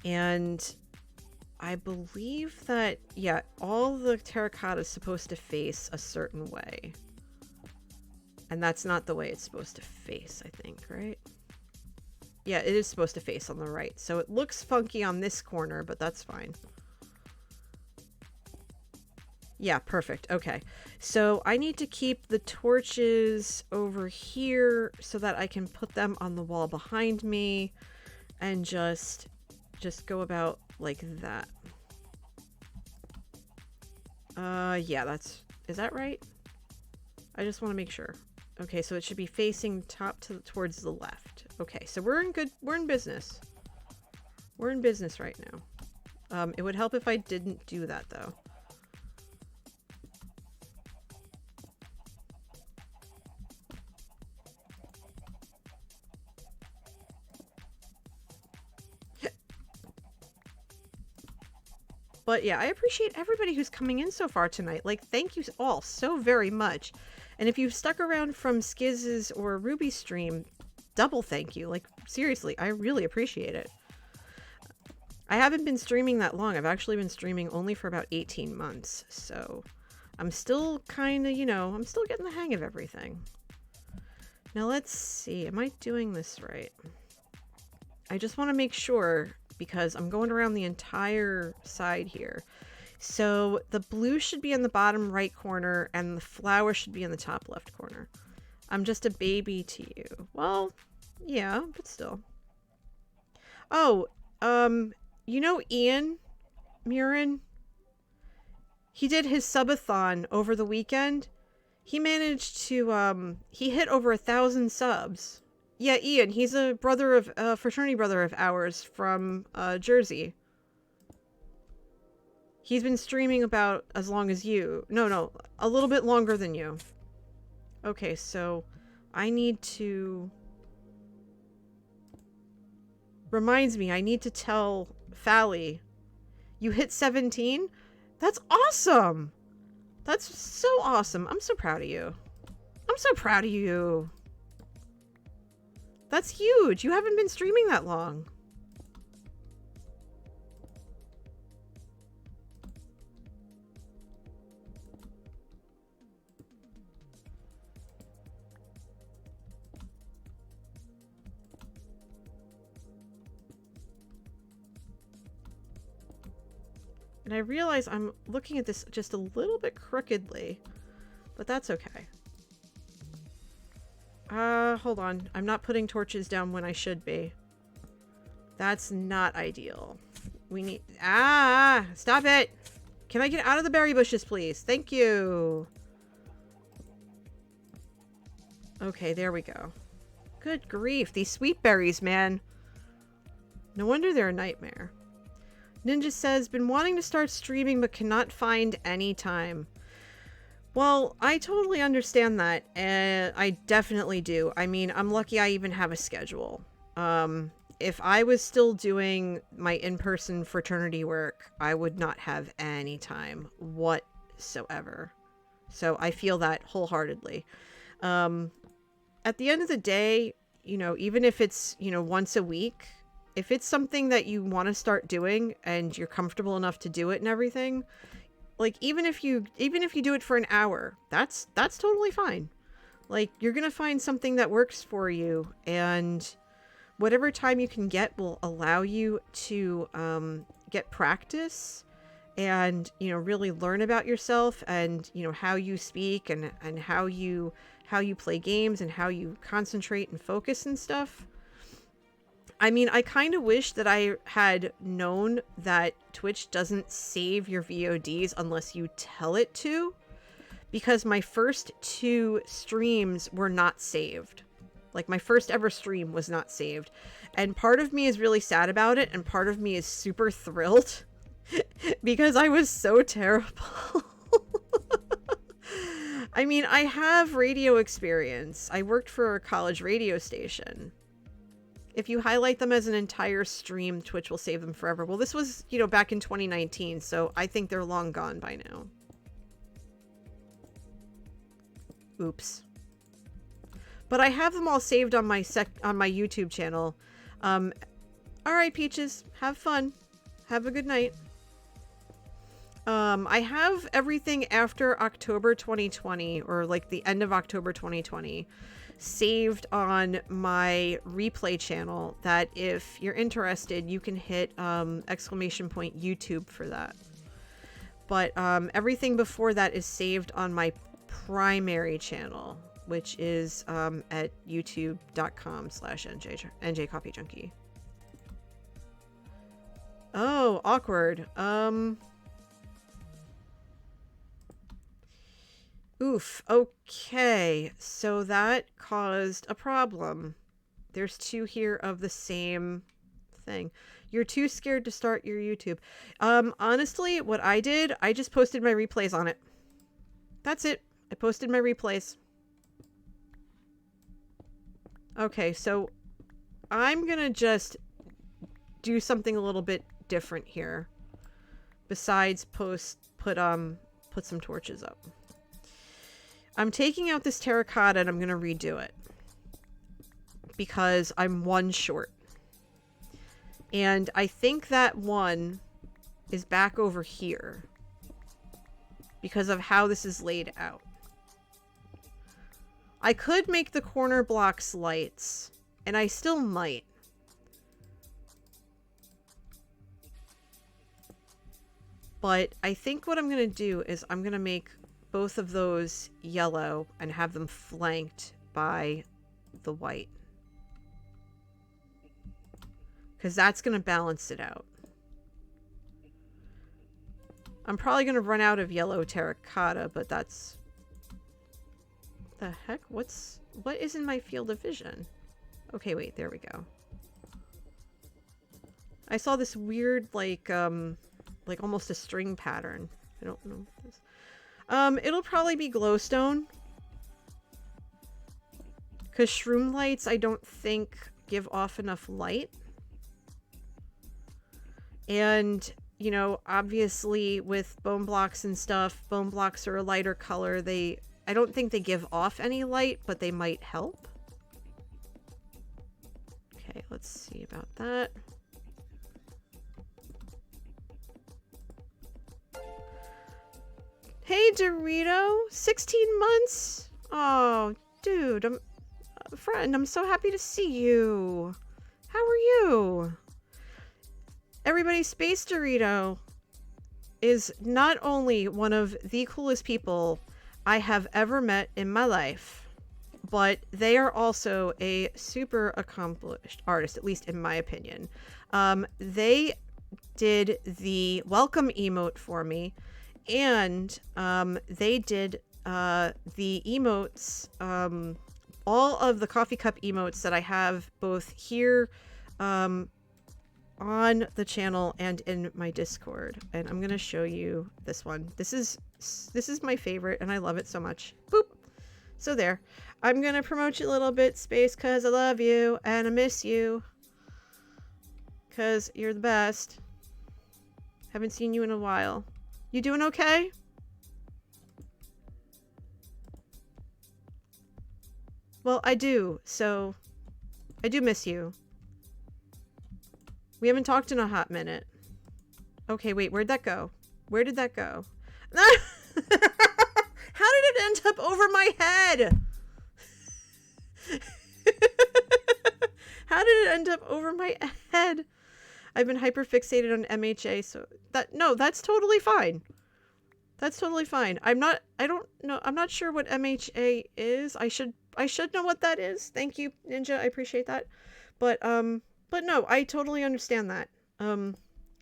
And I believe that, yeah, all the terracotta is supposed to face a certain way. And that's not the way it's supposed to face, I think, right? Yeah, it is supposed to face on the right. So it looks funky on this corner, but that's fine. Yeah, perfect. Okay. So I need to keep the torches over here so that I can put them on the wall behind me and just go about like that. Yeah, is that right? I just want to make sure. Okay, so it should be facing towards the left. Okay, so we're in business. We're in business right now. It would help if I didn't do that though. But yeah, I appreciate everybody who's coming in so far tonight. Like, thank you all so very much. And if you've stuck around from Skiz's or Ruby's stream, double thank you. Like, seriously, I really appreciate it. I haven't been streaming that long. I've actually been streaming only for about 18 months. So I'm still kind of, I'm still getting the hang of everything. Now let's see. Am I doing this right? I just want to make sure because I'm going around the entire side here. So the blue should be in the bottom right corner and the flower should be in the top left corner. I'm just a baby to you. Well, yeah, but still. Oh, Ian Murin? He did his subathon over the weekend. He managed to, he hit over 1,000 subs. Yeah, Ian, he's a fraternity brother of ours from, Jersey. He's been streaming about as long as you. No, a little bit longer than you. Okay, so I need to... Reminds me, I need to tell Fally. You hit 17? That's awesome! That's so awesome. I'm so proud of you. I'm so proud of you. That's huge. You haven't been streaming that long. And I realize I'm looking at this just a little bit crookedly, but that's okay. Hold on. I'm not putting torches down when I should be. That's not ideal. We need... Ah! Stop it! Can I get out of the berry bushes, please? Thank you! Okay, there we go. Good grief. These sweet berries, man. No wonder they're a nightmare. Ninja says, been wanting to start streaming but cannot find any time. Well, I totally understand that, and I definitely do. I mean, I'm lucky I even have a schedule. If I was still doing my in-person fraternity work, I would not have any time whatsoever. So I feel that wholeheartedly. At the end of the day, even if it's, once a week, if it's something that you want to start doing and you're comfortable enough to do it and everything, like even if you do it for an hour, that's totally fine. Like, you're going to find something that works for you, and whatever time you can get will allow you to get practice and, really learn about yourself and, how you speak and how you play games and how you concentrate and focus and stuff. I mean, I kind of wish that I had known that Twitch doesn't save your VODs unless you tell it to, because my first 2 streams were not saved. Like, my first ever stream was not saved. And part of me is really sad about it, and part of me is super thrilled because I was so terrible. I mean, I have radio experience. I worked for a college radio station. If you highlight them as an entire stream, Twitch will save them forever. Well, this was, back in 2019, so I think they're long gone by now. Oops. But I have them all saved on my YouTube channel. All right, Peaches, have fun. Have a good night. I have everything after October 2020, or like the end of October 2020. Saved on my replay channel, that if you're interested, you can hit ! YouTube for that. But everything before that is saved on my primary channel, which is at youtube.com/NJ Oh, awkward. Oof. Okay. So that caused a problem. There's 2 here of the same thing. You're too scared to start your YouTube. Honestly, what I did, I just posted my replays on it. That's it. I posted my replays. Okay, so I'm gonna just do something a little bit different here. Besides put some torches up. I'm taking out this terracotta and I'm gonna redo it. Because I'm 1 short. And I think that 1 is back over here. Because of how this is laid out. I could make the corner blocks lights. And I still might. But I think what I'm going to do is I'm going to make both of those yellow and have them flanked by the white. Because that's going to balance it out. I'm probably going to run out of yellow terracotta, but that's... The heck? What is in my field of vision? Okay, wait, there we go. I saw this weird, like almost a string pattern. I don't know what this... it'll probably be glowstone. Because shroom lights, I don't think, give off enough light. And, you know, obviously with bone blocks and stuff, bone blocks are a lighter color. I don't think they give off any light, but they might help. Okay, let's see about that. Hey, Dorito! 16 months? Oh, dude, friend, I'm so happy to see you. How are you? Everybody, Space Dorito is not only one of the coolest people I have ever met in my life, but they are also a super accomplished artist, at least in my opinion. They did the welcome emote for me, and they did the emotes, all of the coffee cup emotes that I have both here on the channel and in my Discord. And I'm gonna show you this one. This is my favorite and I love it so much. Boop. So there. I'm gonna promote you a little bit, Space, cause I love you and I miss you. Cause you're the best. Haven't seen you in a while. You doing okay? Well, I do, so I do miss you. We haven't talked in a hot minute. Okay, wait, where'd that go? Where did that go? How did it end up over my head? How did it end up over my head? I've been hyper-fixated on MHA, so that's totally fine. That's totally fine. I'm not sure what MHA is. I should know what that is. Thank you, Ninja. I appreciate that. But no, I totally understand that.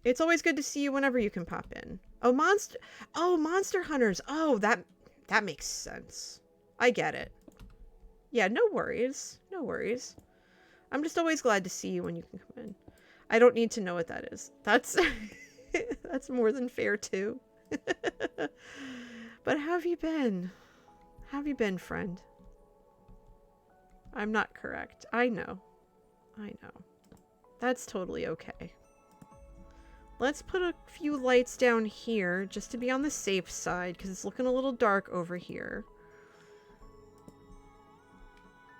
It's always good to see you whenever you can pop in. Oh, Monster Hunters. Oh, that makes sense. I get it. Yeah, no worries. No worries. I'm just always glad to see you when you can come in. I don't need to know what that is. That's more than fair too. But how have you been? How have you been, friend? I'm not correct. I know. That's totally okay. Let's put a few lights down here just to be on the safe side because it's looking a little dark over here.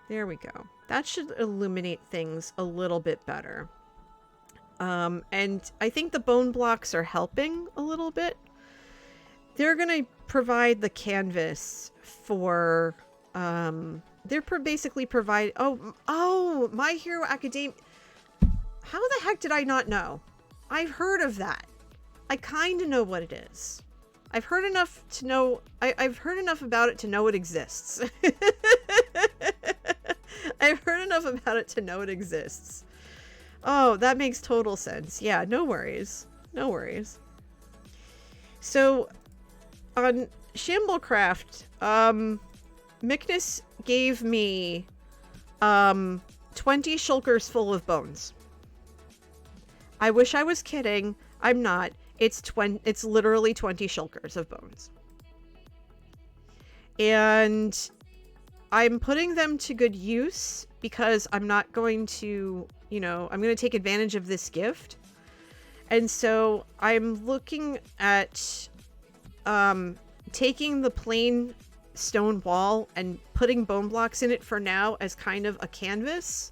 There we go. That should illuminate things a little bit better. And I think the bone blocks are helping a little bit. They're going to provide the canvas for, basically provide, oh, My Hero Academia. How the heck did I not know? I've heard of that. I kind of know what it is. I've heard enough to know, I've heard enough about it to know it exists. I've heard enough about it to know it exists. Oh, that makes total sense. Yeah, no worries. No worries. So, on Shamblecraft, Micnus gave me, 20 shulkers full of bones. I wish I was kidding. I'm not. It's literally 20 shulkers of bones. And I'm putting them to good use because I'm not going to, you know, I'm going to take advantage of this gift. And so I'm looking at taking the plain stone wall and putting bone blocks in it for now as kind of a canvas.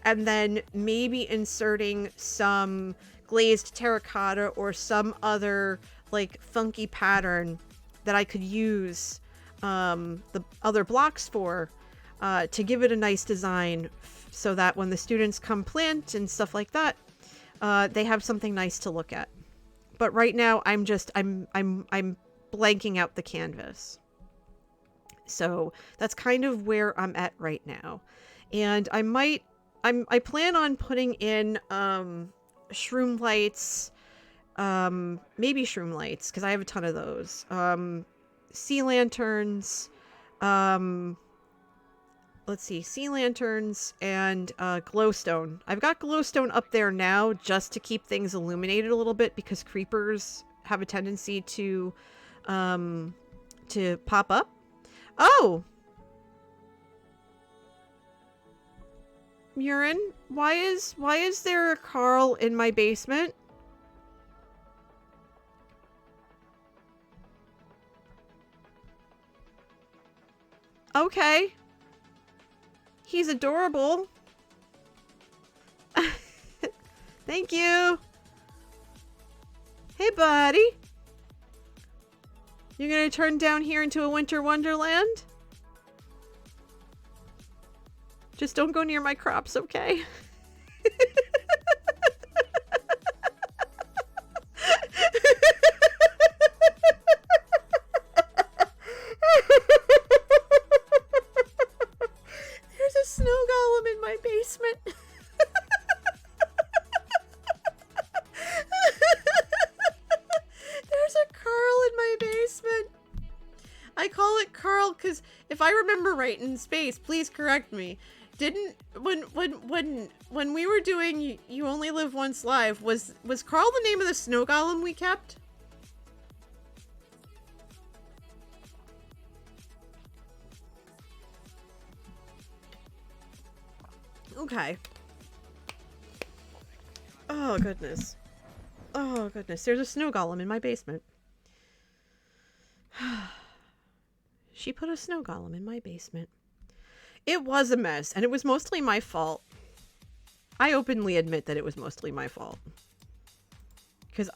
And then maybe inserting some glazed terracotta or some other like funky pattern that I could use the other blocks for to give it a nice design so that when the students come plant and stuff like that, they have something nice to look at. But right now I'm blanking out the canvas. So that's kind of where I'm at right now. And I plan on putting in shroom lights, maybe shroom lights, because I have a ton of those. Sea lanterns, let's see, sea lanterns and glowstone. I've got glowstone up there now just to keep things illuminated a little bit because creepers have a tendency to pop up. Oh! Murin, why is there a Carl in my basement? Okay. He's adorable. Thank you. Hey, buddy. You're gonna turn down here into a winter wonderland? Just don't go near my crops, okay? There's a snow golem in my basement. There's a Carl in my basement. I call it Carl because if I remember right in space, please correct me. Didn't when we were doing You Only Live Once Live, was Carl the name of the snow golem we kept? Okay. Oh goodness. Oh goodness. There's a snow golem in my basement. She put a snow golem in my basement. It was a mess, and it was mostly my fault. I openly admit that it was mostly my fault. Because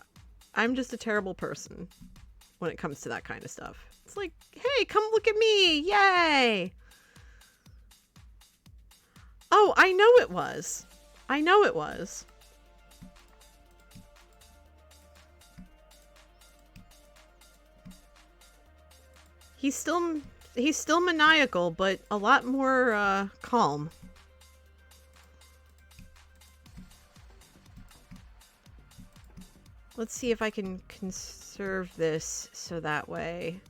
I'm just a terrible person when it comes to that kind of stuff. It's like, hey, come look at me! Yay! Oh, I know it was. I know it was. He's still maniacal, but a lot more calm. Let's see if I can conserve this so that way.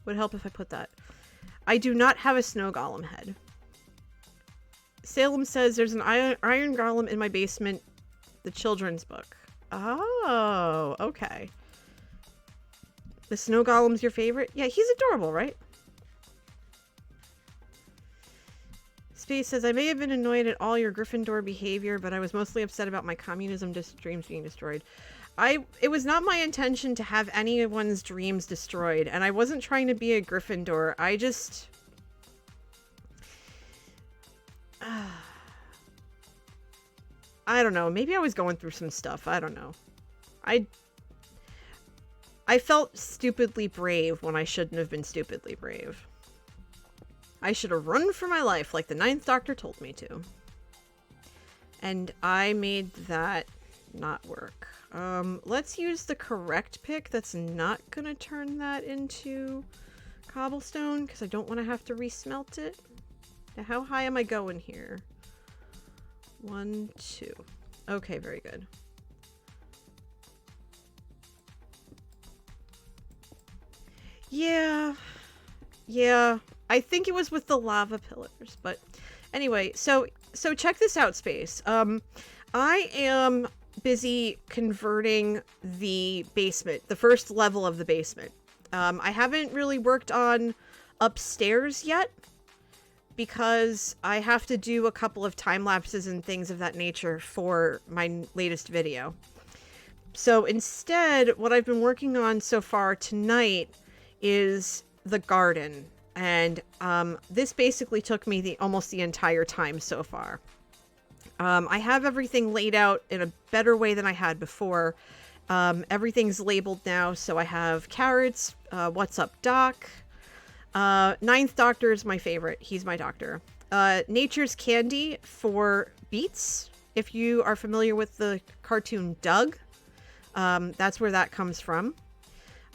Would help if I put that. I do not have a snow golem head. Salem says there's an iron golem in my basement. The children's book. Oh, okay. The snow golem's your favorite? Yeah, he's adorable, right? Space says, I may have been annoyed at all your Gryffindor behavior, but I was mostly upset about my communism dreams being destroyed. It was not my intention to have anyone's dreams destroyed, and I wasn't trying to be a Gryffindor. I just... I don't know. Maybe I was going through some stuff. I don't know. I felt stupidly brave when I shouldn't have been stupidly brave. I should have run for my life like the Ninth Doctor told me to. And I made that not work. Let's use the correct pick that's not gonna turn that into cobblestone, because I don't want to have to resmelt it. Now, how high am I going here? 1, 2. Okay, very good. Yeah, I think it was with the lava pillars, but anyway, so check this out, Space. I am busy converting the basement, the first level of the basement. I haven't really worked on upstairs yet because I have to do a couple of time lapses and things of that nature for my latest video. So instead, what I've been working on so far tonight is the garden. And this basically took me almost the entire time so far. I have everything laid out in a better way than I had before. Everything's labeled now, so I have carrots, what's up, Doc. Ninth Doctor is my favorite. He's my doctor. Nature's Candy for beets. If you are familiar with the cartoon Doug, that's where that comes from.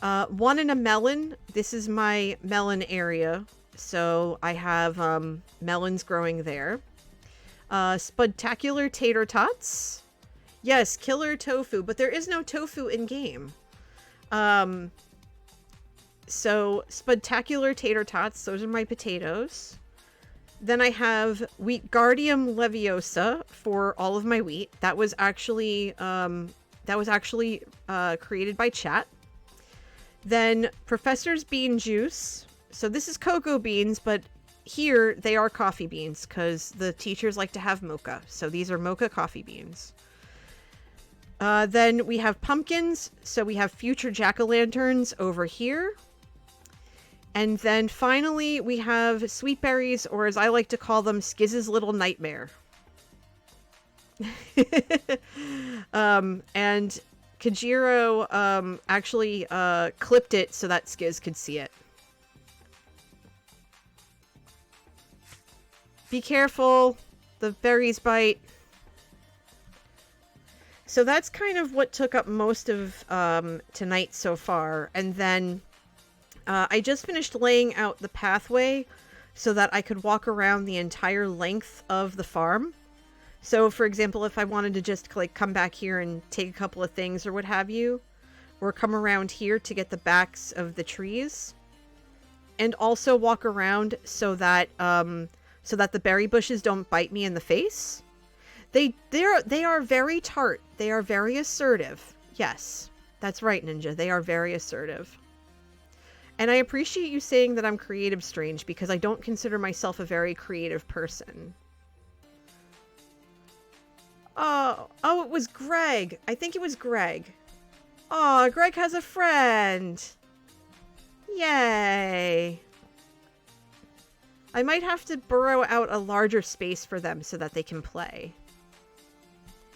One in a melon. This is my melon area, so I have melons growing there. Spudtacular tater tots. Yes, killer tofu, but there is no tofu in game. So spudtacular tater tots, those are my potatoes. Then I have Wheatgardium leviosa for all of my wheat. That was actually created by chat. Then Professor's bean juice. So this is cocoa beans, but here they are coffee beans because the teachers like to have mocha. So these are mocha coffee beans. Then we have pumpkins. So we have future jack-o'-lanterns over here. And then finally we have sweet berries, or as I like to call them, Skiz's little nightmare. And Kajiro actually clipped it so that Skiz could see it. Be careful, the berries bite. So that's kind of what took up most of tonight so far. And then I just finished laying out the pathway so that I could walk around the entire length of the farm. So, for example, if I wanted to just like come back here and take a couple of things or what have you, or come around here to get the backs of the trees, and also walk around so that the berry bushes don't bite me in the face. They are very tart. They are very assertive. Yes, that's right, Ninja. They are very assertive. And I appreciate you saying that I'm creative strange, because I don't consider myself a very creative person. Oh, it was Greg. I think it was Greg. Oh, Greg has a friend. Yay. I might have to burrow out a larger space for them so that they can play.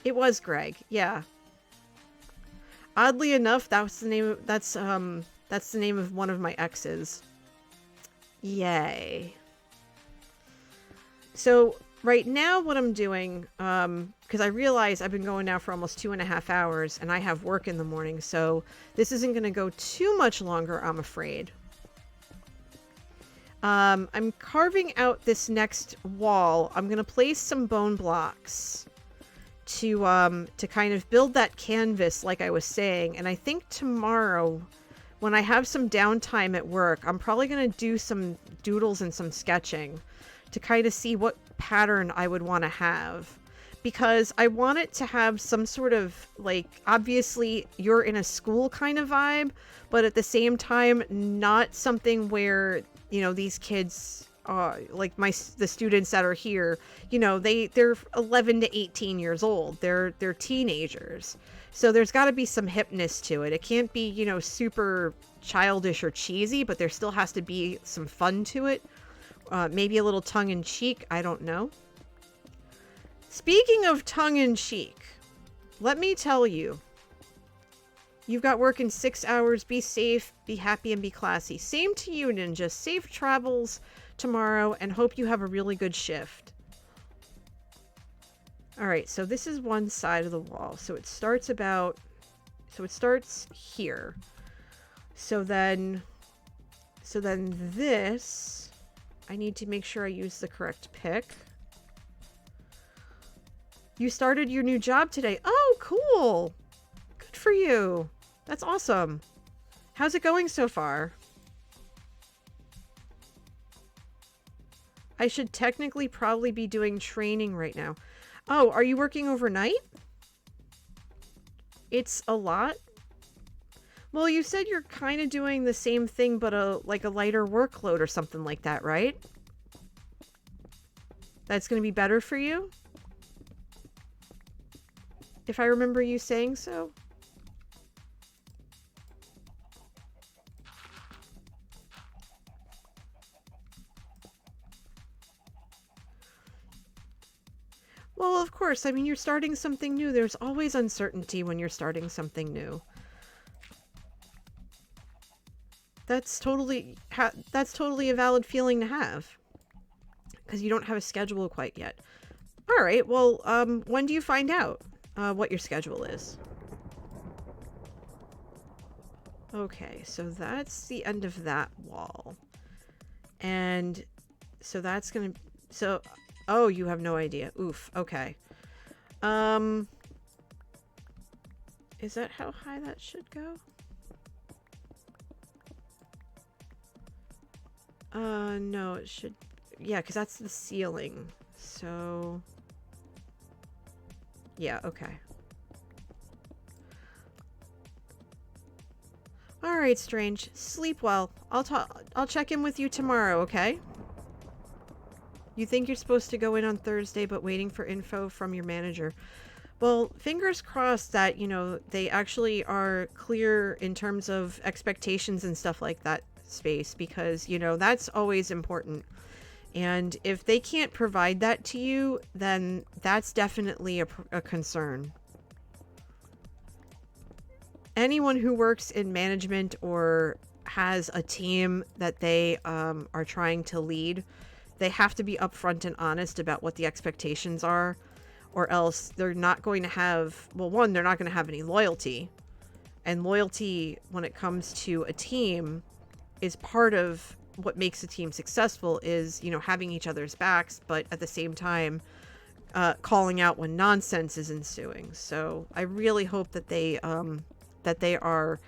It was Greg. Yeah. Oddly enough, that's the name of one of my exes. Yay. So right now what I'm doing, because I realize I've been going now for almost 2.5 hours and I have work in the morning, so this isn't going to go too much longer, I'm afraid. I'm carving out this next wall. I'm going to place some bone blocks to kind of build that canvas like I was saying. And I think tomorrow, when I have some downtime at work, I'm probably going to do some doodles and some sketching to kind of see what pattern I would want to have. Because I want it to have some sort of, like, obviously you're in a school kind of vibe, but at the same time, not something where, you know, these kids, like the students that are here, you know, they're 11 to 18 years old. They're teenagers. So there's got to be some hipness to it. It can't be, you know, super childish or cheesy, but there still has to be some fun to it. Maybe a little tongue-in-cheek. I don't know. Speaking of tongue-in-cheek, let me tell you, you've got work in 6 hours. Be safe, be happy, and be classy. Same to you, Ninja. Safe travels tomorrow, and hope you have a really good shift. Alright, so this is one side of the wall. So it starts about So it starts here. So then this, I need to make sure I use the correct pick. You started your new job today. Oh, cool. Good for you. That's awesome. How's it going so far? I should technically probably be doing training right now. Oh, are you working overnight? It's a lot? Well, you said you're kind of doing the same thing, but like a lighter workload or something like that, right? That's going to be better for you? If I remember you saying so? Well, of course. I mean, you're starting something new. There's always uncertainty when you're starting something new. That's totally a valid feeling to have. Because you don't have a schedule quite yet. All right. Well, when do you find out what your schedule is? Okay, so that's the end of that wall. And so that's gonna... So... Oh, you have no idea. Oof. Okay. Is that how high that should go? No, it should... Yeah, because that's the ceiling. So... Yeah, okay. Alright, Strange. Sleep well. I'll check in with you tomorrow, okay? You think you're supposed to go in on Thursday, but waiting for info from your manager. Well, fingers crossed that, you know, they actually are clear in terms of expectations and stuff like that, Space, because, you know, that's always important. And if they can't provide that to you, then that's definitely a concern. Anyone who works in management or has a team that they are trying to lead, they have to be upfront and honest about what the expectations are, or else they're not going to have, well, one, they're not going to have any loyalty. And loyalty, when it comes to a team, is part of what makes a team successful, is, you know, having each other's backs, but at the same time, calling out when nonsense is ensuing. So I really hope that they are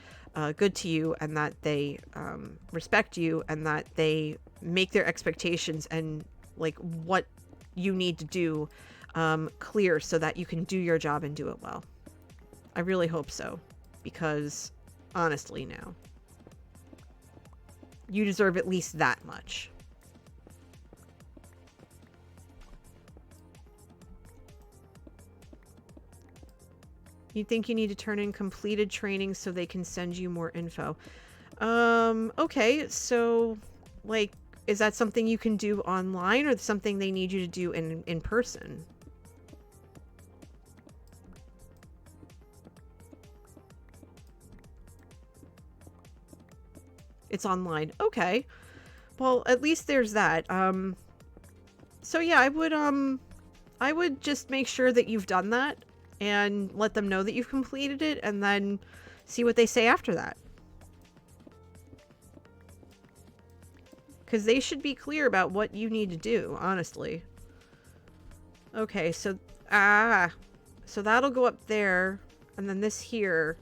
good to you, and that they respect you, and that they make their expectations and like what you need to do clear, so that you can do your job and do it well. I really hope so, because honestly now, you deserve at least that much. You think you need to turn in completed training so they can send you more info. Okay, so, like, is that something you can do online, or something they need you to do in person? It's online. Okay. Well, at least there's that. So yeah, I would just make sure that you've done that, and let them know that you've completed it, and then see what they say after that. Because they should be clear about what you need to do, honestly. Okay, so... So that'll go up there, and then this here.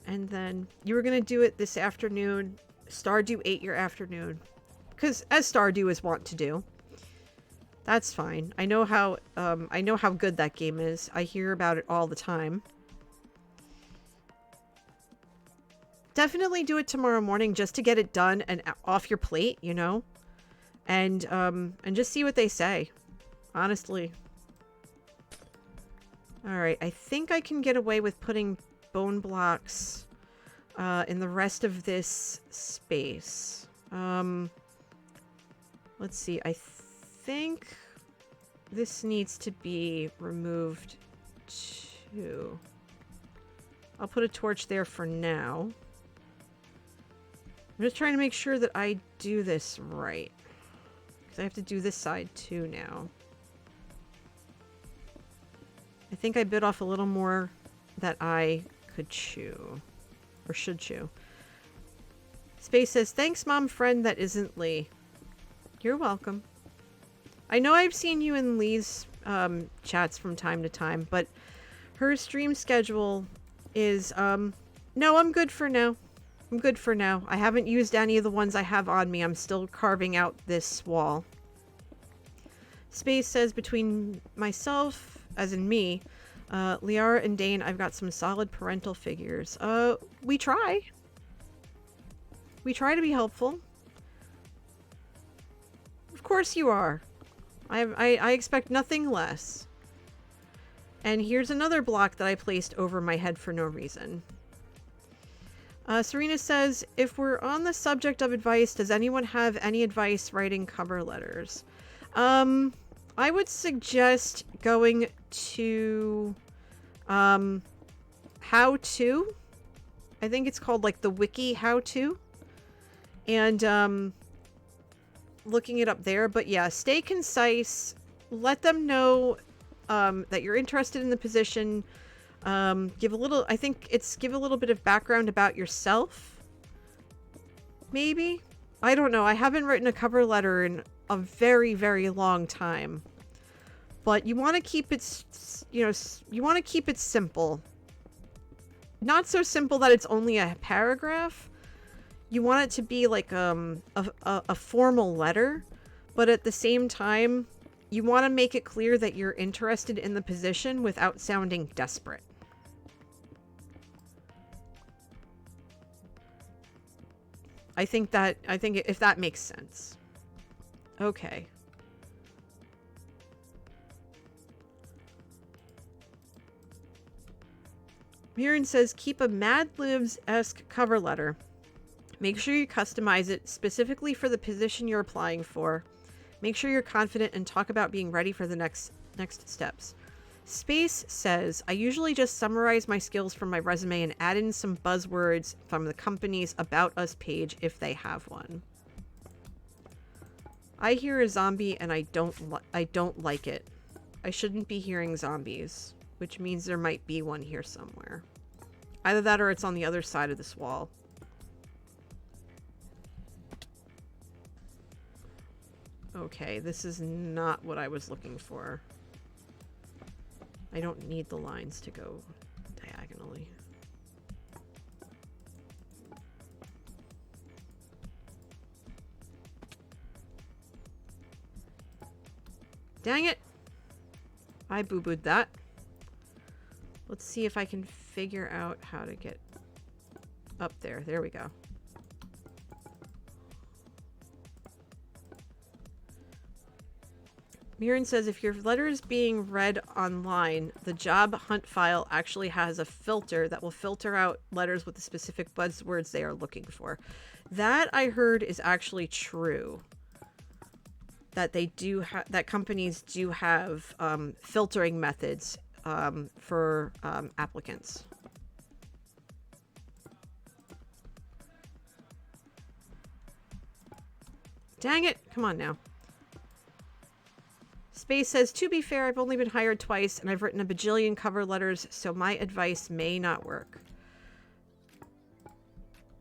And then you were going to do it this afternoon. Stardew ate your afternoon. Because, as Stardew is wont to do. That's fine. I know how good that game is. I hear about it all the time. Definitely do it tomorrow morning, just to get it done and off your plate, you know? And just see what they say. Honestly. Alright, I think I can get away with putting bone blocks in the rest of this space. Let's see, I think this needs to be removed too. I'll put a torch there for now. I'm just trying to make sure that I do this right, because I have to do this side too now. I think I bit off a little more that I could chew. Or should chew. Space says, thanks, mom friend that isn't Lee. You're welcome. I know I've seen you in Lee's chats from time to time, but her stream schedule is, no, I'm good for now. I'm good for now. I haven't used any of the ones I have on me. I'm still carving out this wall. Space says, between myself, as in me, Liara and Dane, I've got some solid parental figures. We try. We try to be helpful. Of course you are. I expect nothing less. And here's another block that I placed over my head for no reason. Serena says, if we're on the subject of advice, does anyone have any advice writing cover letters? I would suggest going to how to. I think it's called like the wiki how to. And looking it up there. But yeah, stay concise. Let them know that you're interested in the position. Give a little, I think it's give a little bit of background about yourself. Maybe? I don't know. I haven't written a cover letter in a very, very long time. But you want to keep it, you know, you want to keep it simple. Not so simple that it's only a paragraph. You want it to be like a formal letter, but at the same time, you want to make it clear that you're interested in the position without sounding desperate. I think if that makes sense. Okay. Mirren says, keep a Mad Libs-esque cover letter. Make sure you customize it specifically for the position you're applying for. Make sure you're confident and talk about being ready for the next steps. Space says, I usually just summarize my skills from my resume and add in some buzzwords from the company's About Us page if they have one. I hear a zombie and I don't like it. I shouldn't be hearing zombies, which means there might be one here somewhere. Either that or it's on the other side of this wall. Okay, this is not what I was looking for. I don't need the lines to go diagonally. Dang it! I boo-booed that. Let's see if I can figure out how to get up there. There we go. Mirren says, if your letter is being read online, the job hunt file actually has a filter that will filter out letters with the specific buzzwords they are looking for. That I heard is actually true. That they do that companies do have filtering methods for applicants. Dang it! Come on now. Space says, to be fair, I've only been hired twice and I've written a bajillion cover letters, so my advice may not work.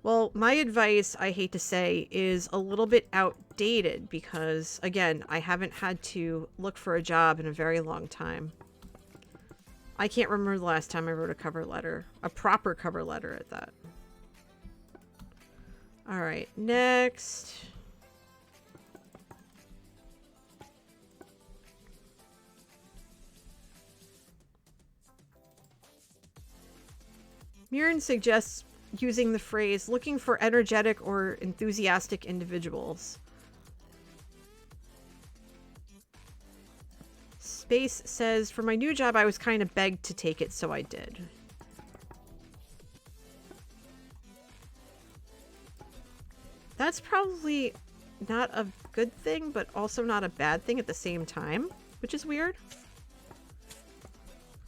Well, my advice, I hate to say, is a little bit outdated because, again, I haven't had to look for a job in a very long time. I can't remember the last time I wrote a cover letter. A proper cover letter at that. Alright, next. Mirren suggests using the phrase, looking for energetic or enthusiastic individuals. Space says, for my new job, I was kind of begged to take it, so I did. That's probably not a good thing, but also not a bad thing at the same time, which is weird.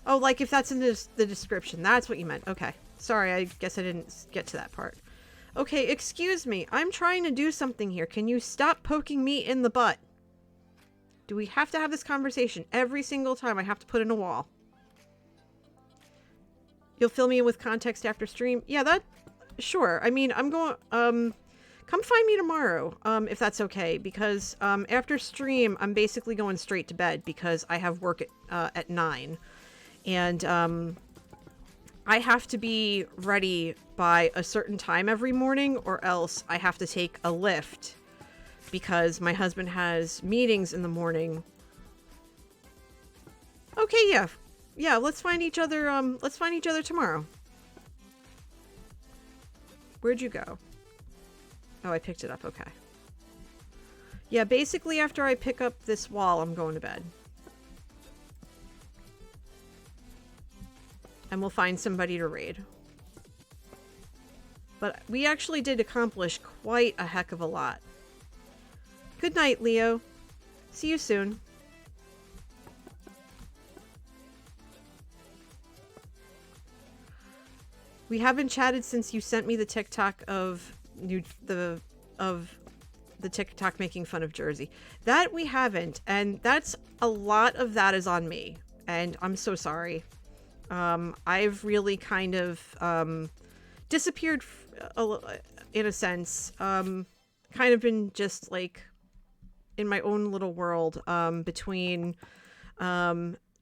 Oh, like if that's in the description. That's what you meant. Okay. Sorry, I guess I didn't get to that part. Okay, excuse me. I'm trying to do something here. Can you stop poking me in the butt? Do we have to have this conversation every single time I have to put in a wall? You'll fill me in with context after stream? Yeah, that... Sure. I mean, I'm going... Come find me tomorrow, if that's okay, because after stream, I'm basically going straight to bed because I have work at 9. And I have to be ready by a certain time every morning, or else I have to take a lift because my husband has meetings in the morning. Okay, yeah. Yeah, let's find each other tomorrow. Where'd you go? Oh, I picked it up, okay. Yeah, basically after I pick up this wall, I'm going to bed. And we'll find somebody to raid. But we actually did accomplish quite a heck of a lot. Good night, Leo. See you soon. We haven't chatted since you sent me the TikTok of the TikTok making fun of Jersey. That we haven't, and that's a lot of that is on me, and I'm so sorry. I've really kind of disappeared in a sense. Kind of been just like in my own little world between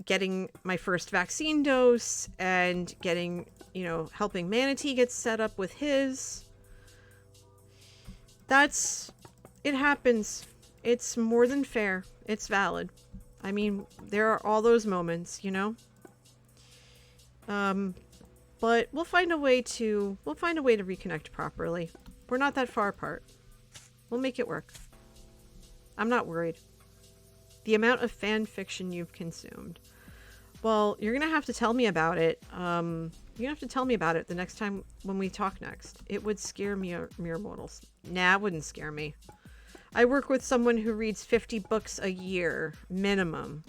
getting my first vaccine dose and getting, you know, helping Manatee get set up with his. It happens. It's more than fair. It's valid. I mean, there are all those moments, you know? But we'll find a way to reconnect properly. We're not that far apart. We'll make it work. I'm not worried. The amount of fan fiction you've consumed. Well, you're gonna have to tell me about it. You're gonna have to tell me about it the next time when we talk next. It would scare mere mortals. Nah, it wouldn't scare me. I work with someone who reads 50 books a year, minimum.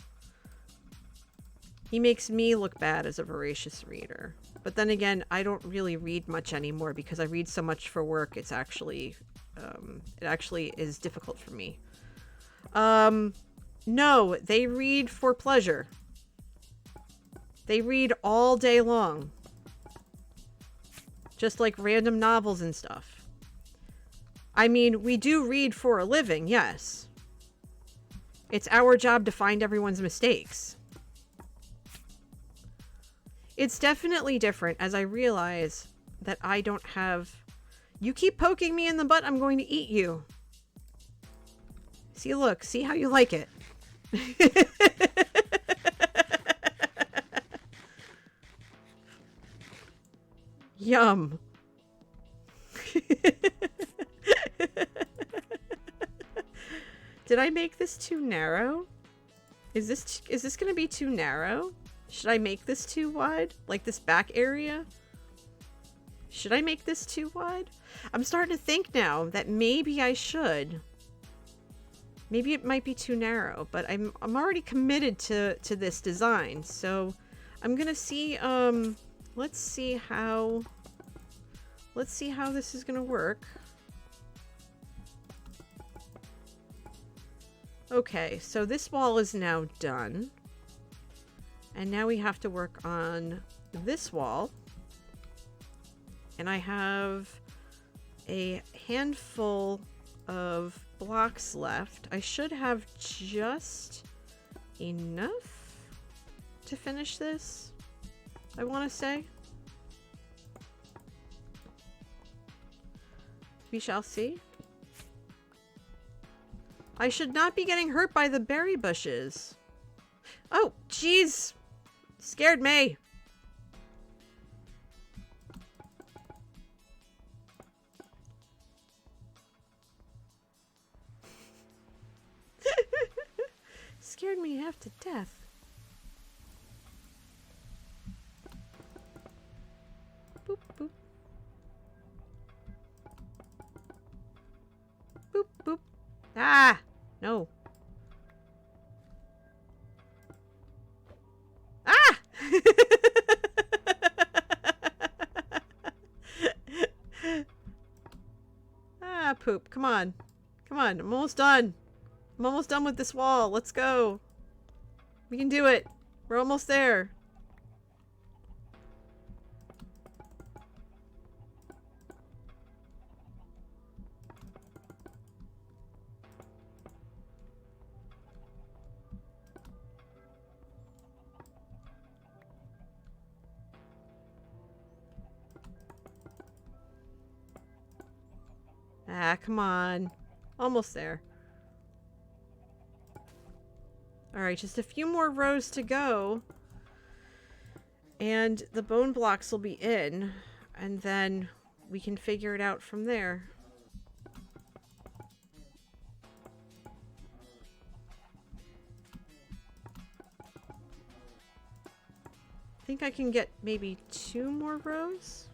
He makes me look bad as a voracious reader. But then again, I don't really read much anymore because I read so much for work. It's actually, it actually is difficult for me. No, they read for pleasure. They read all day long. Just like random novels and stuff. I mean, we do read for a living, yes. It's our job to find everyone's mistakes. It's definitely different as I realize that I don't have... You keep poking me in the butt, I'm going to eat you. See, look, see how you like it. Yum. Did I make this too narrow? Is this gonna be too narrow? Should I make this too wide? Like this back area? Should I make this too wide? I'm starting to think now that maybe I should. Maybe it might be too narrow, but I'm already committed to this design, so I'm gonna see. Let's see how this is gonna work. Okay, so this wall is now done. And now we have to work on this wall. And I have a handful of blocks left. I should have just enough to finish this, I want to say. We shall see. I should not be getting hurt by the berry bushes. Oh, jeez. Scared me. Scared me half to death. Boop, boop. Boop, boop. Ah! No. Ah! Ah, poop. Come on. Come on. I'm almost done. I'm almost done with this wall. Let's go. We can do it. We're almost there. Ah, come on. Almost there. Alright, just a few more rows to go. And the bone blocks will be in. And then we can figure it out from there. I think I can get maybe 2 more rows?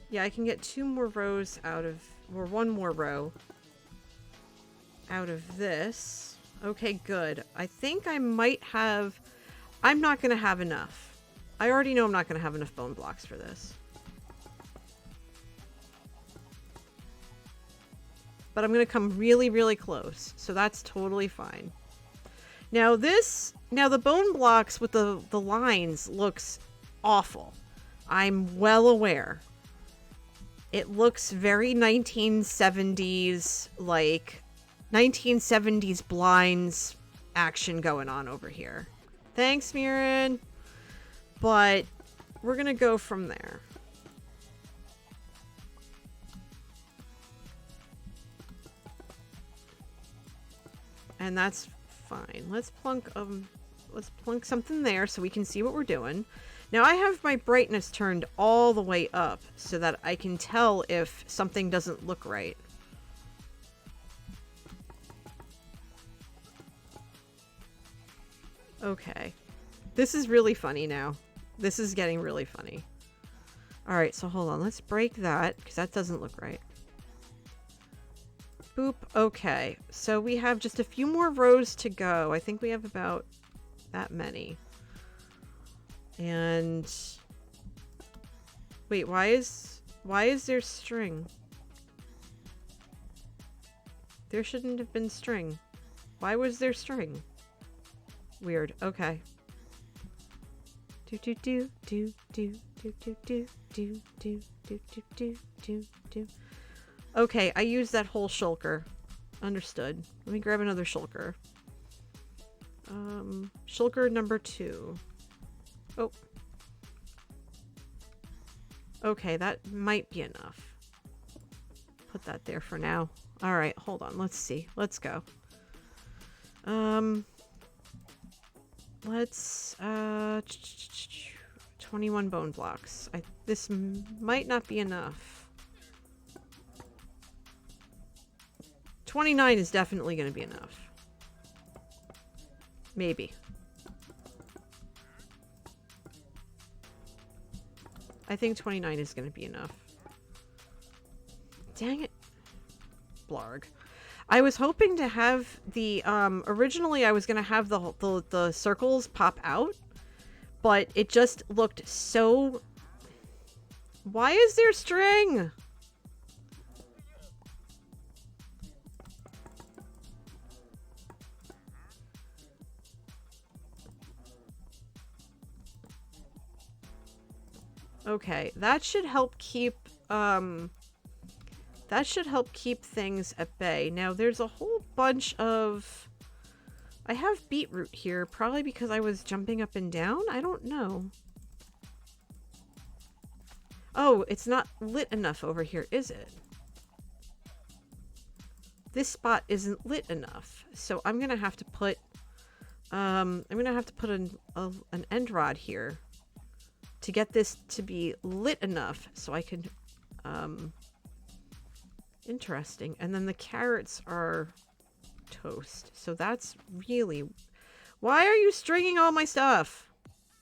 Yeah, I can get 2 more rows out of... or 1 more row out of this. Okay, good. I think I might have... I'm not going to have enough. I already know I'm not going to have enough bone blocks for this. But I'm going to come really, really close. So that's totally fine. Now this... Now the bone blocks with the lines looks awful. I'm well aware. It looks very 1970s, like 1970s blinds action going on over here. Thanks, Mirren. But we're going to go from there. And that's fine. Let's plunk something there so we can see what we're doing. Now I have my brightness turned all the way up so that I can tell if something doesn't look right. Okay. This is really funny now. This is getting really funny. Alright, so hold on. Let's break that because that doesn't look right. Boop. Okay. So we have just a few more rows to go. I think we have about that many. And wait, why is there string? There shouldn't have been string. Why was there string? Weird. Okay. Do do do do do do do do do do do do do do. Okay, I used that whole shulker. Understood. Let me grab another shulker. Shulker number 2. Oh. Okay, that might be enough. Put that there for now. Alright, hold on. Let's see. Let's go. Let's, 21 bone blocks. This might not be enough. 29 is definitely going to be enough. Maybe. I think 29 is going to be enough. Dang it. Blarg. I was hoping to have the, originally I was going to have the circles pop out, but it just looked so... Why is there string? Okay, that should help keep, things at bay. Now, there's a whole bunch of... I have beetroot here, probably because I was jumping up and down? I don't know. Oh, it's not lit enough over here, is it? This spot isn't lit enough, so I'm gonna have to put, an end rod here to get this to be lit enough so I can, interesting. And then the carrots are toast. So that's really... Why are you stringing all my stuff?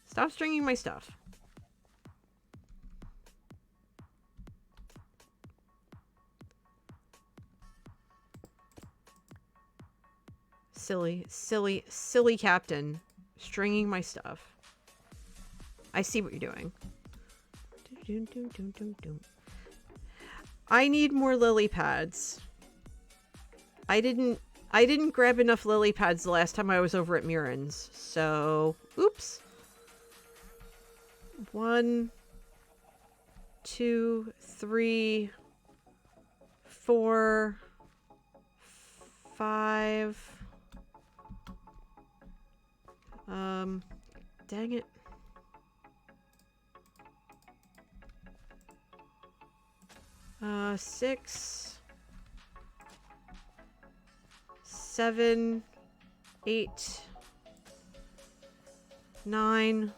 Stop stringing my stuff. Silly, silly, silly captain. Stringing my stuff. I see what you're doing. I need more lily pads. I didn't grab enough lily pads the last time I was over at Mirren's. So, oops. 1, 2, 3, 4, 5. Dang it. Uh, 6. 7, 8, 9.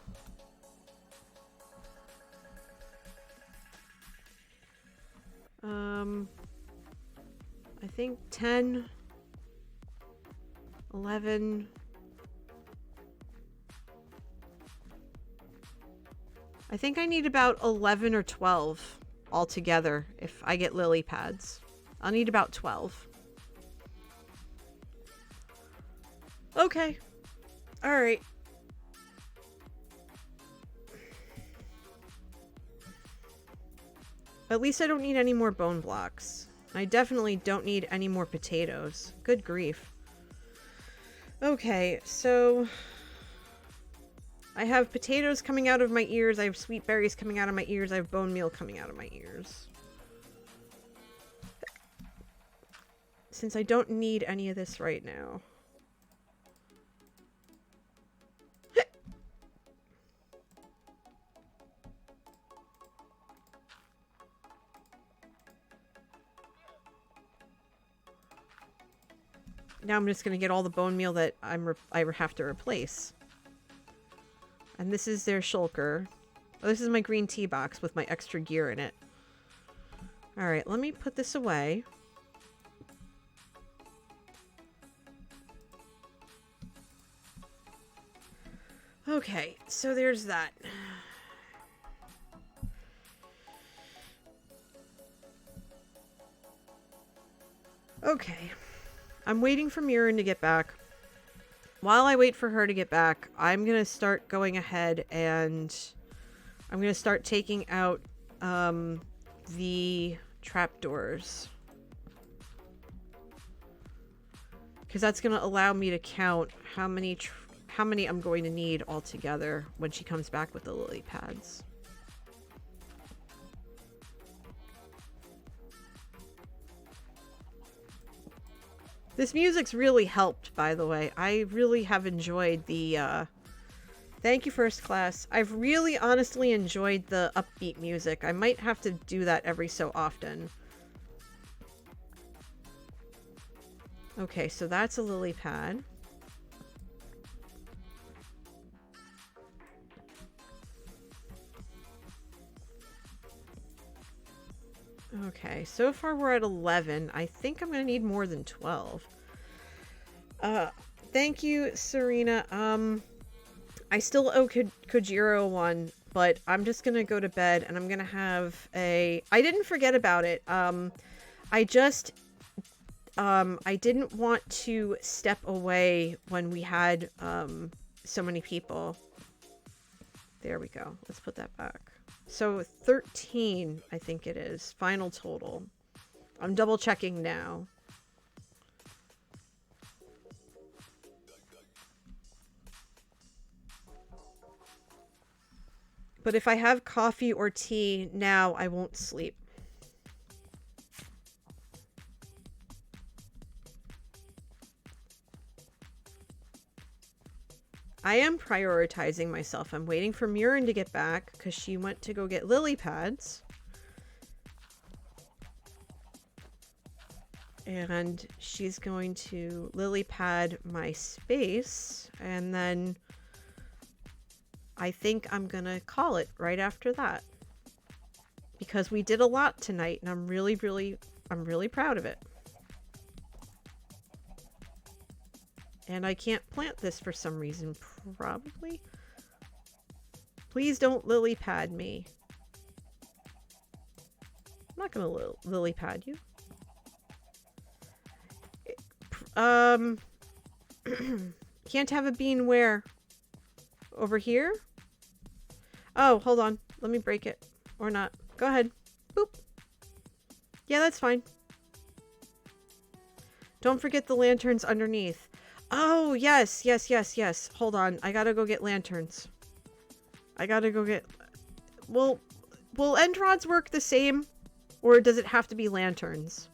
I think 10, 11. I think I need about 11 or 12 altogether if I get lily pads. I'll need about 12. Okay. All right. At least I don't need any more bone blocks. I definitely don't need any more potatoes. Good grief. Okay, so I have potatoes coming out of my ears. I have sweet berries coming out of my ears. I have bone meal coming out of my ears. Since I don't need any of this right now. Now I'm just going to get all the bone meal that I have to replace. And this is their shulker. Oh, this is my green tea box with my extra gear in it. Alright, let me put this away. Okay, so there's that. Okay. I'm waiting for Mirren to get back. While I wait for her to get back, I'm going to start going ahead and I'm going to start taking out the trapdoors. Because that's going to allow me to count how many I'm going to need altogether when she comes back with the lily pads. This music's really helped, by the way. I really have enjoyed the, thank you, First Class. I've really honestly enjoyed the upbeat music. I might have to do that every so often. Okay, so that's a lily pad. Okay, so far we're at 11. I think I'm going to need more than 12. Thank you, Serena. I still owe Kojiro one, but I'm just going to go to bed and I'm going to have a... I didn't forget about it. I didn't want to step away when we had so many people. There we go. Let's put that back. So 13, I think it is. Final total. I'm double checking now. But if I have coffee or tea now, I won't sleep. I am prioritizing myself. I'm waiting for Mirren to get back because she went to go get lily pads. And she's going to lily pad my space. And then I think I'm going to call it right after that. Because we did a lot tonight and I'm really proud of it. And I can't plant this for some reason, probably. Please don't lily pad me. I'm not gonna lily pad you. Can't have a bean where? Over here? Oh, hold on. Let me break it. Or not. Go ahead. Boop. Yeah, that's fine. Don't forget the lanterns underneath. Oh, yes. Hold on. I gotta go get lanterns. I gotta go get... Will end rods work the same? Or does it have to be lanterns?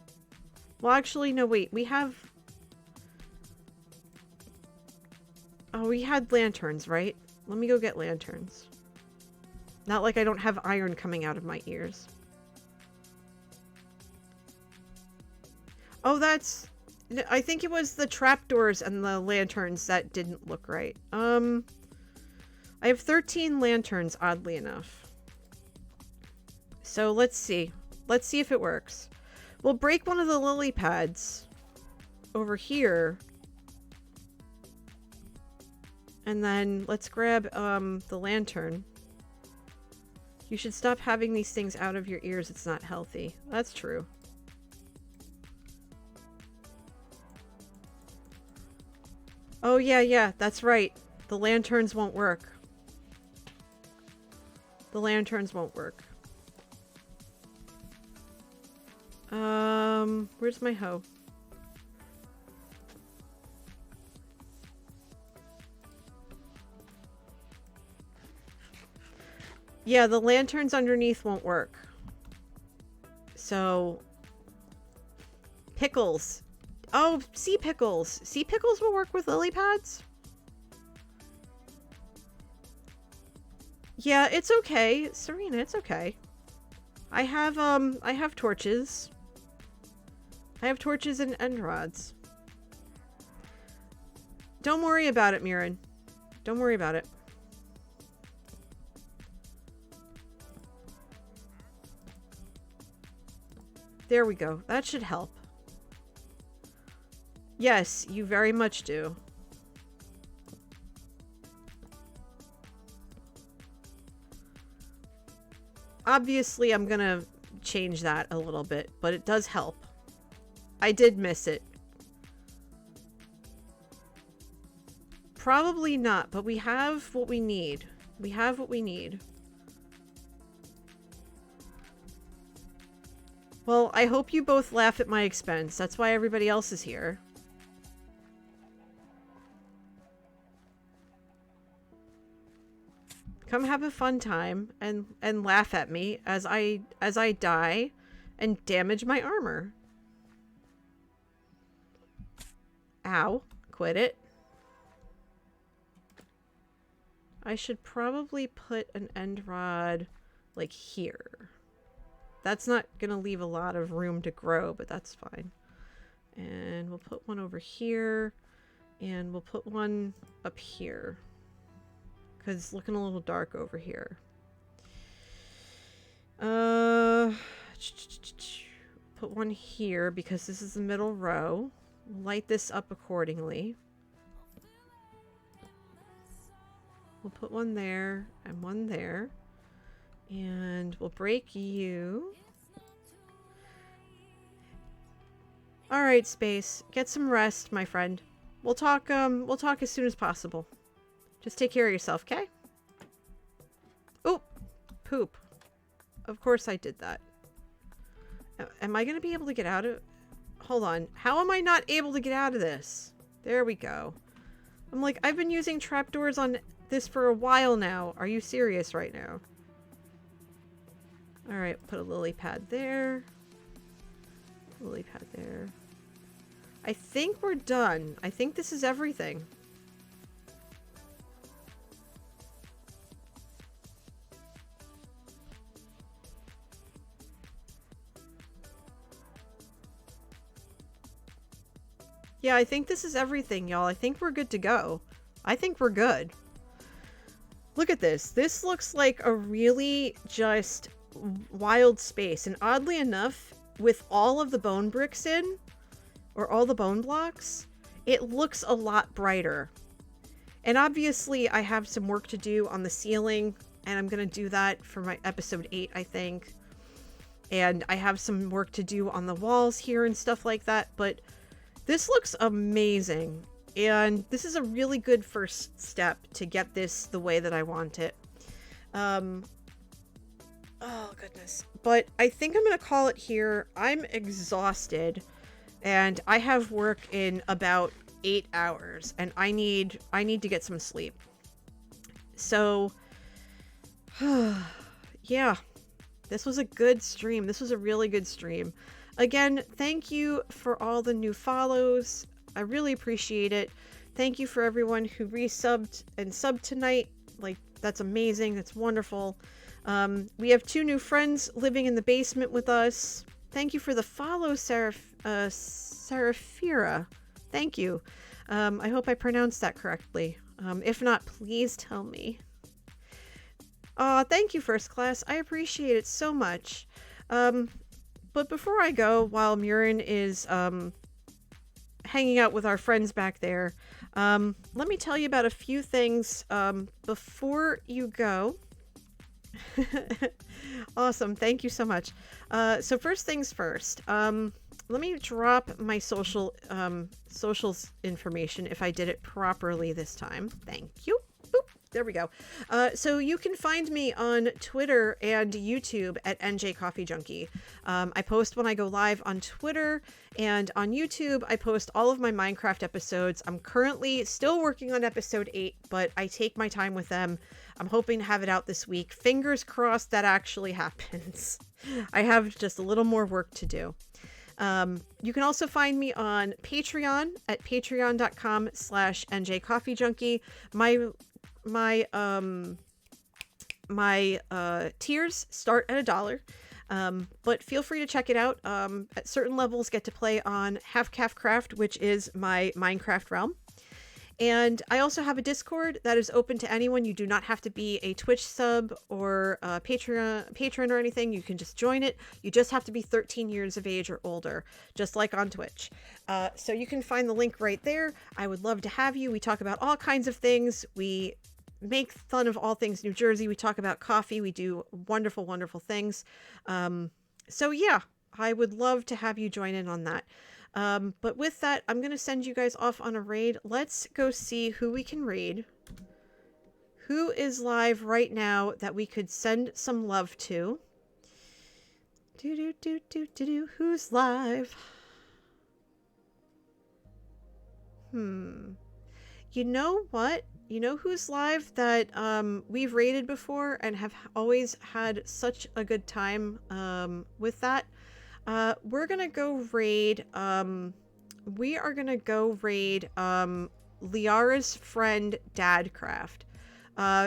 Well, actually, no, wait. We have... Oh, we had lanterns, right? Let me go get lanterns. Not like I don't have iron coming out of my ears. Oh, that's... I think it was the trapdoors and the lanterns that didn't look right. I have 13 lanterns, oddly enough. So let's see. Let's see if it works. We'll break one of the lily pads over here. And then let's grab the lantern. You should stop having these things out of your ears. It's not healthy. That's true. Oh, yeah, that's right. The lanterns won't work. The lanterns won't work. Where's my hoe? Yeah, the lanterns underneath won't work. So... Pickles. Oh, sea pickles. Sea pickles will work with lily pads? Yeah, it's okay. Serena, it's okay. I have torches. I have torches and end rods. Don't worry about it, Mirren. Don't worry about it. There we go. That should help. Yes, you very much do. Obviously, I'm gonna change that a little bit, but it does help. I did miss it. Probably not, but we have what we need. We have what we need. Well, I hope you both laugh at my expense. That's why everybody else is here. Come have a fun time and laugh at me as I die and damage my armor. Ow. Quit it. I should probably put an end rod like here. That's not gonna leave a lot of room to grow, but that's fine. And we'll put one over here and we'll put one up here. Because it's looking a little dark over here. Put one here because this is the middle row. Light this up accordingly. We'll put one there and one there. And we'll break you. Alright, Space. Get some rest, my friend. We'll talk as soon as possible. Just take care of yourself, okay? Oop! Poop. Of course I did that. Am I going to be able to get out of... Hold on. How am I not able to get out of this? There we go. I'm like, I've been using trapdoors on this for a while now. Are you serious right now? Alright, put a lily pad there. Lily pad there. I think we're done. I think this is everything. Yeah, I think this is everything, y'all. I think we're good to go. I think we're good. Look at this. This looks like a really just wild space. And oddly enough, with all of the bone bricks in, or all the bone blocks, it looks a lot brighter. And obviously, I have some work to do on the ceiling, and I'm going to do that for my episode 8, I think. And I have some work to do on the walls here and stuff like that, but this looks amazing. And this is a really good first step to get this the way that I want it. Oh, goodness. But I think I'm going to call it here. I'm exhausted. And I have work in about 8 hours. And I need to get some sleep. So, yeah. This was a good stream. This was a really good stream. Again, thank you for all the new follows. I really appreciate it. Thank you for everyone who resubbed and subbed tonight. Like, that's amazing. That's wonderful. We have 2 new friends living in the basement with us. Thank you for the follow, Seraphira. Thank you. I hope I pronounced that correctly. If not, please tell me. Thank you, First Class. I appreciate it so much. But before I go, while Murin is hanging out with our friends back there, let me tell you about a few things before you go. Awesome. Thank you so much. So first things first. Let me drop my socials information if I did it properly this time. Thank you. Boop. There we go. So you can find me on Twitter and YouTube at NJ Coffee Junkie. I post when I go live on Twitter, and on YouTube, I post all of my Minecraft episodes. I'm currently still working on episode 8, but I take my time with them. I'm hoping to have it out this week. Fingers crossed that actually happens. I have just a little more work to do. You can also find me on Patreon at patreon.com/NJCoffeeJunkie. My tiers start at $1, but feel free to check it out. At certain levels, get to play on Shamblecraft, which is my Minecraft realm. And I also have a Discord that is open to anyone. You do not have to be a Twitch sub or a patron or anything. You can just join it. You just have to be 13 years of age or older, just like on Twitch. So you can find the link right there. I would love to have you. We talk about all kinds of things. We make fun of all things New Jersey. We talk about coffee. We do wonderful, wonderful things. So yeah, I would love to have you join in on that. But with that, I'm going to send you guys off on a raid. Let's go see who we can raid. Who is live right now that we could send some love to? Who's live? You know what? You know who's live that we've raided before and have always had such a good time with that? We're gonna go raid, we are gonna go raid, Liara's friend, Dadcraft.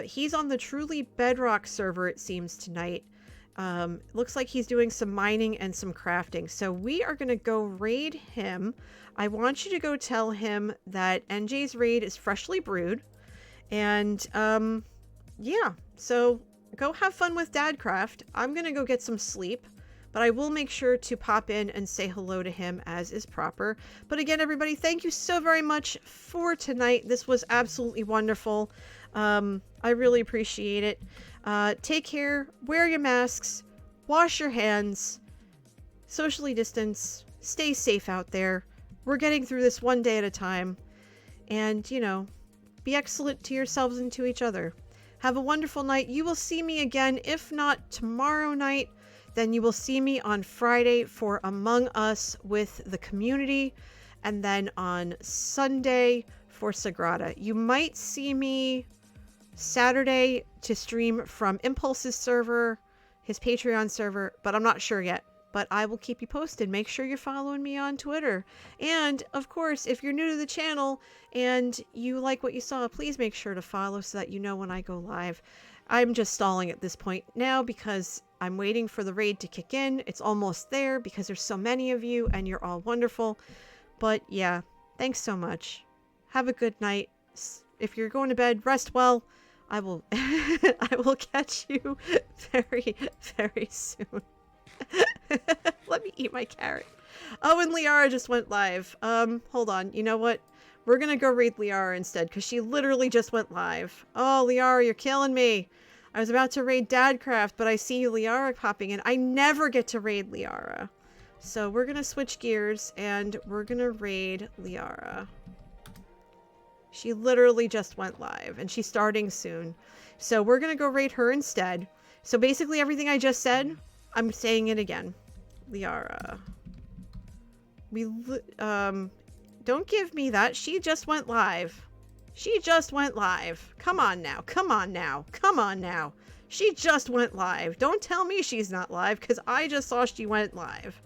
He's on the Truly Bedrock server, it seems, tonight. Looks like he's doing some mining and some crafting. So we are gonna go raid him. I want you to go tell him that NJ's raid is freshly brewed. And, yeah. So go have fun with Dadcraft. I'm gonna go get some sleep. But I will make sure to pop in and say hello to him as is proper. But again, everybody, thank you so very much for tonight. This was absolutely wonderful. I really appreciate it. Take care. Wear your masks. Wash your hands. Socially distance. Stay safe out there. We're getting through this one day at a time. And, you know, be excellent to yourselves and to each other. Have a wonderful night. You will see me again, if not tomorrow night, then you will see me on Friday for Among Us with the community, and then on Sunday for Sagrada. You might see me Saturday to stream from Impulse's server, his Patreon server, but I'm not sure yet. But I will keep you posted. Make sure you're following me on Twitter. And, of course, if you're new to the channel and you like what you saw, please make sure to follow so that you know when I go live. I'm just stalling at this point now because I'm waiting for the raid to kick in. It's almost there because there's so many of you and you're all wonderful. But yeah, thanks so much. Have a good night. If you're going to bed, rest well. I will I will catch you very, very soon. Let me eat my carrot. Oh, and Liara just went live. Hold on. You know what? We're gonna go raid Liara instead, because she literally just went live. Oh, Liara, you're killing me. I was about to raid Dadcraft, but I see you, Liara, popping in. I never get to raid Liara. So we're gonna switch gears, and we're gonna raid Liara. She literally just went live, and she's starting soon. So we're gonna go raid her instead. So basically everything I just said, I'm saying it again. Liara. Don't give me that. She just went live. She just went live. Come on now. Come on now. Come on now. She just went live. Don't tell me she's not live, because I just saw she went live.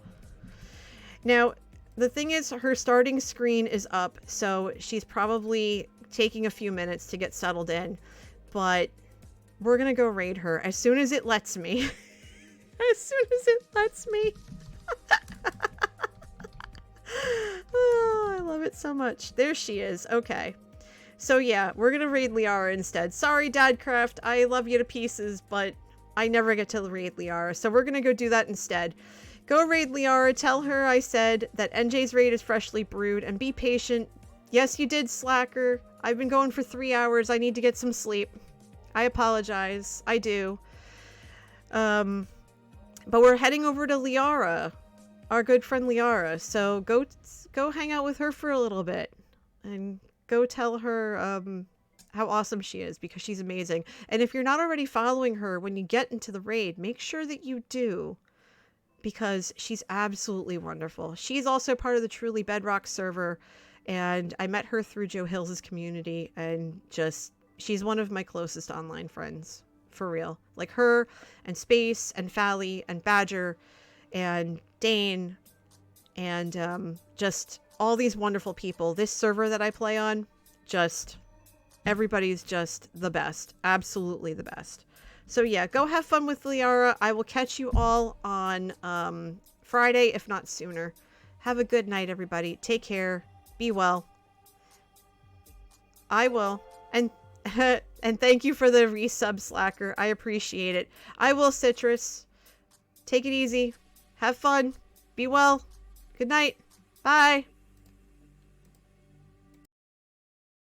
Now, the thing is, her starting screen is up, so she's probably taking a few minutes to get settled in. But we're gonna go raid her as soon as it lets me. As soon as it lets me. love it so much. There she is. Okay. So yeah, we're gonna raid Liara instead. Sorry, Dadcraft. I love you to pieces, but I never get to raid Liara. So we're gonna go do that instead. Go raid Liara. Tell her I said that NJ's raid is freshly brewed, and be patient. Yes, you did, Slacker. I've been going for 3 hours. I need to get some sleep. I apologize. I do. But we're heading over to Liara, our good friend Liara. So go hang out with her for a little bit, and go tell her how awesome she is, because she's amazing. And if you're not already following her when you get into the raid, make sure that you do, because she's absolutely wonderful. She's also part of the Truly Bedrock server, and I met her through Joe Hills' community, and she's one of my closest online friends, for real. Like her, and Space, and Fally, and Badger, and Dane, and just all these wonderful people. This server that I play on, everybody's just the best. Absolutely the best. So yeah, go have fun with Liara. I will catch you all on Friday, if not sooner. Have a good night, everybody. Take care. Be well. I will. And and thank you for the resub, Slacker. I appreciate it. I will, Citrus. Take it easy. Have fun. Be well. Good night. Bye.